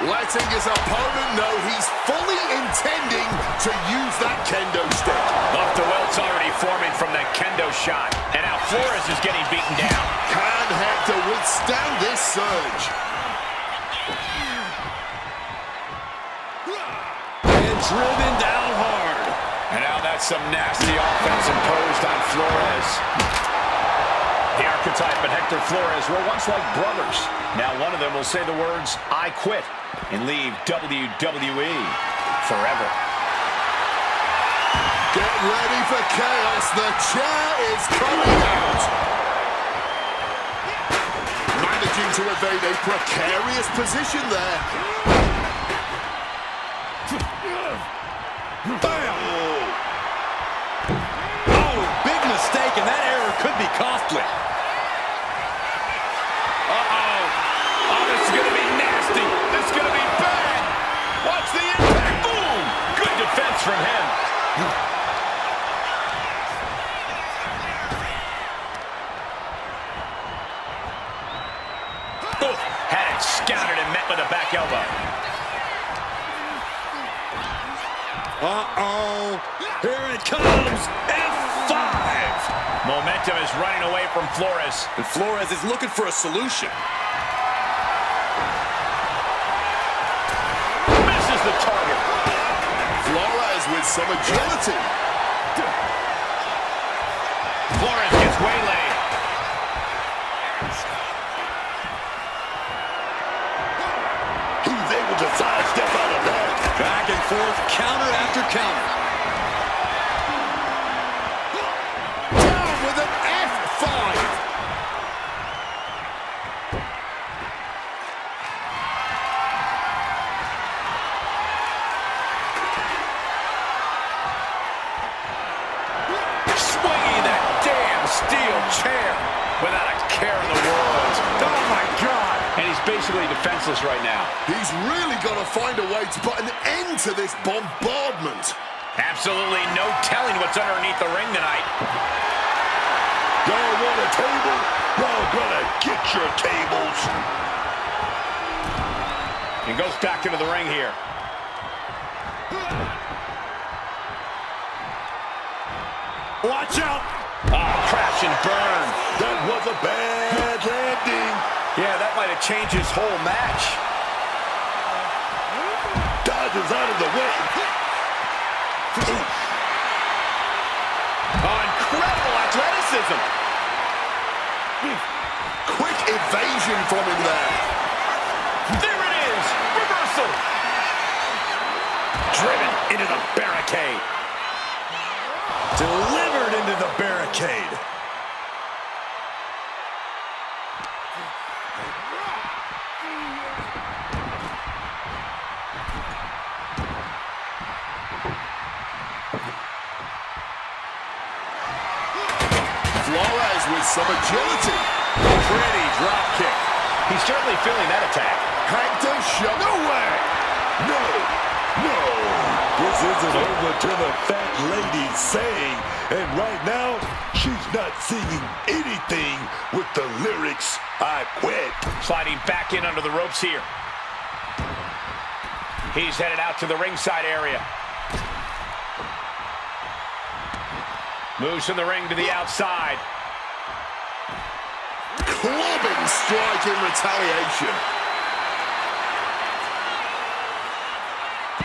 Letting his opponent know he's fully intending to use that kendo stick. Off the welt's already forming from that kendo shot. And now Flores is getting beaten down. Can Hector withstand this surge? And driven down hard. And now that's some nasty offense imposed on Flores. The Archetype and Hector Flores were once like brothers. Now one of them will say the words, I quit, and leave WWE forever. Get ready for chaos. The chair is coming out. Managing to evade a precarious position there. Bam! Oh, big mistake, and that error could be costly. Uh-oh. Oh, this is going to be nasty. This is going to be bad. Watch the impact. Boom! Good defense from him. Oof, had it scouted and met with a back elbow. Uh-oh. Here it comes. F5. Momentum is running away from Flores. And Flores is looking for a solution. Misses the target. Flores with some agility. Flores gets waylaid. He's able to sidestep out of that. Back and forth, counter after counter. Down with an F5. Swinging that damn steel chair without a care in the world. Oh, my God. And he's basically defenseless right now. He's really got to find a way to put an end to this bombardment. Absolutely no telling what's underneath the ring tonight. Y'all want a table? Y'all gonna get your tables. And goes back into the ring here. Watch out! Crash and burn. That was a bad landing. Yeah, that might have changed his whole match. Dodges out of the way. Incredible athleticism. Quick evasion from him there. There it is. Reversal. Driven into the barricade. Delivered into the barricade. Flores with some agility. Pretty drop kick. He's certainly feeling that attack. Hector shot. No way! No! No! This isn't over till the fat lady's saying, and right now, she's not singing anything with the lyrics, I quit. Sliding back in under the ropes here. He's headed out to the ringside area. Moves from the ring to the outside. Clubbing strike in retaliation.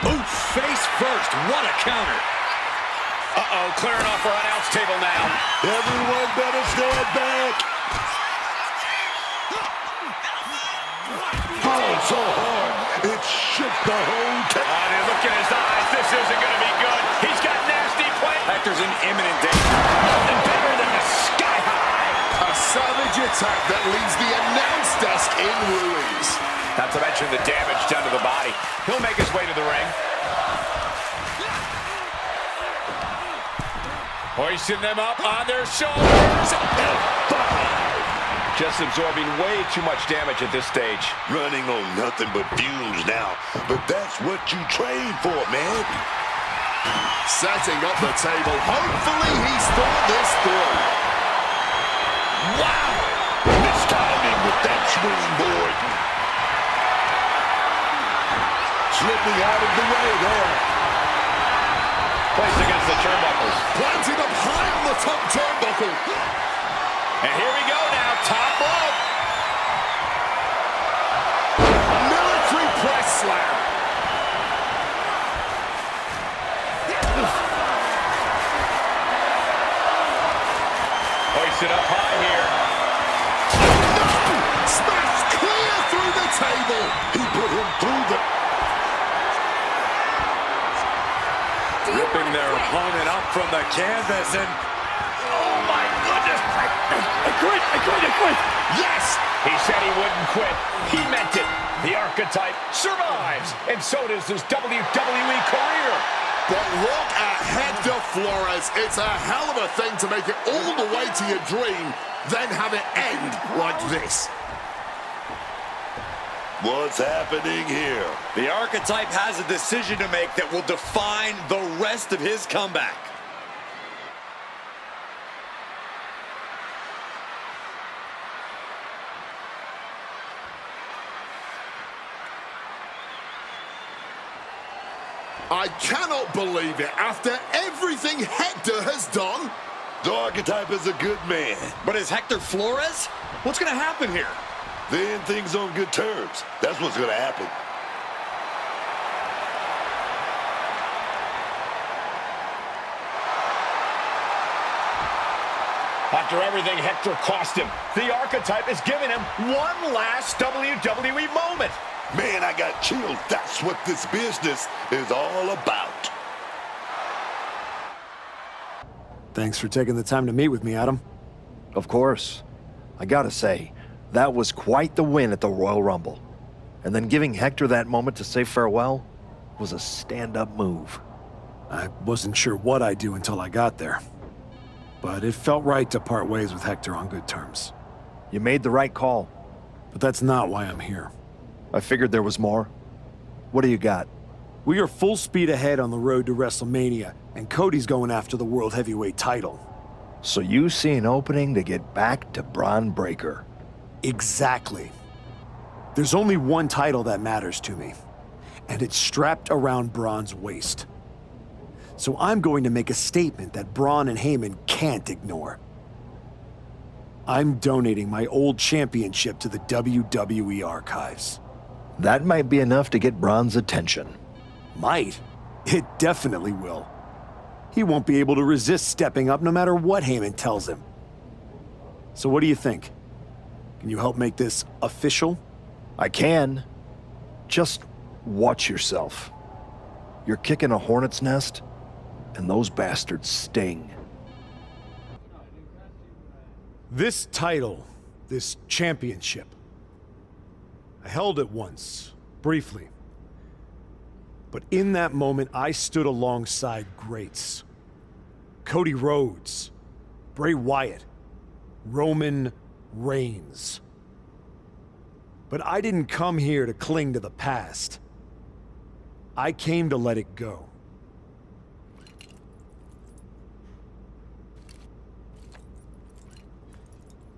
Ooh, face first. What a counter. Uh-oh, clearing off our announce table now. Everyone better stand back. Oh, so hard. It shook the whole town. Look in his eyes. This isn't going to be good. He's got nasty play. Hector's in imminent danger. Nothing better than the sky high. A savage attack that leaves the announce desk in ruins. Not to mention the damage done to the body. He'll make his way to the ring. Hoisting them up on their shoulders. Just absorbing way too much damage at this stage. Running on nothing but fumes now. But that's what you train for, man. Setting up the table. Hopefully he's thought this through. Wow! Mistiming with that swing board. Slipping out of the way there. Placed against the turnbuckles. Planted up high on the top turnbuckle. And here we go now, top rope. Military press slam. Hoisted up high here. No! Smashed clear through the table. He put him through the... Ripping their opponent up from the canvas and... Oh my goodness! I quit! Yes! He said he wouldn't quit. He meant it. The Archetype survives, and so does his WWE career. But look at Hector Flores. It's a hell of a thing to make it all the way to your dream, then have it end like this. What's happening here? The Archetype has a decision to make that will define the rest of his comeback. I cannot believe it. After everything Hector has done, The Archetype is a good man. But is Hector Flores? What's going to happen here? They end things on good terms. That's what's going to happen. After everything Hector cost him, the Archetype is giving him one last WWE moment. Man, I got chills. That's what this business is all about. Thanks for taking the time to meet with me, Adam. Of course. I gotta say, that was quite the win at the Royal Rumble. And then giving Hector that moment to say farewell was a stand-up move. I wasn't sure what I'd do until I got there. But it felt right to part ways with Hector on good terms. You made the right call. But that's not why I'm here. I figured there was more. What do you got? We are full speed ahead on the road to WrestleMania, and Cody's going after the World Heavyweight title. So you see an opening to get back to Braun Breaker. Exactly. There's only one title that matters to me, and it's strapped around Braun's waist. So I'm going to make a statement that Braun and Heyman can't ignore. I'm donating my old championship to the WWE archives. That might be enough to get Braun's attention. Might? It definitely will. He won't be able to resist stepping up no matter what Heyman tells him. So what do you think? Can you help make this official? I can. Just watch yourself. You're kicking a hornet's nest, and those bastards sting. This title, this championship, I held it once, briefly. But in that moment, I stood alongside greats. Cody Rhodes, Bray Wyatt, Roman Reigns. But I didn't come here to cling to the past. I came to let it go.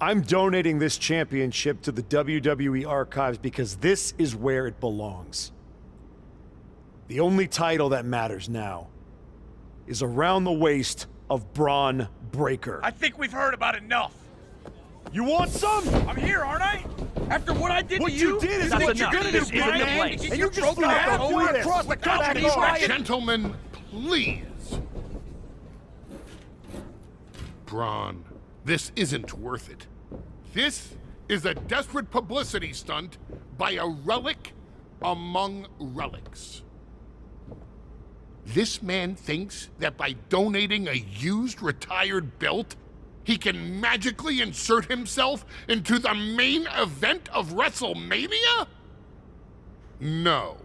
I'm donating this championship to the WWE archives because this is where it belongs. The only title that matters now is around the waist of Braun Breaker. I think we've heard about enough. You want some? I'm here, aren't I? After what I did What to you did is what what you're you're gonna gonna do, do, Brian. man. And You just threw halfway across the country. Gentlemen, please. Braun, this isn't worth it. This is a desperate publicity stunt by a relic among relics. This man thinks that by donating a used retired belt, he can magically insert himself into the main event of WrestleMania? No,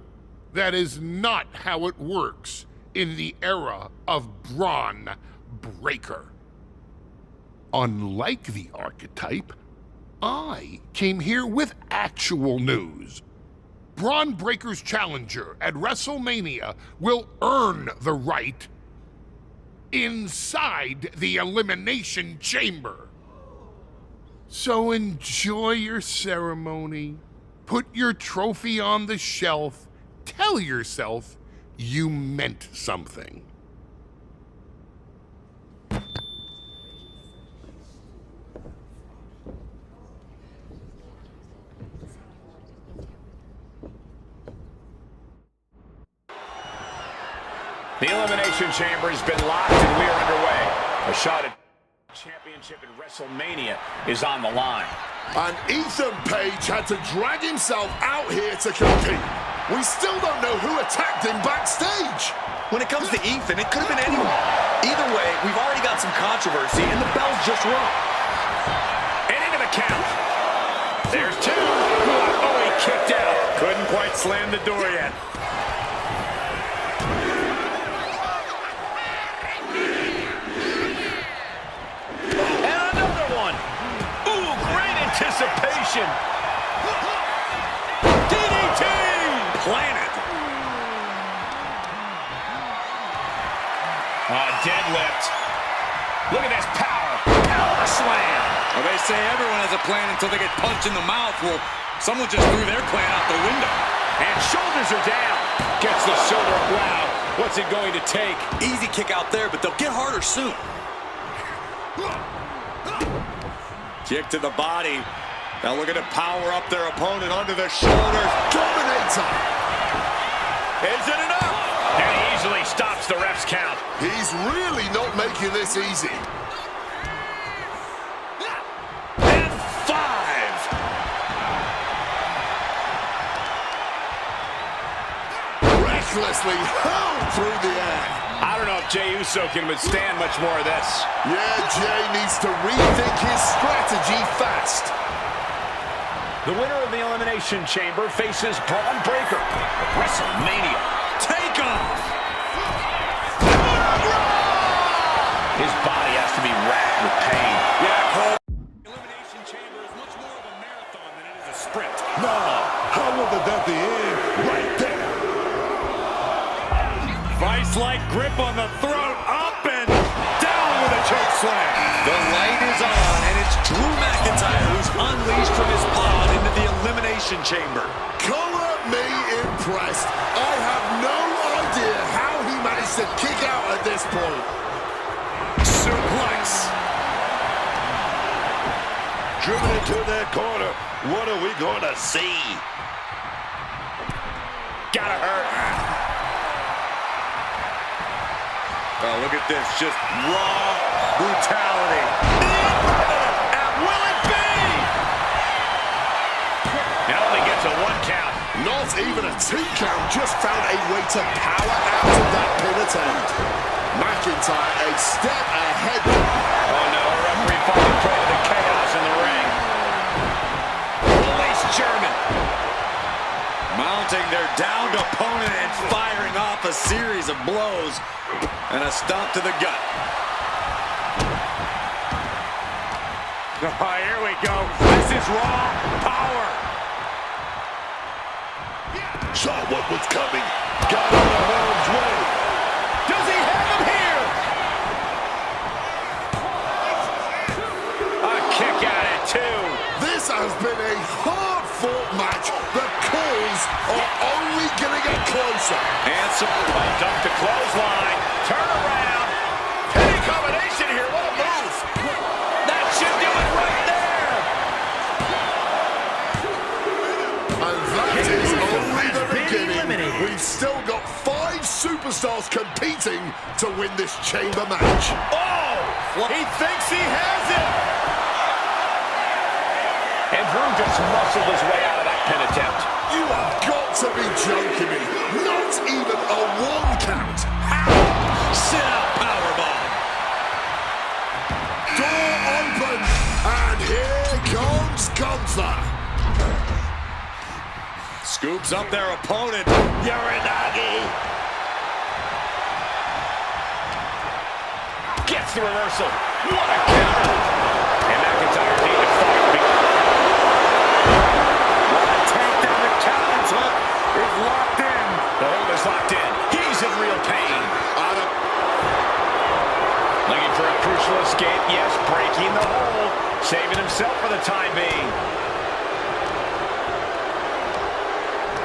that is not how it works in the era of Braun Breaker. Unlike the archetype, I came here with actual news. Braun Breaker's challenger at WrestleMania will earn the right inside the Elimination Chamber. So enjoy your ceremony, put your trophy on the shelf, tell yourself you meant something. The Elimination Chamber has been locked and we are underway. A shot at championship in WrestleMania is on the line. And Ethan Page had to drag himself out here to compete. We still don't know who attacked him backstage. When it comes to Ethan, it could have been anyone. Either way, we've already got some controversy, and the bell's just rung. And into the count. There's two. Oh, he kicked out. Couldn't quite slam the door yet. Anticipation. DDT! Planted. Deadlift. Look at this power. Power slam. Well, they say everyone has a plan until they get punched in the mouth. Well, someone just threw their plan out the window. And shoulders are down. Gets the shoulder up loud. What's it going to take? Easy kick out there, but they'll get harder soon. Kick to the body. Now looking to power up their opponent onto the shoulders. Dominator. Is it enough? And he easily stops the ref's count. He's really not making this easy. And 5. Recklessly hurled through the air. I don't know if Jey Uso can withstand much more of this. Yeah, Jey needs to rethink his strategy fast. The winner of the Elimination Chamber faces Braun Breaker at WrestleMania. Take off! His body has to be racked with pain. Yeah, Cole. The Elimination Chamber is much more of a marathon than it is a sprint. No, how would that be in right there? Vice-like grip on the throat, up and down with a choke slam. The light is on, and it's Drew McIntyre who's unleashed from his pod into the Elimination Chamber. Color me impressed. I have no idea how he managed to kick out at this point. Suplex. Driven into that corner. What are we going to see? Gotta hurt. Oh, look at this. Just raw brutality. And will it be? It only gets a 1 count. Not even a 2 count. Just found a way to power out of that pin attempt. McIntyre a step ahead. Oh no, a referee falling prey to the chaos in the ring. Release German. Mounting their downed opponent and firing off a series of blows. And a stomp to the gut. Oh, here we go. This is raw power. Saw what was coming. Got out of harm's way. Does he have him here? A kick at it, too. This has been a hard-fought match. The calls are only going to get closer. Answer, pumped up to clothesline. Turn around. Penny combination here. What a move. That should do it right there. And that is only the beginning. We've still got 5 superstars competing to win this chamber match. Oh! He thinks he has it. And Drew just muscled his way out of that pin attempt. You have got to be joking me. Not even a 1 count. Sit out powerbomb. Door open. And here comes Gunther. Scoops up their opponent. Uranagi. Gets the reversal. What a counter. And McIntyre needed to fight. What a takedown. The challenge hook is locked in. The hold is locked in. He's in real pain. Looking for a crucial escape. Yes, breaking the hold. Saving himself for the time being.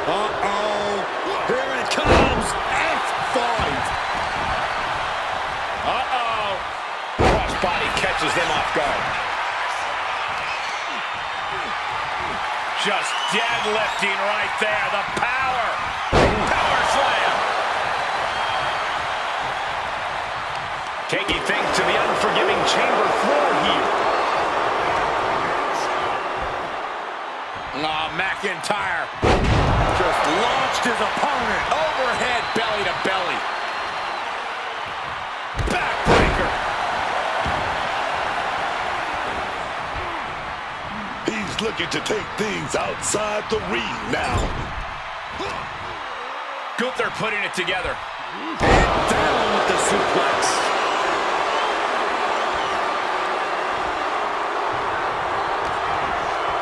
Uh-oh. Here it comes. F5. Uh-oh. Crossbody catches them off guard. Just deadlifting right there. The power. Power slam. Taking things to the unforgiving chamber floor here. Oh, McIntyre just launched his opponent overhead, belly to belly. Backbreaker. He's looking to take things outside the ring now. Gunther putting it together. And down with the suplex.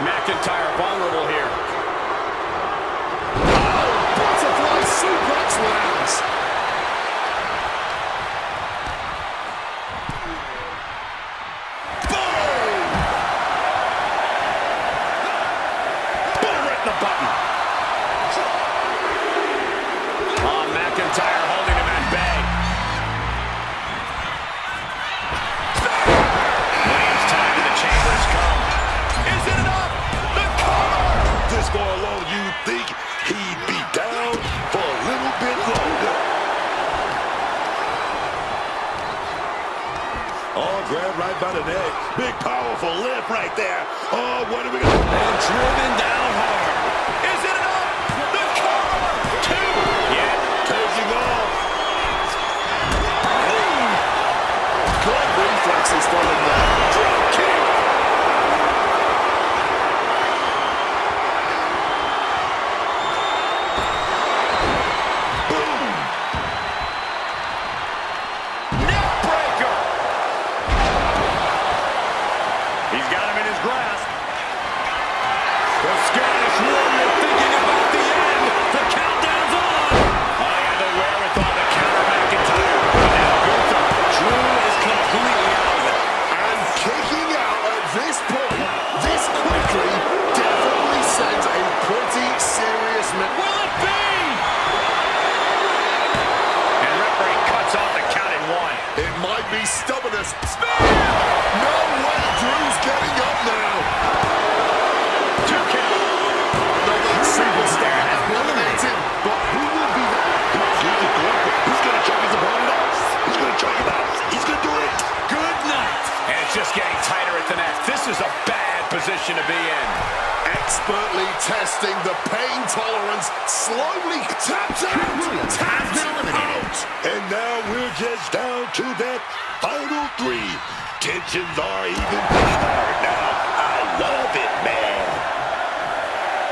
McIntyre vulnerable here. Oh, butterfly suplex lands. Boom! Boom, right in the button. Oh, McIntyre holding him at bay. Williams' time in the chamber has come. Is it enough? The cover! This far along, you think he'd be down for a little bit longer. Oh, grabbed right by the neck. Big, powerful lift right there. Oh, what are we going to do? And driven down hard. Is it enough? The cover! 2. Yeah. Taking off. Good reflexes from him there. Drop kick. He's got him in his grasp. The Scottish Warrior. stubbornness. No way Drew's getting up now. 2 count. Another superstar eliminated, but who will be that? He's going to choke his opponent out. He's going to choke him out. He's going to do it. Good night. And it's just getting tighter at the neck. This is a bad position to be in. Expertly testing the pain tolerance. Slowly tapped out. Tapped out. And now we're just down to that final 3. Tensions are even higher now. I love it, man.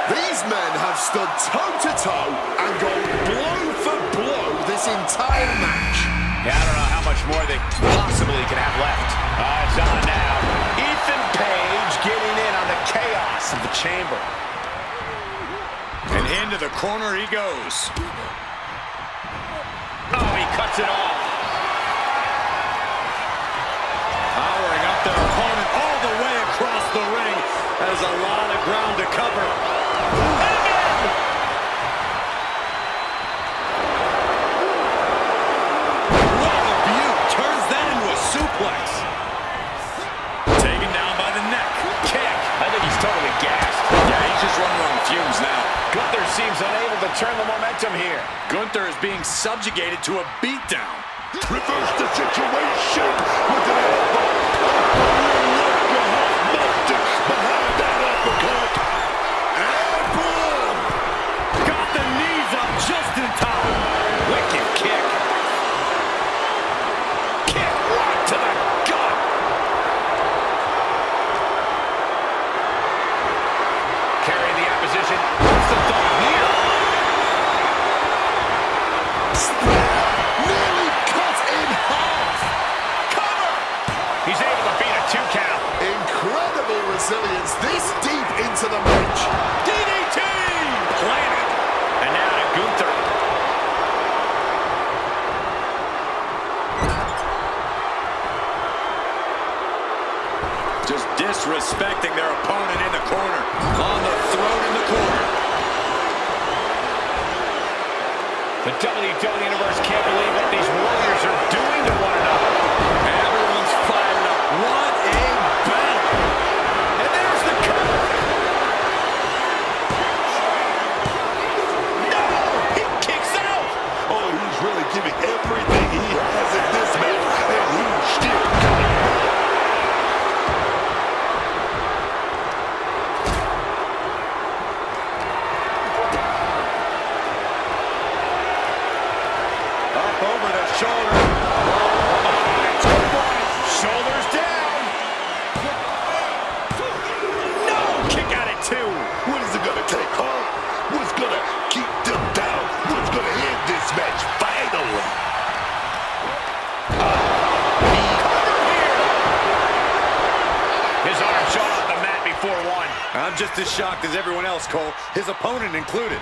These men have stood toe-to-toe and gone blow for blow this entire match. Yeah, I don't know how much more they possibly can have left. It's on now. Ethan Page getting in on the chaos of the chamber. And into the corner he goes. Oh, he cuts it off. Powering up their opponent all the way across the ring. There's a lot of ground to cover. And again! What a beaut. Turns that into a suplex. Taken down by the neck. Kick. I think he's totally gassed. Yeah, he's just running on fumes now. Gunther seems unable to turn the momentum here. Gunther is being subjugated to a beatdown. Reverse the situation with an elbow. Behind that uppercut. And boom! Got the knees up just in time. Wicked kick. Kick right to the gut. Carrying the opposition. What's the thought here? Nearly cut in half. Cover. He's able to beat a 2 count. Incredible resilience this deep into the match. DDT! Planted. And now to Gunther. Just disrespecting their opponent in the corner. On the throat in the corner. The WWE Universe can't believe what these Warriors are doing to one another. Everyone's fired up. What a battle. And there's the cover. No! He kicks out! Oh, he's really giving everything he has in this match, and he's still coming back. Up over the shoulder. Shoulders down. No! Kick out at 2. What is it gonna take, huh? What's gonna keep them down? What's gonna end this match finally? His arm shot off the mat before 1. I'm just as shocked as everyone else, Cole. His opponent included.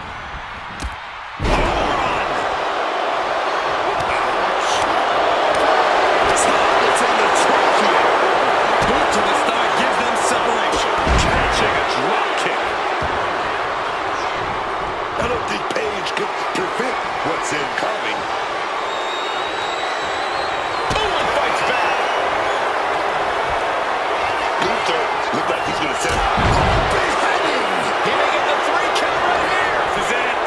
Boot to the stomach gives them separation. Catching a drop kick. I don't think Paige could prevent what's incoming. Owen fights back. Gunther looked like he's gonna set up. Beheading. He may get the 3 count right here. This is it.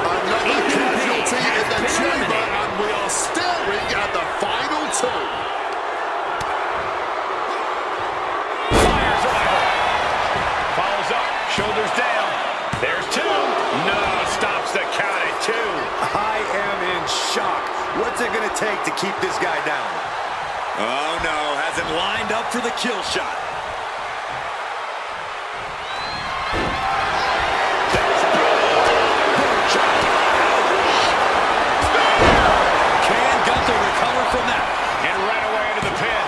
Another casualty in the chamber, and we are staring at the final 2. Fires over. Follows up. Shoulders down. There's 2. No, stops the count at 2. I am in shock. What's it going to take to keep this guy down? Oh, no. Has it lined up for the kill shot. Can Gunther recover from that? And right away into the pin.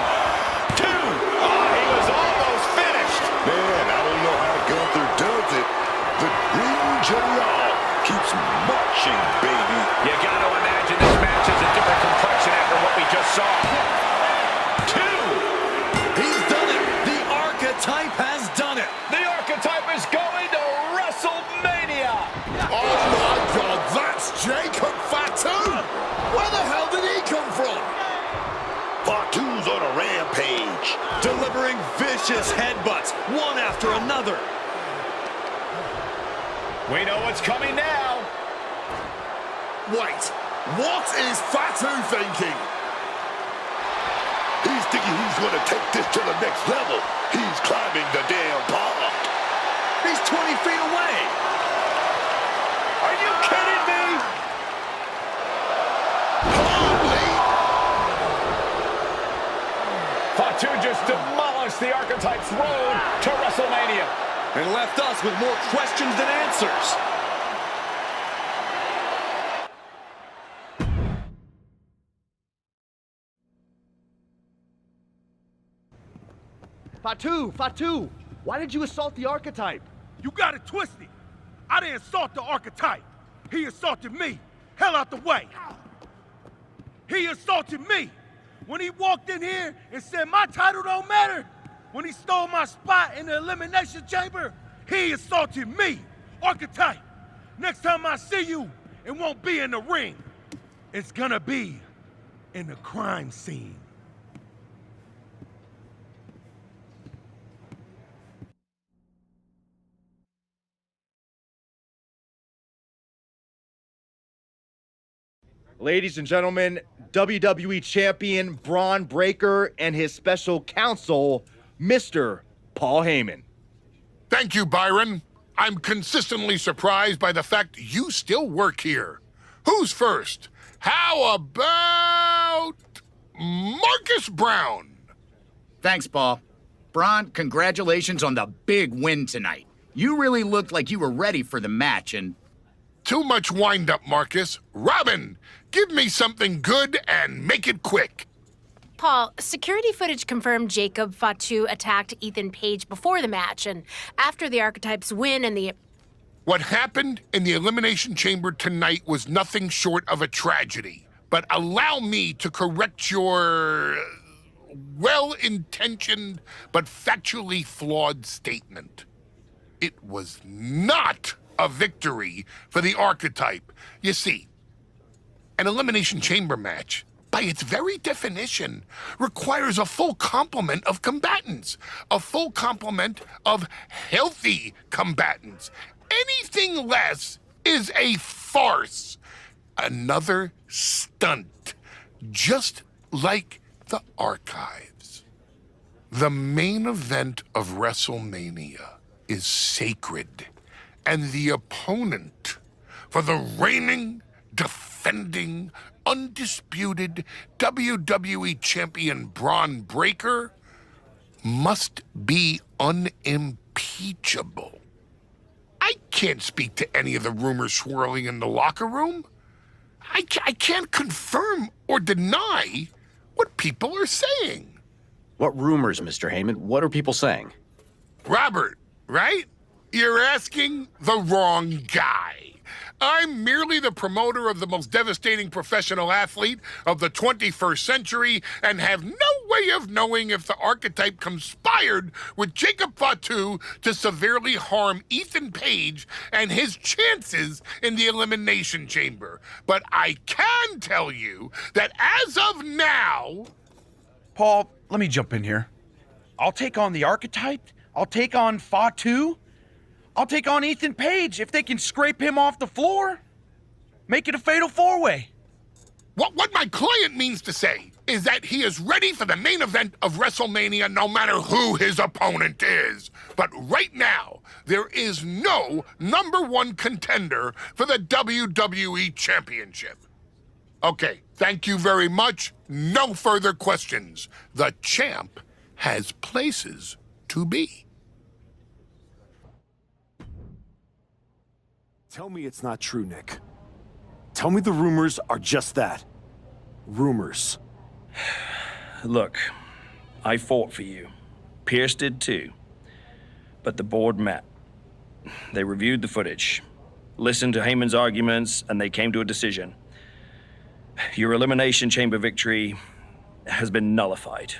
2. Oh, he was almost finished. Man, I don't know how Gunther does it. The ring general keeps marching, baby. You got to imagine this match is a different complexion after what we just saw. 2. He's done it. The Archetype has done it. The Archetype is going to WrestleMania. Oh my God, that's Jacob Fatu! Where the hell Vicious headbutts, one after another. We know what's coming now. Wait, what is Fatu thinking? He's thinking he's going to take this to the next level. He's climbing the damn park. He's 20 feet away. Are you kidding me? Fatu just demolished the Archetype's road to WrestleMania. And left us with more questions than answers. Fatu, why did you assault the Archetype? You got it twisted. I didn't assault the Archetype. He assaulted me. Hell out the way. He assaulted me. When he walked in here and said my title don't matter, when he stole my spot in the Elimination Chamber, he assaulted me. Archetype, next time I see you, it won't be in the ring. It's gonna be in the crime scene. Ladies and gentlemen, WWE Champion Braun Breaker and his special counsel, Mr. Paul Heyman. Thank you, Byron. I'm consistently surprised by the fact you still work here. Who's first? How about Marcus Brown? Thanks, Paul. Braun, congratulations on the big win tonight. You really looked like you were ready for the match, and... Too much wind-up, Marcus. Robin, give me something good and make it quick. Paul, security footage confirmed Jacob Fatu attacked Ethan Page before the match, and after the Archetypes win and the... What happened in the Elimination Chamber tonight was nothing short of a tragedy. But allow me to correct your well-intentioned but factually flawed statement. It was not a victory for the Archetype. You see, an Elimination Chamber match, by its very definition, requires a full complement of combatants, a full complement of healthy combatants. Anything less is a farce, another stunt, just like the archives. The main event of WrestleMania is sacred, and the opponent for the reigning, defending, undisputed WWE Champion Braun Breaker must be unimpeachable. I can't speak to any of the rumors swirling in the locker room. I can't confirm or deny what people are saying. What rumors, Mr. Heyman? What are people saying? Robert, right? You're asking the wrong guy. I'm merely the promoter of the most devastating professional athlete of the 21st century and have no way of knowing if the Archetype conspired with Jacob Fatu to severely harm Ethan Page and his chances in the Elimination Chamber. But I can tell you that as of now... Paul, let me jump in here. I'll take on the Archetype. I'll take on Fatu. I'll take on Ethan Page if they can scrape him off the floor. Make it a fatal four-way. What my client means to say is that he is ready for the main event of WrestleMania no matter who his opponent is. But right now, there is no #1 contender for the WWE Championship. Okay, thank you very much. No further questions. The champ has places to be. Tell me it's not true, Nick. Tell me the rumors are just that. Rumors. Look, I fought for you. Pierce did too. But the board met. They reviewed the footage, listened to Heyman's arguments, and they came to a decision. Your Elimination Chamber victory has been nullified.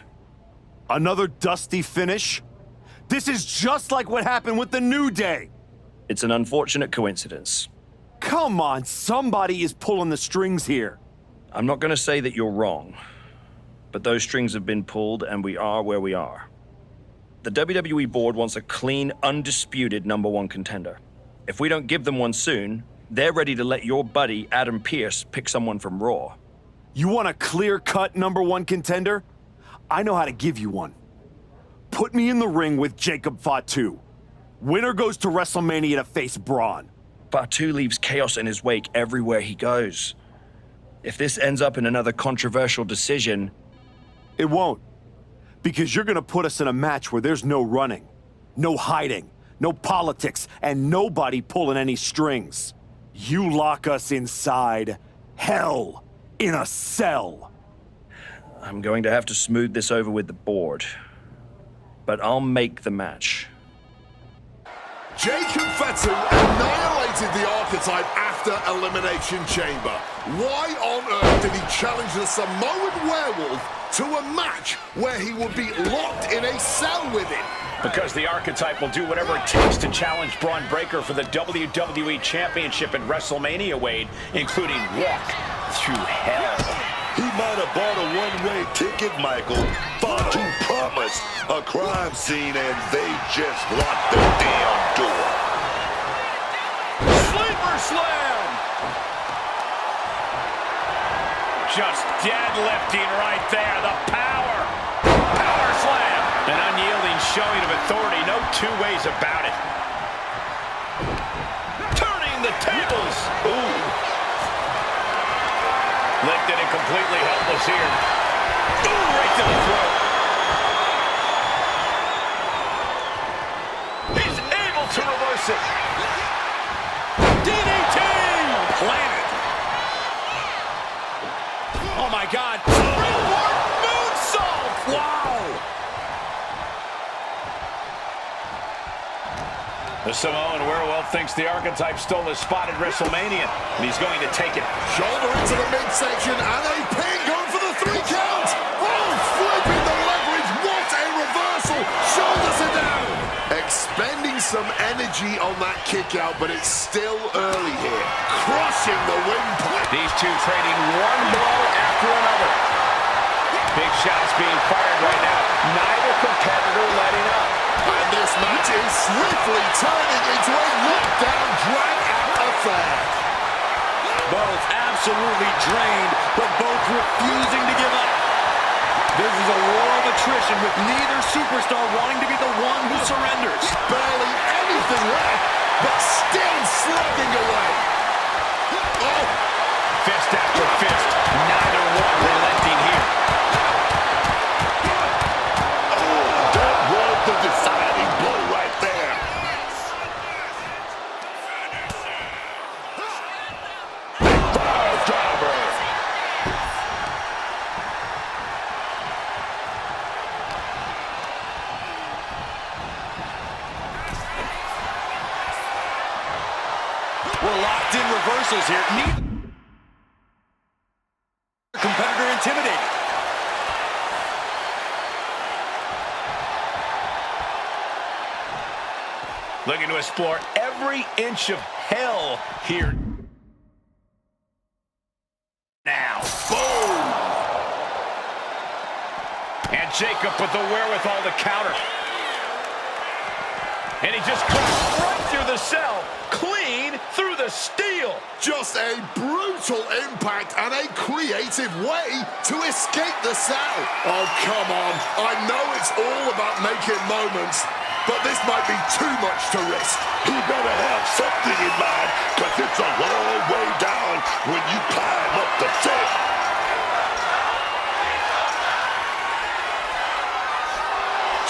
Another dusty finish? This is just like what happened with the New Day. It's an unfortunate coincidence. Come on, somebody is pulling the strings here. I'm not going to say that you're wrong, but those strings have been pulled and we are where we are. The WWE board wants a clean, undisputed #1 contender. If we don't give them one soon, they're ready to let your buddy Adam Pearce pick someone from Raw. You want a clear-cut #1 contender? I know how to give you one. Put me in the ring with Jacob Fatu. Winner goes to WrestleMania to face Braun. Fatu leaves chaos in his wake everywhere he goes. If this ends up in another controversial decision... It won't. Because you're gonna put us in a match where there's no running, no hiding, no politics, and nobody pulling any strings. You lock us inside hell in a cell. I'm going to have to smooth this over with the board. But I'll make the match. Jacob Fatu annihilated the Archetype after Elimination Chamber. Why on earth did he challenge the Samoan Werewolf to a match where he would be locked in a cell with him? Because the Archetype will do whatever it takes to challenge Braun Breaker for the WWE Championship at WrestleMania, Wade, including walk through hell. He might have bought a one-way ticket, Michael. Fatu promised a crime scene, and they just locked the damn door. Sleeper slam! Just deadlifting right there. The power. Power slam. An unyielding showing of authority. No two ways about it. Turning the tables. Ooh. Lifted and completely helpless here. Ooh, right to the throat. He's able to reverse it. DDT! Planted. Oh, my God. Springboard moonsault! Wow! The Samoan Werewolf thinks the Archetype stole his spot at WrestleMania, and he's going to take it. Shoulder into the midsection, and a pin going for the 3 count. Oh, flipping the leverage. What a reversal. Shoulders are down. Expending some energy on that kick out, but it's still early here. Crushing the windpipe. These two trading one blow after another. Big shots being fired right now. Neither competitor letting up. And this match is swiftly turning into a knockdown, drag-out affair. Both absolutely drained, but both refusing to give up. This is a war of attrition with neither superstar wanting to be the one who surrenders. Barely anything left, but still slugging away. Oh! Fist after fist. Neither one relenting here. The deciding blow right there. Fire driver. We're locked in reversals here. Neither competitor intimidated. Looking to explore every inch of hell here. Now. Boom! And Jacob with the wherewithal to counter. And he just crashed right through the cell. Clean through the steel. Just a brutal impact and a creative way to escape the cell. Oh, come on. I know it's all about making moments, but this might be too much to risk. He better have something in mind, because it's a long way down when you climb up the set.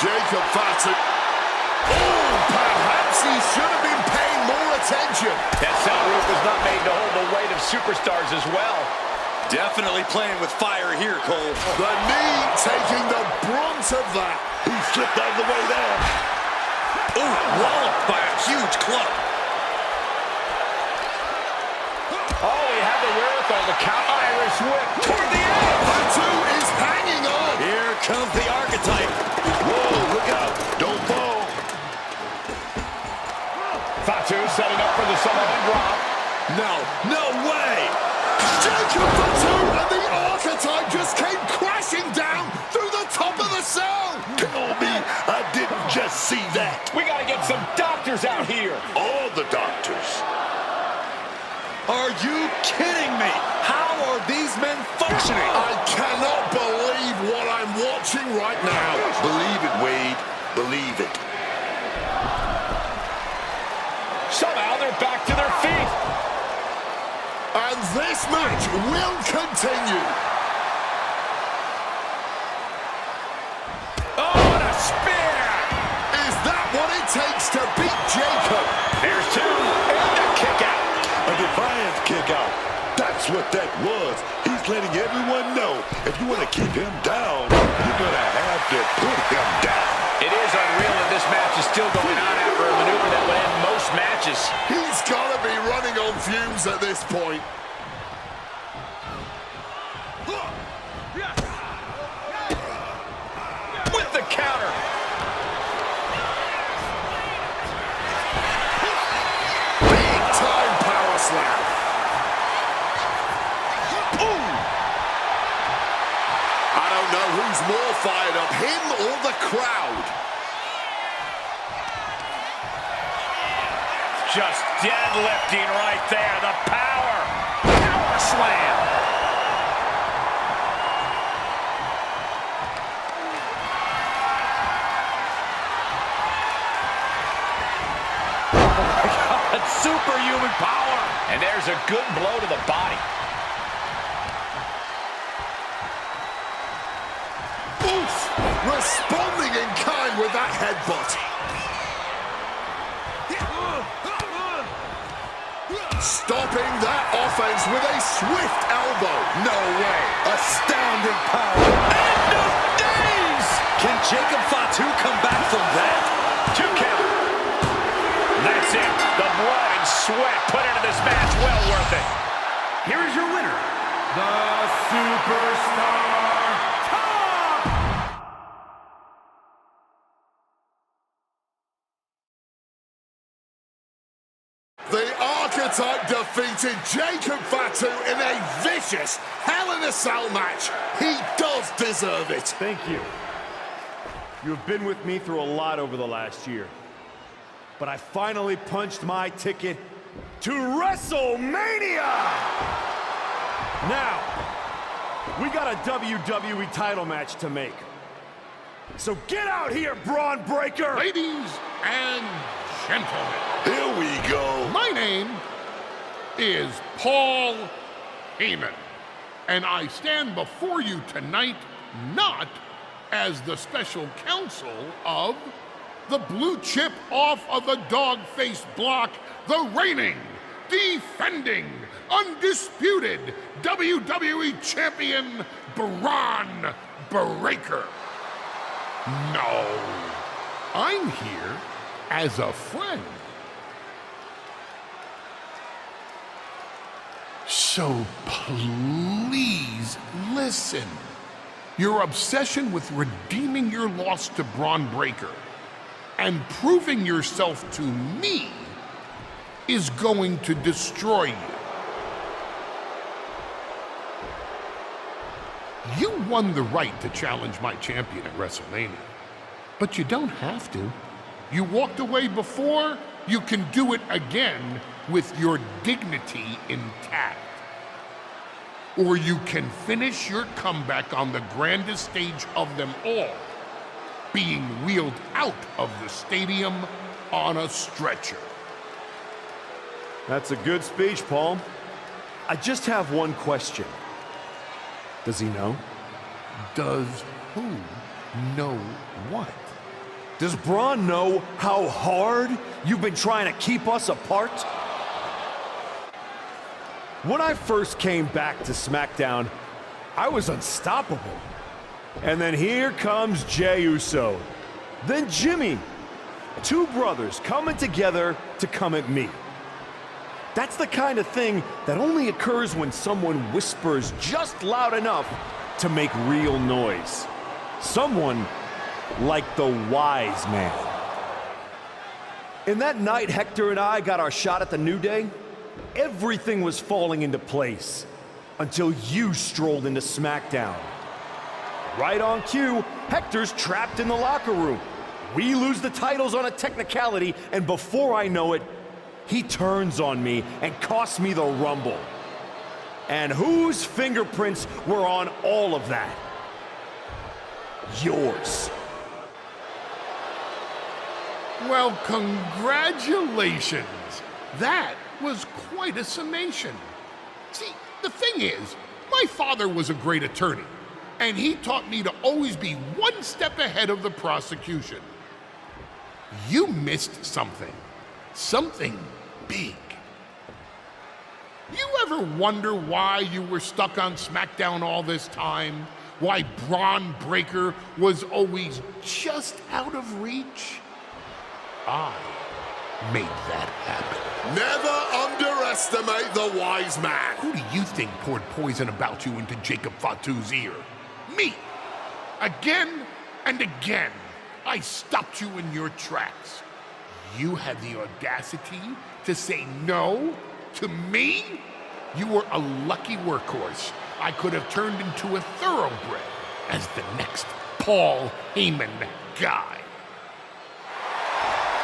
Jacob Fatu. Oh, perhaps he should have been paying more attention. That cell roof was not made to hold the weight of superstars as well. Definitely playing with fire here, Cole. The knee taking the brunt of that. He slipped out of the way there. Ooh, walloped by a huge club. Oh, he had the wherewithal to count. Irish whip toward the edge. Fatu is hanging on. Here comes the Archetype. Whoa, look out. Don't fall. Fatu setting up for the Samoan drop. No way. Jacob Fatu and the Archetype just came crashing down through the top of the reversal! Tell me I didn't just see that. We gotta get some doctors out here. All the doctors. Are you kidding me? How are these men functioning? I cannot believe what I'm watching right now. Believe it, Wade. Believe it. Somehow they're back to their feet. And this match will continue. Oh, what a spear! Is that what it takes to beat Jacob? There's two, and a kick out. A defiant kick out. That's what that was. He's letting everyone know if you want to keep him down, you're going to have to put him down. It is unreal that this match is still going on after a maneuver that would end most matches. He's got to be running on fumes at this point. With the counter. Big time power slam. Ooh. I don't know who's more fired up, him or the crowd. Just deadlifting right there. The power. Power slam. Superhuman power. And there's a good blow to the body. Oof! Responding in kind with that headbutt. Stopping that offense with a swift elbow. No way. Astounding power. End of days! Can Jacob Fatu come back from that? 2 count. That's it. The blood and sweat put into this match. Well worth it. Here is your winner, the Superstar Top! The Archetype defeated Jacob Fatu in a vicious Hell in a Cell match. He does deserve it. Thank you. You have been with me through a lot over the last year. But I finally punched my ticket to WrestleMania! Now, we got a WWE title match to make. So get out here, Braun Breaker! Ladies and gentlemen, Here we go. my name is Paul Heyman, and I stand before you tonight not as the special counsel of the blue chip off of the dog-faced block, the reigning, defending, undisputed WWE Champion, Braun Breaker. No, I'm here as a friend. So please listen. Your obsession with redeeming your loss to Braun Breaker and proving yourself to me is going to destroy you. You won the right to challenge my champion at WrestleMania, but you don't have to. You walked away before, you can do it again with your dignity intact. Or you can finish your comeback on the grandest stage of them all, being wheeled out of the stadium on a stretcher. That's a good speech, Paul. I just have one question. Does he know? Does who know what? Does Braun know how hard you've been trying to keep us apart? When I first came back to SmackDown, I was unstoppable. And then here comes Jey Uso. Then Jimmy. Two brothers coming together to come at me. That's the kind of thing that only occurs when someone whispers just loud enough to make real noise. Someone like the wise man. And that night Hector and I got our shot at the New Day, everything was falling into place until you strolled into SmackDown. Right on cue, Hector's trapped in the locker room. We lose the titles on a technicality, and before I know it, he turns on me and costs me the Rumble. And whose fingerprints were on all of that? Yours. Well, congratulations. That was quite a summation. See, the thing is, my father was a great attorney, and he taught me to always be one step ahead of the prosecution. You missed something. Something big. You ever wonder why you were stuck on SmackDown all this time? Why Braun Breaker was always just out of reach? I made that happen. Never underestimate the wise man. Who do you think poured poison about you into Jacob Fatu's ear? Me. Again and again, I stopped you in your tracks. You had the audacity to say no to me? You were a lucky workhorse I could have turned into a thoroughbred as the next Paul Heyman guy.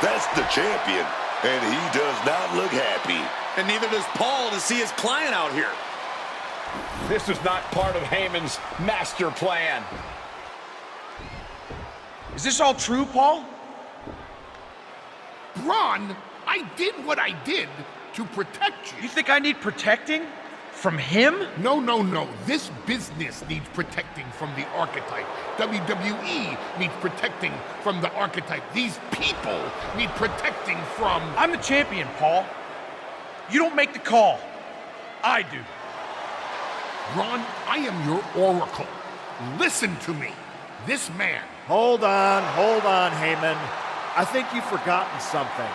That's the champion, and he does not look happy. And neither does Paul to see his client out here. This was not part of Heyman's master plan. Is this all true, Paul? Braun, I did what I did to protect you. You think I need protecting? From him? No, no, no. This business needs protecting from the archetype. WWE needs protecting from the archetype. These people need protecting from... I'm the champion, Paul. You don't make the call. I do. Ron, I am your oracle. Listen to me. This man... Hold on, Heyman. I think you've forgotten something.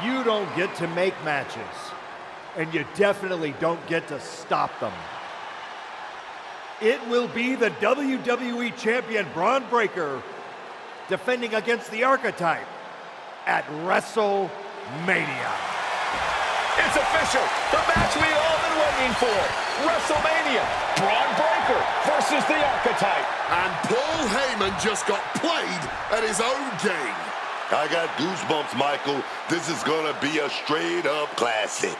You don't get to make matches. And you definitely don't get to stop them. It will be the WWE Champion Braun Breaker defending against the Archetype at WrestleMania. It's official. The match we've all been waiting for. WrestleMania. Braun Breaker versus the Archetype. And Paul Heyman just got played at his own game. I got goosebumps, Michael. This is gonna be a straight-up classic.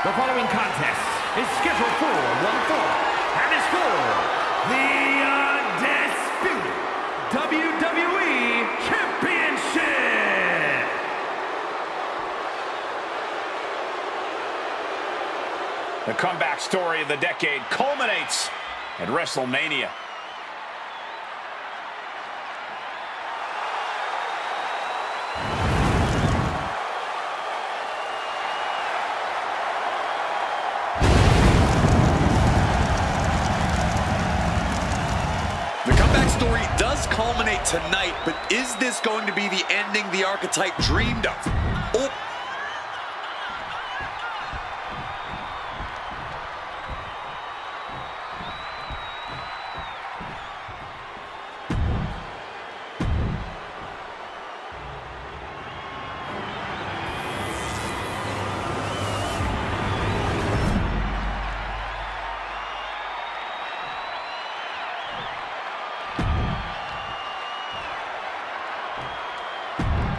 The following contest is scheduled for one fall and is for the Undisputed WWE Championship. The comeback story of the decade culminates at WrestleMania. Story does culminate tonight, but is this going to be the ending the Archetype dreamed of? Oh.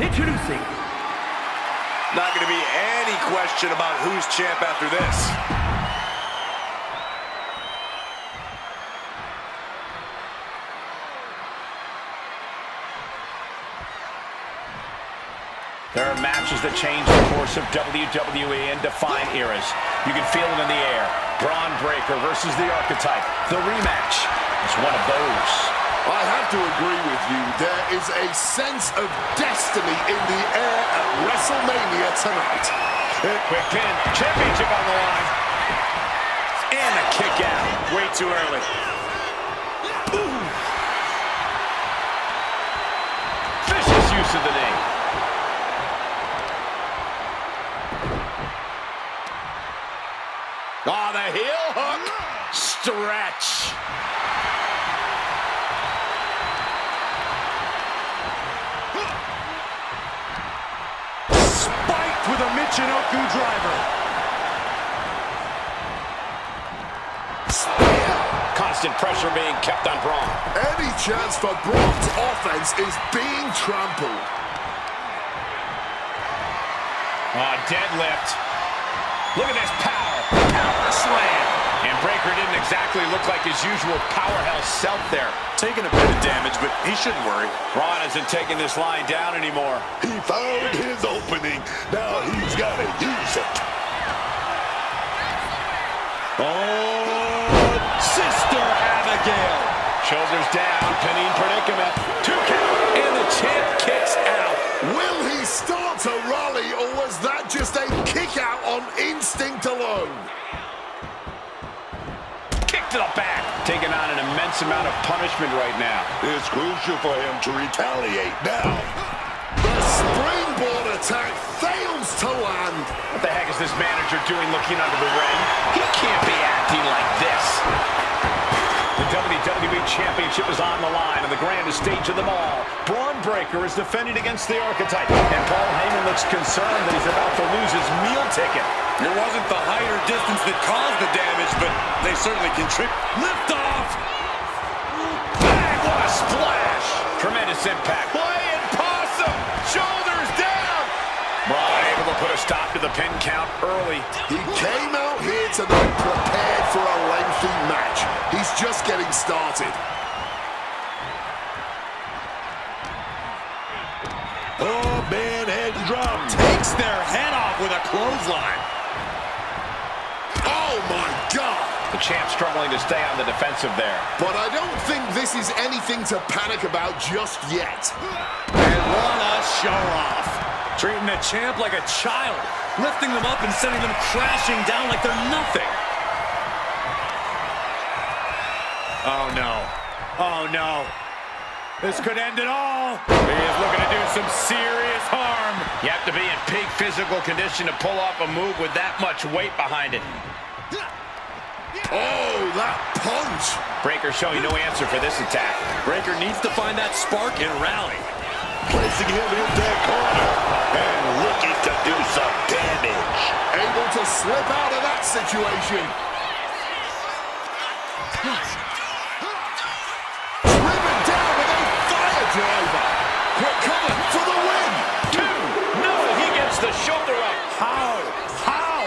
Introducing. Not going to be any question about who's champ after this. There are matches that change the course of WWE and define eras. You can feel it in the air. Braun Breaker versus the Archetype. The rematch is one of those. I have to agree with you. There is a sense of destiny in the air at WrestleMania tonight. Quick pin. Championship on the line. And a kick out. Way too early. Ooh. Vicious use of the knee. Oh, the heel hook. Stretch. Spiked with a Michinoku driver. Constant pressure being kept on Braun. Any chance for Braun's offense is being trampled. Oh, deadlift. Look at this power. Power slam. And Breaker didn't exactly look like his usual powerhouse self there. Taking a bit of damage, but he shouldn't worry. Braun isn't taking this line down anymore. He found his opening. Now he's got to use it. Oh, Sister Abigail. Shoulders down, pinning predicament. 2 count, and the champ kicks out. Will he start to rally, or was that just a kick out on instinct alone? Kick to the back. Taking on an immense amount of punishment right now. It's crucial for him to retaliate now. The springboard attack fails to land. What the heck is this manager doing looking under the ring? He can't be acting like this. The WWE Championship is on the line on the grandest stage of them all. Braun Breaker is defending against the Archetype, and Paul Heyman looks concerned that he's about to lose his meal ticket. It wasn't the height or distance that caused the damage, but they certainly contribute. Lift off! Bang! What a splash! Tremendous impact. Flying possum! Shoulders down! Braun able to put a stop to the pin count early. He came out here tonight prepared for a lengthy match. He's just getting started. Oh, man, head drop. Takes their head off with a clothesline. Oh, my God. The champ struggling to stay on the defensive there. But I don't think this is anything to panic about just yet. And what a show-off. Treating the champ like a child. Lifting them up and sending them crashing down like they're nothing. Oh, no. Oh, no. This could end it all. He is looking to do some serious harm. You have to be in peak physical condition to pull off a move with that much weight behind it. Oh, that punch. Breaker showing no answer for this attack. Breaker needs to find that spark and rally. Placing him in that corner and looking to do some damage. Able to slip out of that situation. Driven down with a fire driver. Quick cover for the win. 2. No, he gets the shoulder up. How? How?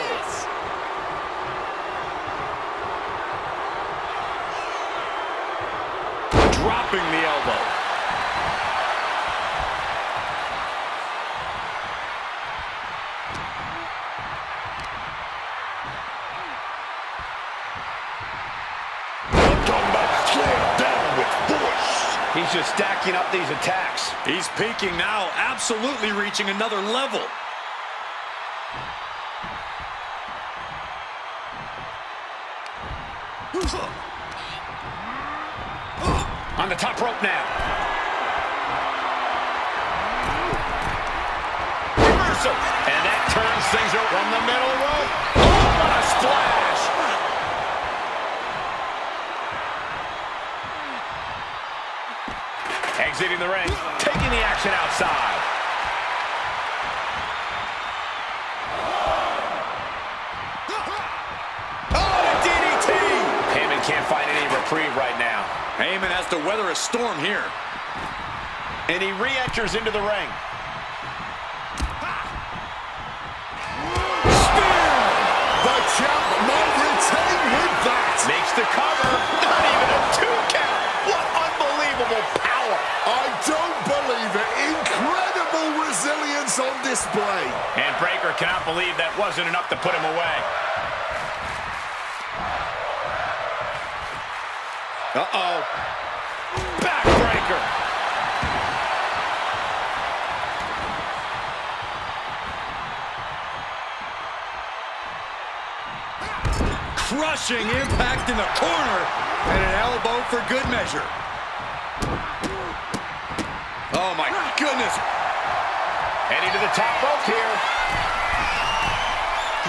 Dropping the elbow. He's just stacking up these attacks. He's peaking now, absolutely reaching another level. On the top rope now. Reversal. And that turns things over from the middle rope. Oh, what a splash. Exiting the ring, taking the action outside. Oh, the DDT! Heyman can't find any reprieve right now. Heyman has to weather a storm here. And he re-enters into the ring. Spear! The champ might retain with that. Makes the cover. Not even a 2 count. What unbelievable power. I don't believe it. Incredible resilience on display. And Breaker cannot believe that wasn't enough to put him away. Uh-oh. Backbreaker. crushing impact in the corner, and an elbow for good measure. Oh my goodness. Heading to the top rope here.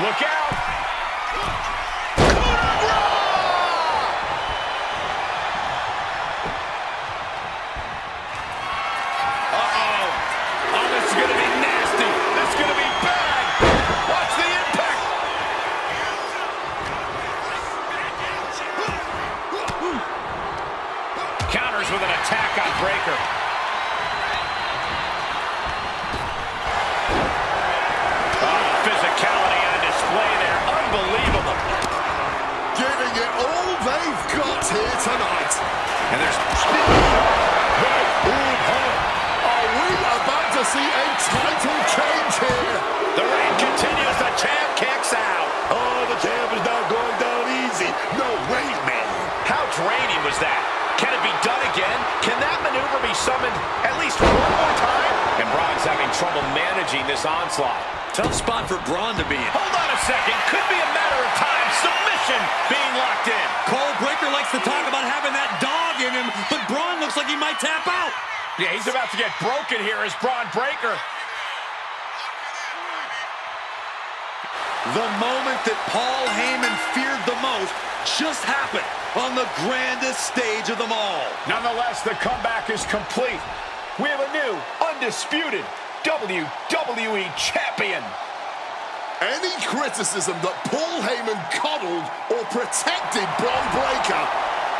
Look out. Uh-oh. Oh, this is going to be nasty. This is going to be bad. Watch the impact. Counters with an attack on Breaker. Physicality on display there. Unbelievable. Giving it all they've got here tonight. And there's... Are we about to see a title change here? The reign continues. The champ kicks out. Oh, the champ is not going down easy. No way, man. How draining was that? Can it be done again? Can that maneuver be summoned at least one more time? And Braun's having trouble managing this onslaught. Tough spot for Braun to be in. Hold on a second. Could be a matter of time. Submission being locked in. Cole Breaker likes to talk about having that dog in him, but Braun looks like he might tap out. Yeah, he's about to get broken here as Braun Breaker. The moment that Paul Heyman feared the most just happened on the grandest stage of them all. Nonetheless, the comeback is complete. We have a new, undisputed WWE Champion. Any criticism that Paul Heyman coddled or protected Braun Breaker,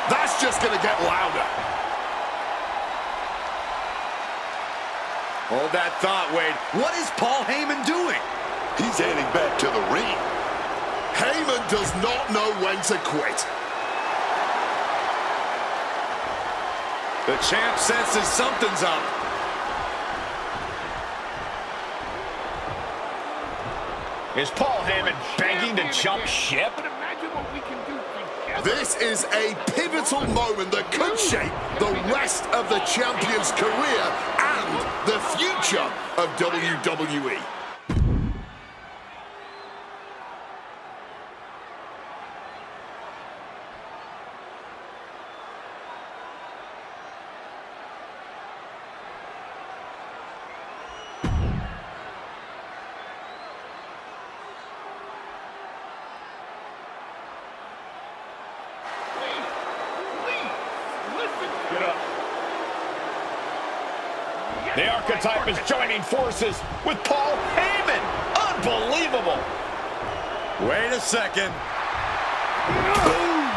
that's just going to get louder. Hold that thought, Wade. What is Paul Heyman doing? He's heading back to the ring. Heyman does not know when to quit. The champ senses something's up. Is Paul Heyman begging to jump ship? This is a pivotal moment that could shape the rest of the champion's career and the future of WWE. The Archetype is joining forces with Paul Heyman. Unbelievable. Wait a second. Boom!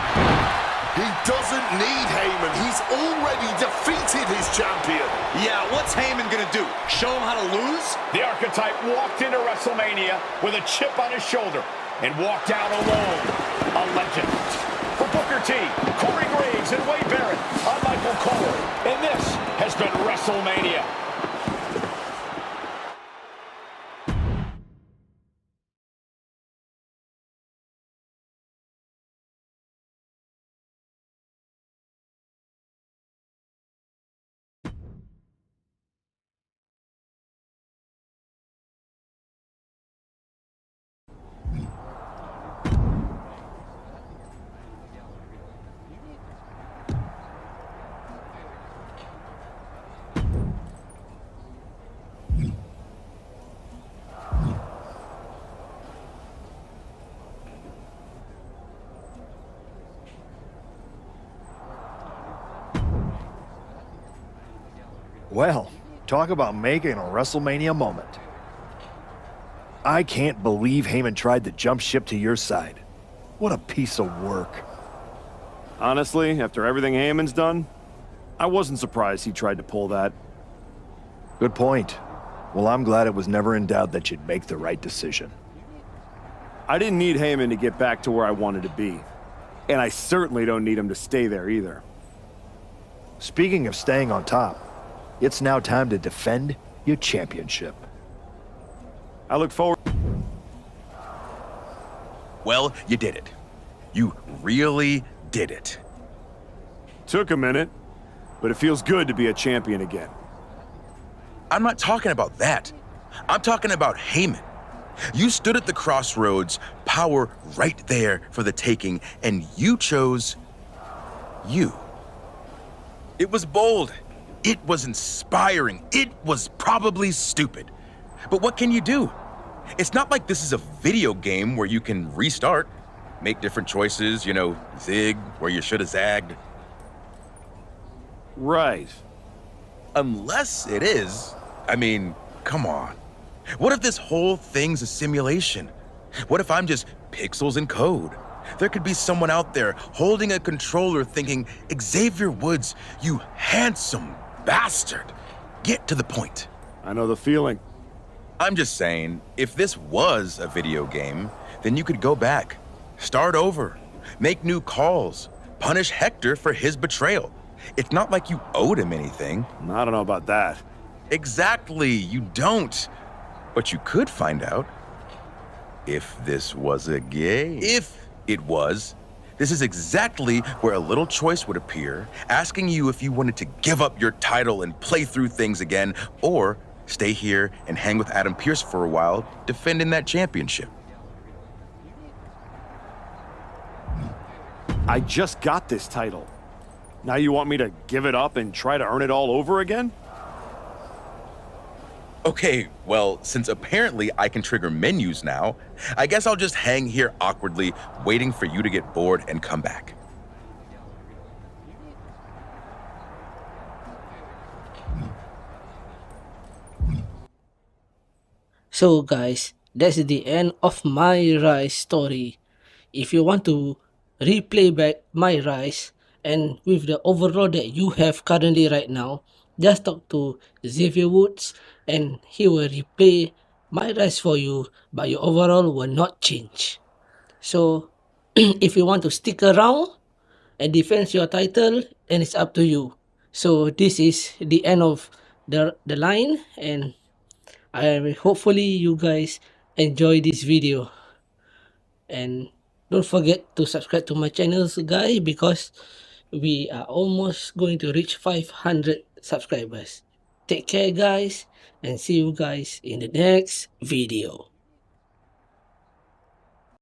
He doesn't need Heyman. He's already defeated his champion. Yeah, what's Heyman gonna do? Show him how to lose? The Archetype walked into WrestleMania with a chip on his shoulder and walked out alone. A legend. For Booker T, Corey Graves, and Wade Barrett, I'm Michael Cole, and this has been WrestleMania. Well, talk about making a WrestleMania moment. I can't believe Heyman tried to jump ship to your side. What a piece of work. Honestly, after everything Heyman's done, I wasn't surprised he tried to pull that. Good point. Well, I'm glad it was never in doubt that you'd make the right decision. I didn't need Heyman to get back to where I wanted to be. And I certainly don't need him to stay there either. Speaking of staying on top, it's now time to defend your championship. I look forward... Well, you did it. You really did it. Took a minute, but it feels good to be a champion again. I'm not talking about that. I'm talking about Heyman. You stood at the crossroads, power right there for the taking, and you chose you. It was bold. It was inspiring. It was probably stupid. But what can you do? It's not like this is a video game where you can restart, make different choices, zig where you should have zagged. Right. Unless it is. I mean, come on. What if this whole thing's a simulation? What if I'm just pixels and code? There could be someone out there holding a controller thinking, Xavier Woods, you handsome bastard. Get to the point. I know the feeling. I'm just saying, if this was a video game, then you could go back, start over, make new calls, punish Hector for his betrayal. It's not like you owed him anything. I don't know about that. Exactly, you don't. But you could find out if this was a game. If it was, this is exactly where a little choice would appear, asking you if you wanted to give up your title and play through things again, or stay here and hang with Adam Pearce for a while, defending that championship. I just got this title. Now you want me to give it up and try to earn it all over again? Okay, well, since apparently I can trigger menus now, I guess I'll just hang here awkwardly, waiting for you to get bored and come back. So guys, that's the end of my Rise story. If you want to replay back my Rise and with the overall that you have currently right now, just talk to Xavier Woods and he will replay my Rise for you, but your overall will not change. So if you want to stick around and defend your title, then it's up to you. So this is the end of the line, and hopefully you guys enjoy this video. And don't forget to subscribe to my channel, guys, because we are almost going to reach 500 subscribers. Take care, guys, and see you guys in the next video.